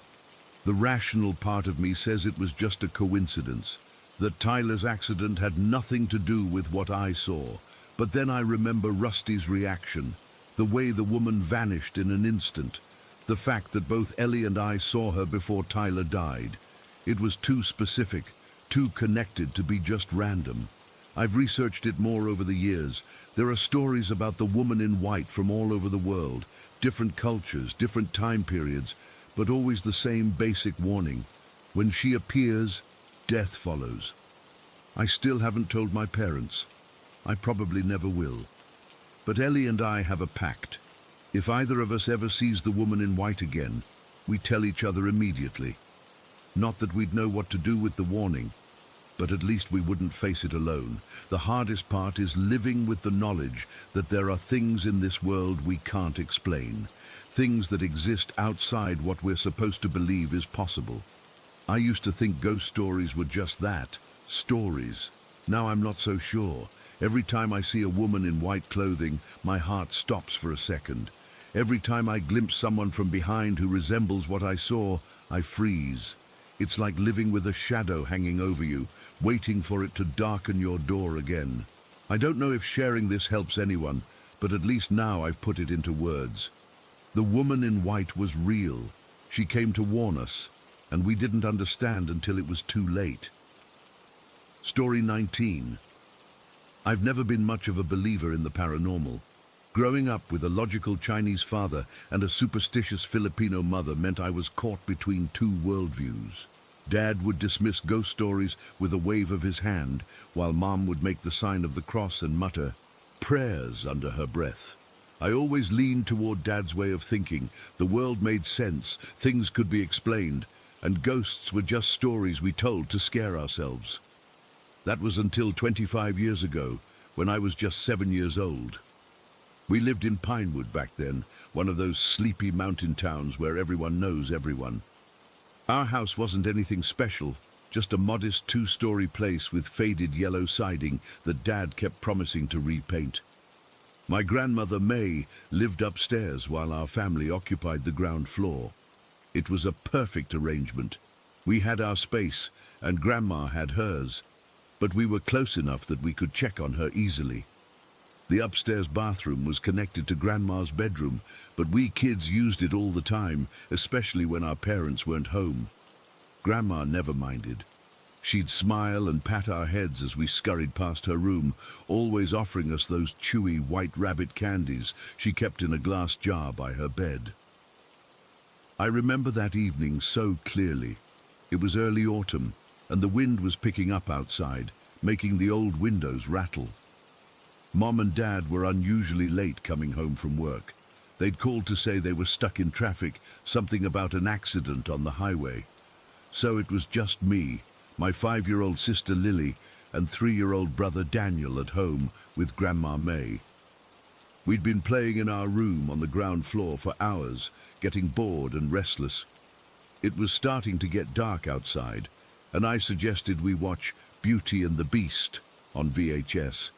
The rational part of me says it was just a coincidence, that Tyler's accident had nothing to do with what I saw. But then I remember Rusty's reaction, the way the woman vanished in an instant, the fact that both Ellie and I saw her before Tyler died. It was too specific, too connected to be just random. I've researched it more over the years. There are stories about the woman in white from all over the world, different cultures, different time periods, but always the same basic warning. When she appears, death follows. I still haven't told my parents. I probably never will. But Ellie and I have a pact. If either of us ever sees the woman in white again, we tell each other immediately. Not that we'd know what to do with the warning, but at least we wouldn't face it alone. The hardest part is living with the knowledge that there are things in this world we can't explain, things that exist outside what we're supposed to believe is possible. I used to think ghost stories were just that, stories. Now I'm not so sure. Every time I see a woman in white clothing, my heart stops for a second. Every time I glimpse someone from behind who resembles what I saw, I freeze. It's like living with a shadow hanging over you, waiting for it to darken your door again. I don't know if sharing this helps anyone, but at least now I've put it into words. The woman in white was real. She came to warn us, and we didn't understand until it was too late. Story 19. I've never been much of a believer in the paranormal. Growing up with a logical Chinese father and a superstitious Filipino mother meant I was caught between two worldviews. Dad would dismiss ghost stories with a wave of his hand, while Mom would make the sign of the cross and mutter prayers under her breath. I always leaned toward Dad's way of thinking. The world made sense, things could be explained, and ghosts were just stories we told to scare ourselves. That was until 25 years ago, when I was just 7 years old. We lived in Pinewood back then, one of those sleepy mountain towns where everyone knows everyone. Our house wasn't anything special, just a modest two-story place with faded yellow siding that Dad kept promising to repaint. My grandmother May lived upstairs while our family occupied the ground floor. It was a perfect arrangement. We had our space, and Grandma had hers, but we were close enough that we could check on her easily. The upstairs bathroom was connected to Grandma's bedroom, but we kids used it all the time, especially when our parents weren't home. Grandma never minded. She'd smile and pat our heads as we scurried past her room, always offering us those chewy white rabbit candies she kept in a glass jar by her bed. I remember that evening so clearly. It was early autumn, and the wind was picking up outside, making the old windows rattle. Mom and Dad were unusually late coming home from work. They'd called to say they were stuck in traffic, something about an accident on the highway. So it was just me, my 5-year-old sister Lily, and 3-year-old brother Daniel at home with Grandma May. We'd been playing in our room on the ground floor for hours, getting bored and restless. It was starting to get dark outside, and I suggested we watch Beauty and the Beast on VHS.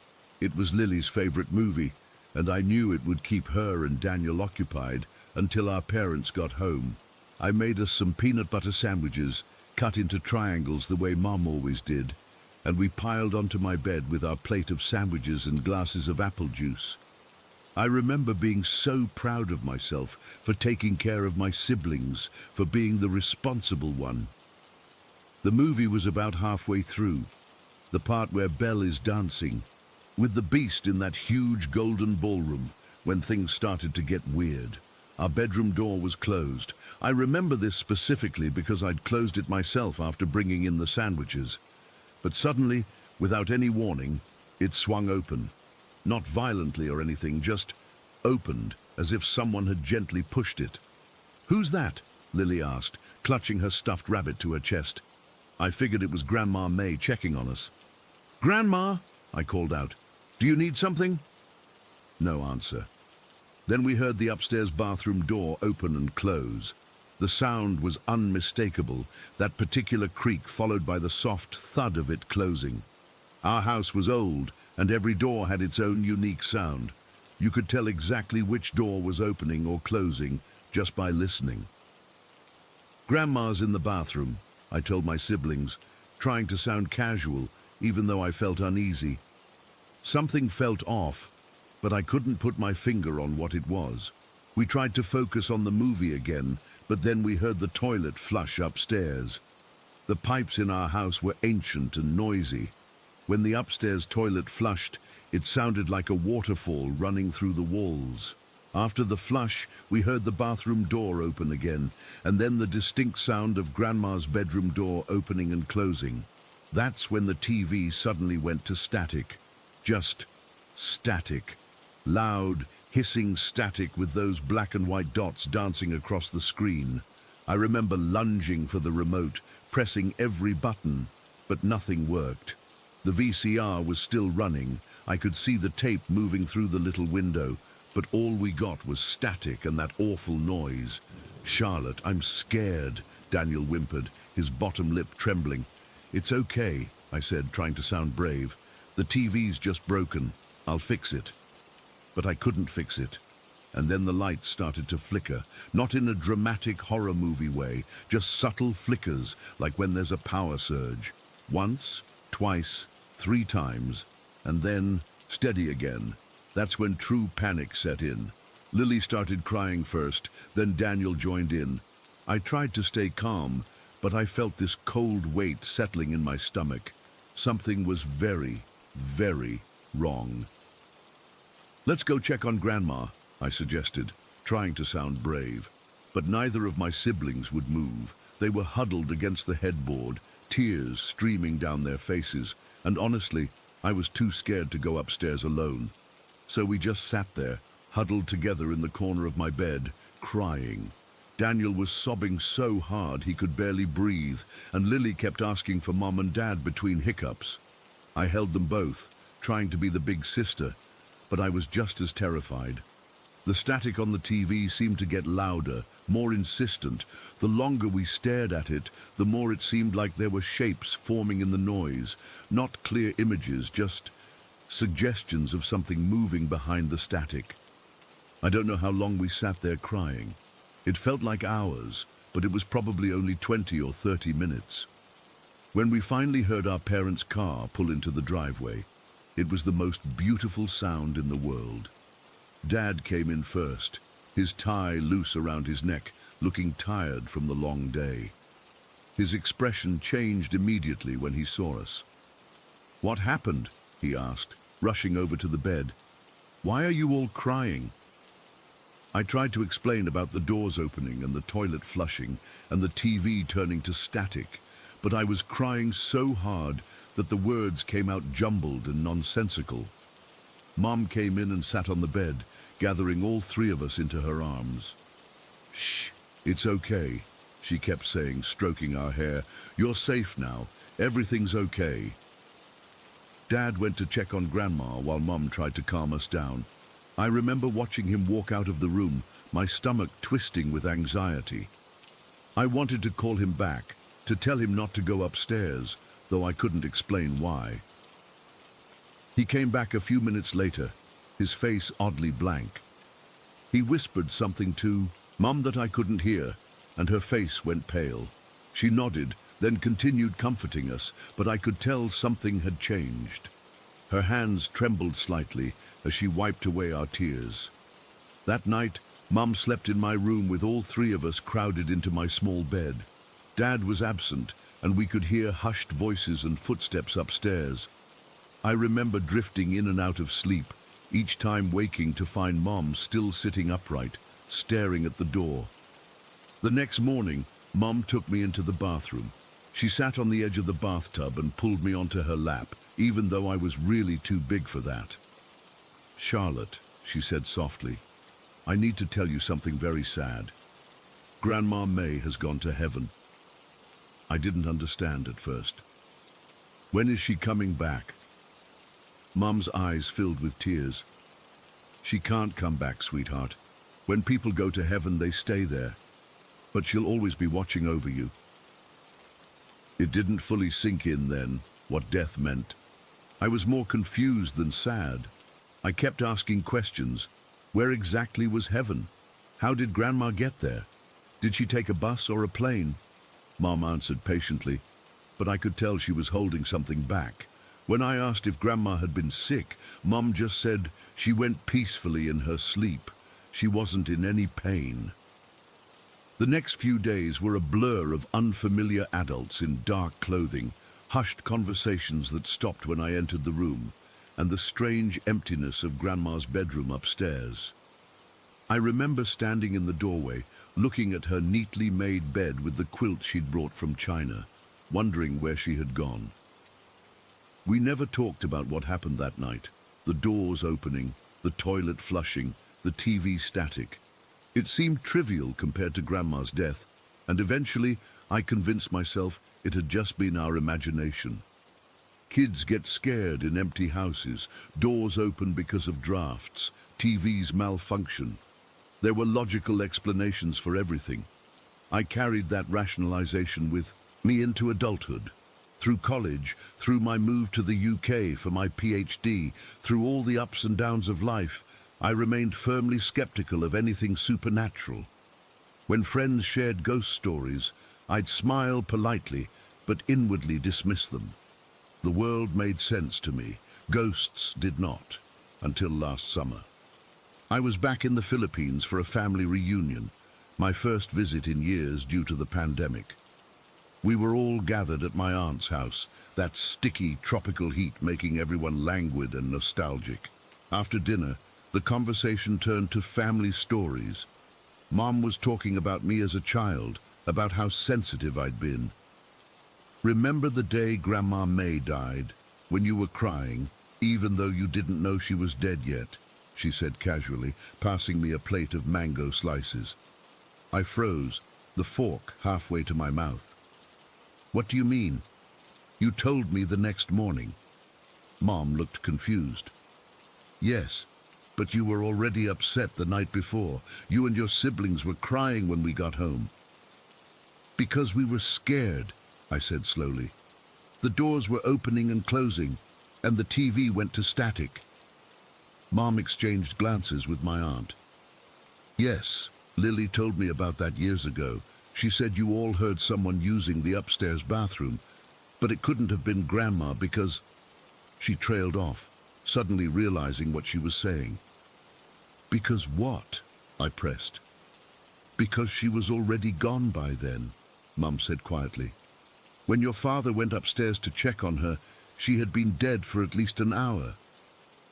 It was Lily's favorite movie, and I knew it would keep her and Daniel occupied until our parents got home. I made us some peanut butter sandwiches, cut into triangles the way Mom always did, and we piled onto my bed with our plate of sandwiches and glasses of apple juice. I remember being so proud of myself for taking care of my siblings, for being the responsible one. The movie was about halfway through, the part where Belle is dancing with the Beast in that huge golden ballroom, when things started to get weird. Our bedroom door was closed. I remember this specifically because I'd closed it myself after bringing in the sandwiches. But suddenly, without any warning, it swung open. Not violently or anything, just opened, as if someone had gently pushed it. "Who's that?" Lily asked, clutching her stuffed rabbit to her chest. I figured it was Grandma May checking on us. "Grandma," I called out, "do you need something?" No answer. Then we heard the upstairs bathroom door open and close. The sound was unmistakable, that particular creak followed by the soft thud of it closing. Our house was old, and every door had its own unique sound. You could tell exactly which door was opening or closing just by listening. "Grandma's in the bathroom," I told my siblings, trying to sound casual, even though I felt uneasy. Something felt off, but I couldn't put my finger on what it was. We tried to focus on the movie again, but then we heard the toilet flush upstairs. The pipes in our house were ancient and noisy. When the upstairs toilet flushed, it sounded like a waterfall running through the walls. After the flush, we heard the bathroom door open again, and then the distinct sound of Grandma's bedroom door opening and closing. That's when the TV suddenly went to static. Just Static. Loud, hissing static with those black and white dots dancing across the screen. I remember lunging for the remote, pressing every button, but nothing worked. The VCR was still running. I could see the tape moving through the little window, but all we got was static and that awful noise. "Charlotte, I'm scared," Daniel whimpered, his bottom lip trembling. "It's okay," I said, trying to sound brave. "The TV's just broken. I'll fix it." But I couldn't fix it. And then the lights started to flicker, not in a dramatic horror movie way, just subtle flickers, like when there's a power surge. Once, twice, 3 times, and then steady again. That's when true panic set in. Lily started crying first, then Daniel joined in. I tried to stay calm, but I felt this cold weight settling in my stomach. Something was very, very wrong. "Let's go check on Grandma," I suggested, trying to sound brave. But neither of my siblings would move. They were huddled against the headboard, tears streaming down their faces, and honestly, I was too scared to go upstairs alone. So we just sat there, huddled together in the corner of my bed, crying. Daniel was sobbing so hard he could barely breathe, and Lily kept asking for Mom and Dad between hiccups. I held them both, trying to be the big sister, but I was just as terrified. The static on the TV seemed to get louder, more insistent. The longer we stared at it, the more it seemed like there were shapes forming in the noise. Not clear images, just suggestions of something moving behind the static. I don't know how long we sat there crying. It felt like hours, but it was probably only 20 or 30 minutes. When we finally heard our parents' car pull into the driveway, it was the most beautiful sound in the world. Dad came in first, his tie loose around his neck, looking tired from the long day. His expression changed immediately when he saw us. "What happened?" he asked, rushing over to the bed. "Why are you all crying?" I tried to explain about the doors opening and the toilet flushing and the TV turning to static, but I was crying so hard that the words came out jumbled and nonsensical. Mom came in and sat on the bed, gathering all 3 of us into her arms. "Shh, it's okay," she kept saying, stroking our hair. "You're safe now. Everything's okay." Dad went to check on Grandma while Mom tried to calm us down. I remember watching him walk out of the room, my stomach twisting with anxiety. I wanted to call him back, to tell him not to go upstairs, though I couldn't explain why. He came back a few minutes later, his face oddly blank. He whispered something to Mum that I couldn't hear, and her face went pale. She nodded, then continued comforting us, but I could tell something had changed. Her hands trembled slightly as she wiped away our tears. That night, Mum slept in my room with all 3 of us crowded into my small bed. Dad was absent, and we could hear hushed voices and footsteps upstairs. I remember drifting in and out of sleep, each time waking to find Mom still sitting upright, staring at the door. The next morning, Mom took me into the bathroom. She sat on the edge of the bathtub and pulled me onto her lap, even though I was really too big for that. "Charlotte," she said softly, "I need to tell you something very sad. Grandma May has gone to heaven." I didn't understand at first. "When is she coming back?" Mom's eyes filled with tears. "She can't come back, sweetheart. When people go to heaven, they stay there. But she'll always be watching over you." It didn't fully sink in then, what death meant. I was more confused than sad. I kept asking questions. Where exactly was heaven? How did Grandma get there? Did she take a bus or a plane? Mom answered patiently, but I could tell she was holding something back. When I asked if Grandma had been sick, Mom just said she went peacefully in her sleep. She wasn't in any pain. The next few days were a blur of unfamiliar adults in dark clothing, hushed conversations that stopped when I entered the room, and the strange emptiness of Grandma's bedroom upstairs. I remember standing in the doorway, looking at her neatly made bed with the quilt she'd brought from China, wondering where she had gone. We never talked about what happened that night. the doors opening, the toilet flushing, the TV static. It seemed trivial compared to Grandma's death, and eventually I convinced myself it had just been our imagination. Kids get scared in empty houses, doors open because of drafts, TVs malfunction. There were logical explanations for everything. I carried that rationalization with me into adulthood. Through college, through my move to the UK for my PhD, through all the ups and downs of life, I remained firmly skeptical of anything supernatural. When friends shared ghost stories, I'd smile politely, but inwardly dismiss them. The world made sense to me. Ghosts did not, until last summer. I was back in the Philippines for a family reunion, my first visit in years due to the pandemic. We were all gathered at my aunt's house, that sticky, tropical heat making everyone languid and nostalgic. After dinner, the conversation turned to family stories. Mom was talking about me as a child, about how sensitive I'd been. "Remember the day Grandma May died, when you were crying, even though you didn't know she was dead yet?" she said casually, passing me a plate of mango slices. I froze, the fork halfway to my mouth. "What do you mean?" "You told me the next morning." Mom looked confused. "Yes, but you were already upset the night before. You and your siblings were crying when we got home." "Because we were scared," I said slowly. "The doors were opening and closing, and the TV went to static." Mom exchanged glances with my aunt. "Yes, Lily told me about that years ago. She said you all heard someone using the upstairs bathroom, but it couldn't have been Grandma because—" She trailed off, suddenly realizing what she was saying. "Because what?" I pressed. "Because she was already gone by then," Mum said quietly. "When your father went upstairs to check on her, she had been dead for at least an hour.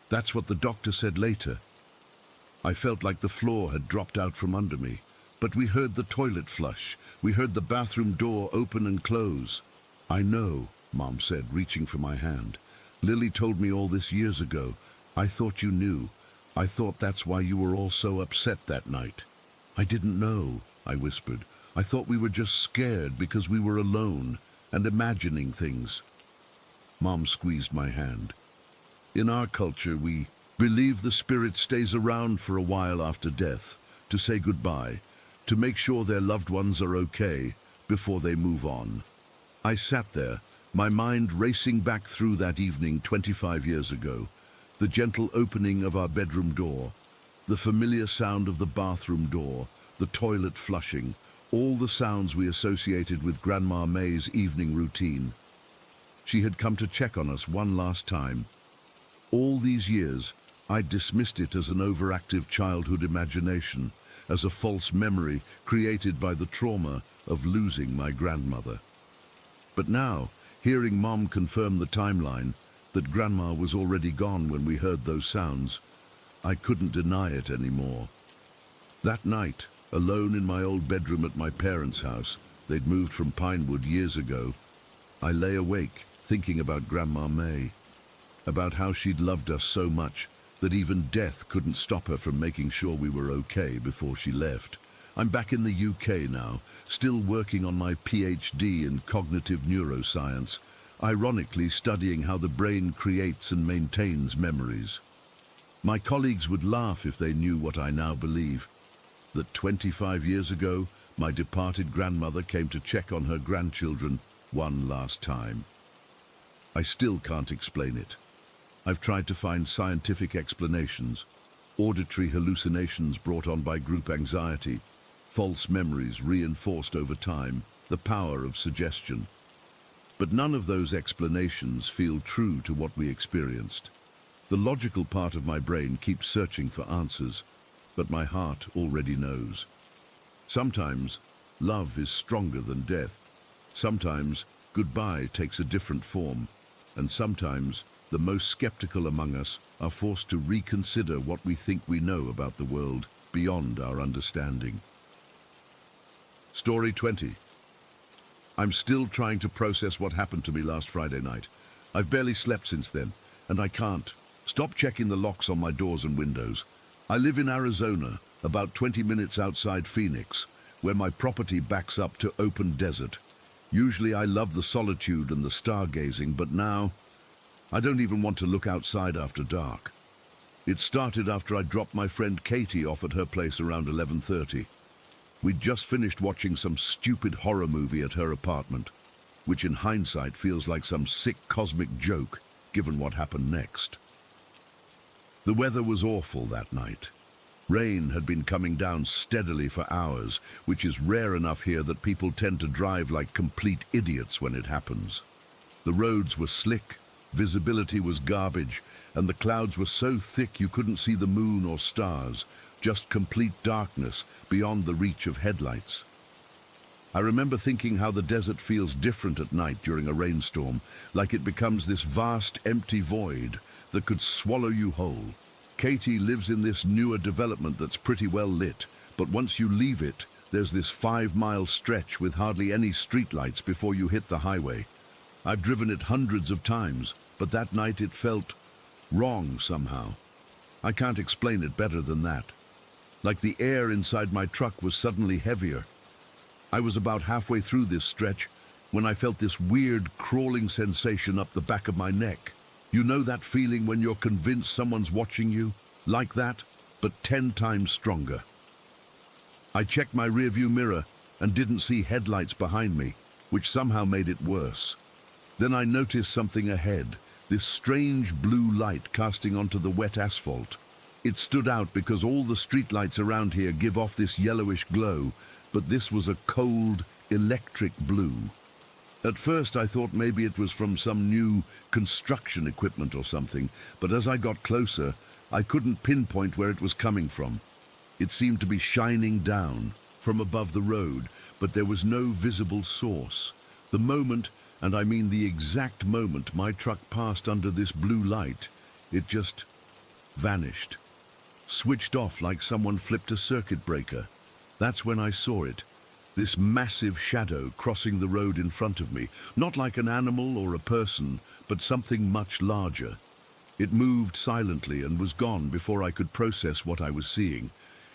That's what the doctor said later." I felt like the floor had dropped out from under me, but we heard the toilet flush. We heard the bathroom door open and close. "I know," Mom said, reaching for my hand. "Lily told me all this years ago. I thought you knew. I thought that's why you were all so upset that night." "I didn't know," I whispered. "I thought we were just scared because we were alone and imagining things." Mom squeezed my hand. "In our culture, we believe the spirit stays around for a while after death, to say goodbye, to make sure their loved ones are okay before they move on." I sat there, my mind racing back through that evening 25 years ago, the gentle opening of our bedroom door, the familiar sound of the bathroom door, the toilet flushing, all the sounds we associated with Grandma May's evening routine. She had come to check on us one last time. All these years, I'd dismissed it as an overactive childhood imagination, as a false memory created by the trauma of losing my grandmother. But now, hearing Mom confirm the timeline, that Grandma was already gone when we heard those sounds, I couldn't deny it anymore. That night, alone in my old bedroom at my parents' house, they'd moved from Pinewood years ago, I lay awake thinking about Grandma May, about how she'd loved us so much that even death couldn't stop her from making sure we were okay before she left. I'm back in the UK now, still working on my PhD in cognitive neuroscience, ironically studying how the brain creates and maintains memories. My colleagues would laugh if they knew what I now believe, that 25 years ago, my departed grandmother came to check on her grandchildren one last time. I still can't explain it. I've tried to find scientific explanations, auditory hallucinations brought on by group anxiety, false memories reinforced over time, the power of suggestion. But none of those explanations feel true to what we experienced. The logical part of my brain keeps searching for answers, but my heart already knows. Sometimes, love is stronger than death. Sometimes, goodbye takes a different form. And sometimes, the most skeptical among us are forced to reconsider what we think we know about the world beyond our understanding. Story 20. I'm still trying to process what happened to me last Friday night. I've barely slept since then, and I can't. Stop checking the locks on my doors and windows. I live in Arizona, about 20 minutes outside Phoenix, where my property backs up to open desert. Usually I love the solitude and the stargazing, but now I don't even want to look outside after dark. It started after I dropped my friend Katie off at her place around 11:30. We'd just finished watching some stupid horror movie at her apartment, which in hindsight feels like some sick cosmic joke, given what happened next. The weather was awful that night. Rain had been coming down steadily for hours, which is rare enough here that people tend to drive like complete idiots when it happens. The roads were slick, visibility was garbage, and the clouds were so thick you couldn't see the moon or stars, just complete darkness beyond the reach of headlights. I remember thinking how the desert feels different at night during a rainstorm, like it becomes this vast, empty void that could swallow you whole. Katie lives in this newer development that's pretty well lit, but once you leave it, there's this 5-mile stretch with hardly any streetlights before you hit the highway. I've driven it hundreds of times, but that night it felt wrong somehow. I can't explain it better than that. Like the air inside my truck was suddenly heavier. I was about halfway through this stretch when I felt this weird crawling sensation up the back of my neck. You know that feeling when you're convinced someone's watching you? Like that, but 10 times stronger. I checked my rearview mirror and didn't see headlights behind me, which somehow made it worse. Then I noticed something ahead, this strange blue light casting onto the wet asphalt. It stood out because all the streetlights around here give off this yellowish glow, but this was a cold, electric blue. At first I thought maybe it was from some new construction equipment or something, but as I got closer, I couldn't pinpoint where it was coming from. It seemed to be shining down from above the road, but there was no visible source. The moment, and I mean the exact moment, my truck passed under this blue light, it just vanished. Switched off like someone flipped a circuit breaker. That's when I saw it. This massive shadow crossing the road in front of me, not like an animal or a person, but something much larger. It moved silently and was gone before I could process what I was seeing.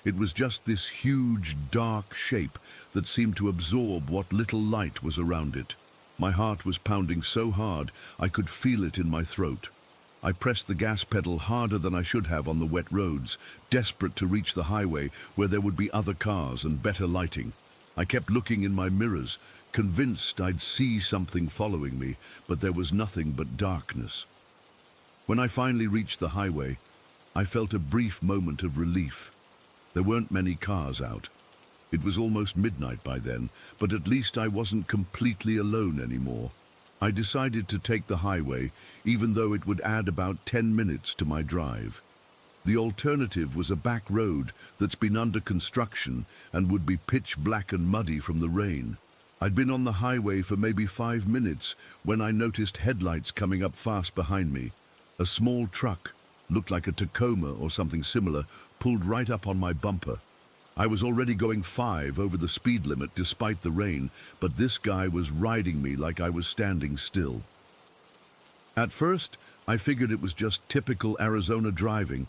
It was just this huge, dark shape that seemed to absorb what little light was around it. My heart was pounding so hard I could feel it in my throat. I pressed the gas pedal harder than I should have on the wet roads, desperate to reach the highway where there would be other cars and better lighting. I kept looking in my mirrors, convinced I'd see something following me, but there was nothing but darkness. When I finally reached the highway, I felt a brief moment of relief. There weren't many cars out. It was almost midnight by then, but at least I wasn't completely alone anymore. I decided to take the highway, even though it would add about 10 minutes to my drive. The alternative was a back road that's been under construction and would be pitch black and muddy from the rain. I'd been on the highway for maybe 5 minutes when I noticed headlights coming up fast behind me. A small truck, looked like a Tacoma or something similar, pulled right up on my bumper. I was already going 5 over the speed limit despite the rain, but this guy was riding me like I was standing still. At first, I figured it was just typical Arizona driving.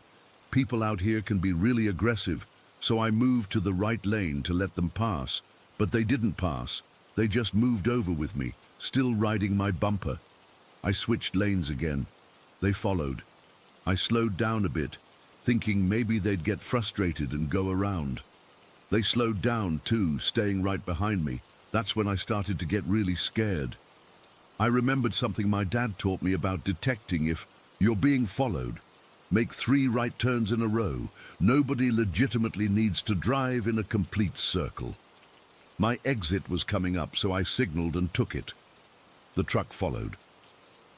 People out here can be really aggressive, so I moved to the right lane to let them pass. But they didn't pass. They just moved over with me, still riding my bumper. I switched lanes again. They followed. I slowed down a bit, thinking maybe they'd get frustrated and go around. They slowed down too, staying right behind me. That's when I started to get really scared. I remembered something my dad taught me about detecting if you're being followed. Make 3 right turns in a row. Nobody legitimately needs to drive in a complete circle. My exit was coming up, so I signaled and took it. The truck followed.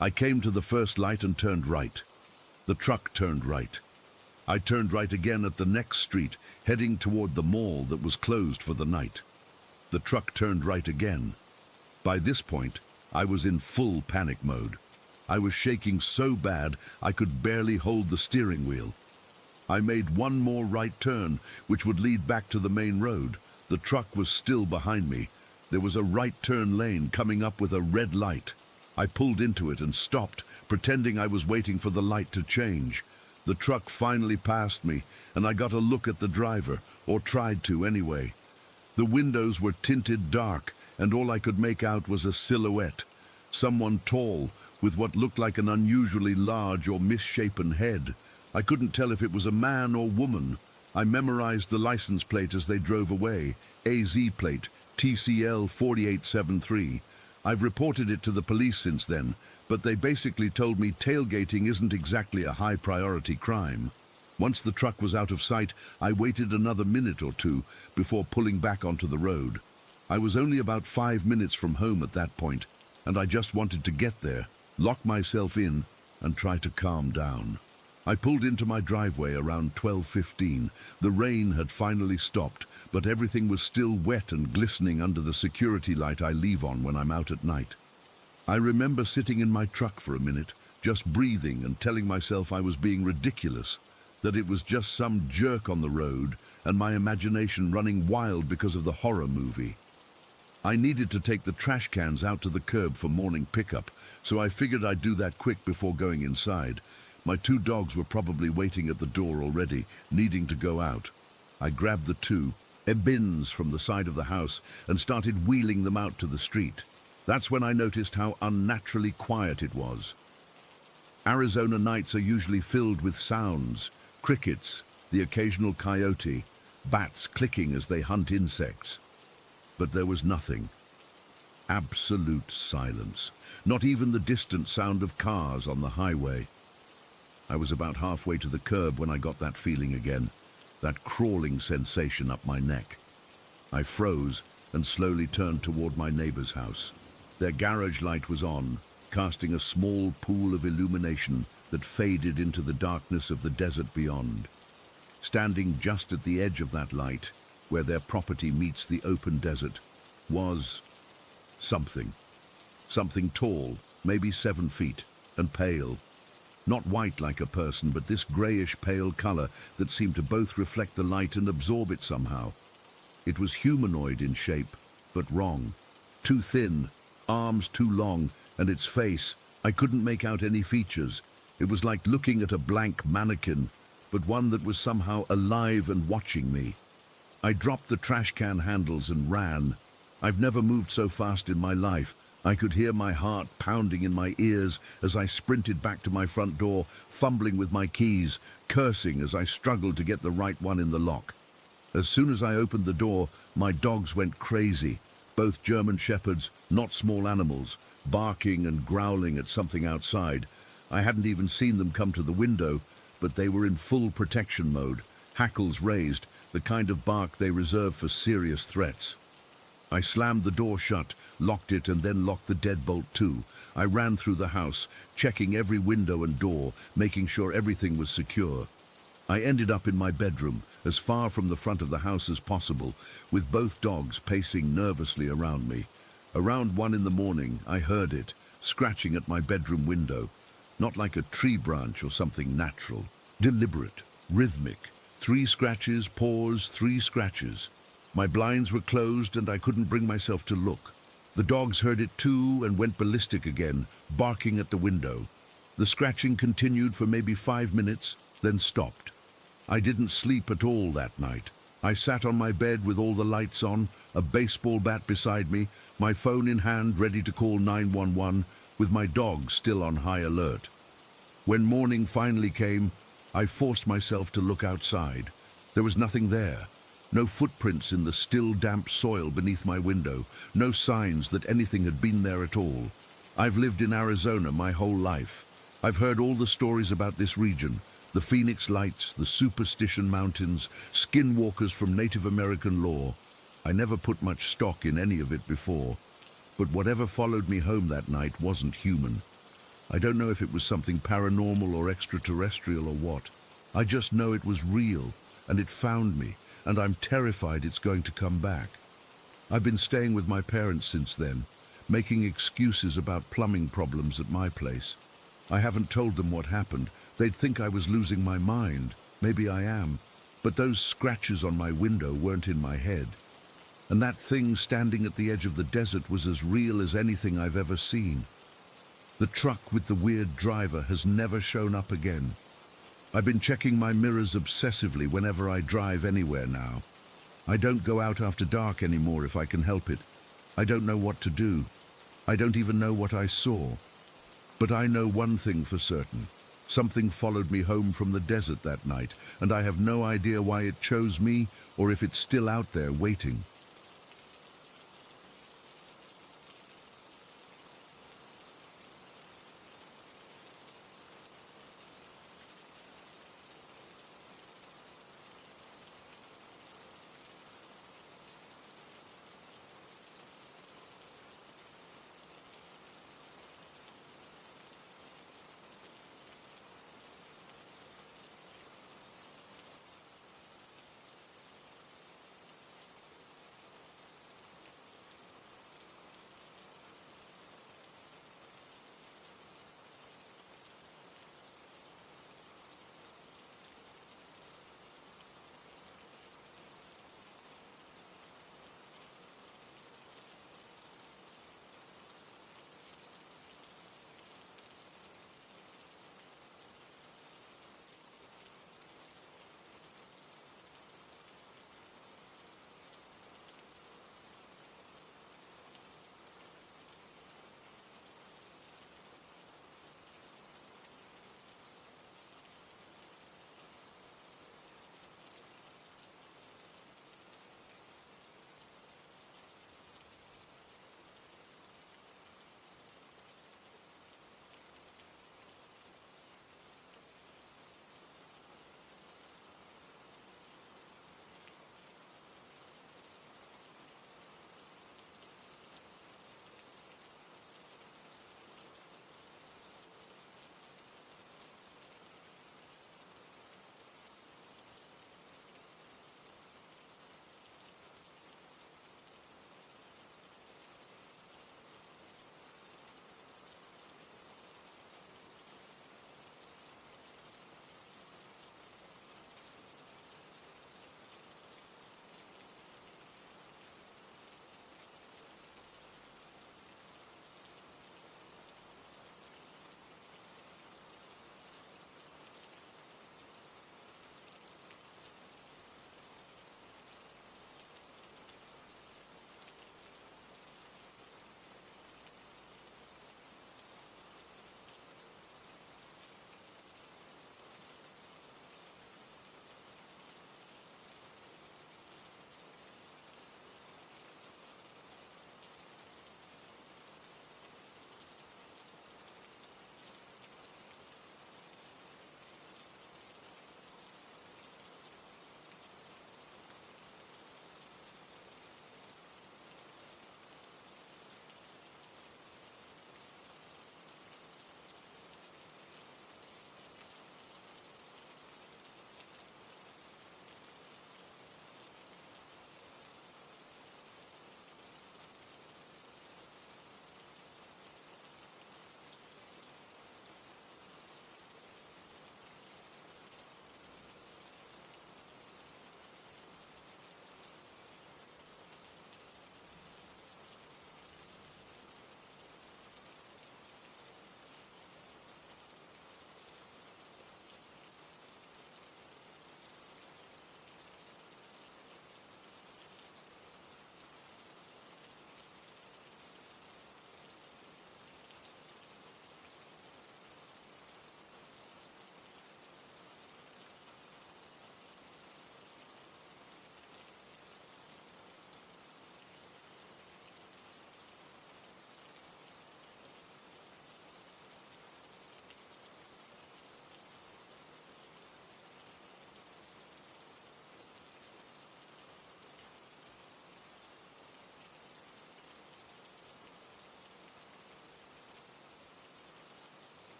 I came to the first light and turned right. The truck turned right. I turned right again at the next street, heading toward the mall that was closed for the night. The truck turned right again. By this point, I was in full panic mode. I was shaking so bad I could barely hold the steering wheel. I made one more right turn, which would lead back to the main road. The truck was still behind me. There was a right turn lane coming up with a red light. I pulled into it and stopped, pretending I was waiting for the light to change. The truck finally passed me, and I got a look at the driver, or tried to anyway. The windows were tinted dark, and all I could make out was a silhouette. Someone tall, with what looked like an unusually large or misshapen head. I couldn't tell if it was a man or woman. I memorized the license plate as they drove away, AZ plate, TCL 4873. I've reported it to the police since then, but they basically told me tailgating isn't exactly a high-priority crime. Once the truck was out of sight, I waited another minute or two before pulling back onto the road. I was only about 5 minutes from home at that point, and I just wanted to get there, lock myself in, and try to calm down. I pulled into my driveway around 12:15. The rain had finally stopped, but everything was still wet and glistening under the security light I leave on when I'm out at night. I remember sitting in my truck for a minute, just breathing and telling myself I was being ridiculous, that it was just some jerk on the road and my imagination running wild because of the horror movie. I needed to take the trash cans out to the curb for morning pickup, so I figured I'd do that quick before going inside. My 2 dogs were probably waiting at the door already, needing to go out. I grabbed the 2 bins from the side of the house and started wheeling them out to the street. That's when I noticed how unnaturally quiet it was. Arizona nights are usually filled with sounds, crickets, the occasional coyote, bats clicking as they hunt insects. But there was nothing. Absolute silence. Not even the distant sound of cars on the highway. I was about halfway to the curb when I got that feeling again, that crawling sensation up my neck. I froze and slowly turned toward my neighbor's house. Their garage light was on, casting a small pool of illumination that faded into the darkness of the desert beyond. Standing just at the edge of that light, where their property meets the open desert, was something. Something tall, maybe 7 feet, and pale. Not white like a person, but this grayish-pale color that seemed to both reflect the light and absorb it somehow. It was humanoid in shape, but wrong. Too thin, arms too long, and its face, I couldn't make out any features. It was like looking at a blank mannequin, but one that was somehow alive and watching me. I dropped the trash can handles and ran. I've never moved so fast in my life. I could hear my heart pounding in my ears as I sprinted back to my front door, fumbling with my keys, cursing as I struggled to get the right one in the lock. As soon as I opened the door, my dogs went crazy, both German shepherds, not small animals, barking and growling at something outside. I hadn't even seen them come to the window, but they were in full protection mode, hackles raised, the kind of bark they reserve for serious threats. I slammed the door shut, locked it, and then locked the deadbolt too. I ran through the house, checking every window and door, making sure everything was secure. I ended up in my bedroom, as far from the front of the house as possible, with both dogs pacing nervously around me. Around 1 in the morning, I heard it, scratching at my bedroom window. Not like a tree branch or something natural. Deliberate, rhythmic. 3 scratches, pause, 3 scratches. My blinds were closed and I couldn't bring myself to look. The dogs heard it too and went ballistic again, barking at the window. The scratching continued for maybe 5 minutes, then stopped. I didn't sleep at all that night. I sat on my bed with all the lights on, a baseball bat beside me, my phone in hand ready to call 911, with my dogs still on high alert. When morning finally came, I forced myself to look outside. There was nothing there. No footprints in the still damp soil beneath my window, no signs that anything had been there at all. I've lived in Arizona my whole life. I've heard all the stories about this region, the Phoenix Lights, the Superstition Mountains, skinwalkers from Native American lore. I never put much stock in any of it before, but whatever followed me home that night wasn't human. I don't know if it was something paranormal or extraterrestrial or what. I just know it was real, and it found me, and I'm terrified it's going to come back. I've been staying with my parents since then, making excuses about plumbing problems at my place. I haven't told them what happened. They'd think I was losing my mind. Maybe I am. But those scratches on my window weren't in my head. And that thing standing at the edge of the desert was as real as anything I've ever seen. The truck with the weird driver has never shown up again. I've been checking my mirrors obsessively whenever I drive anywhere now. I don't go out after dark anymore if I can help it. I don't know what to do. I don't even know what I saw. But I know one thing for certain. Something followed me home from the desert that night, and I have no idea why it chose me or if it's still out there waiting.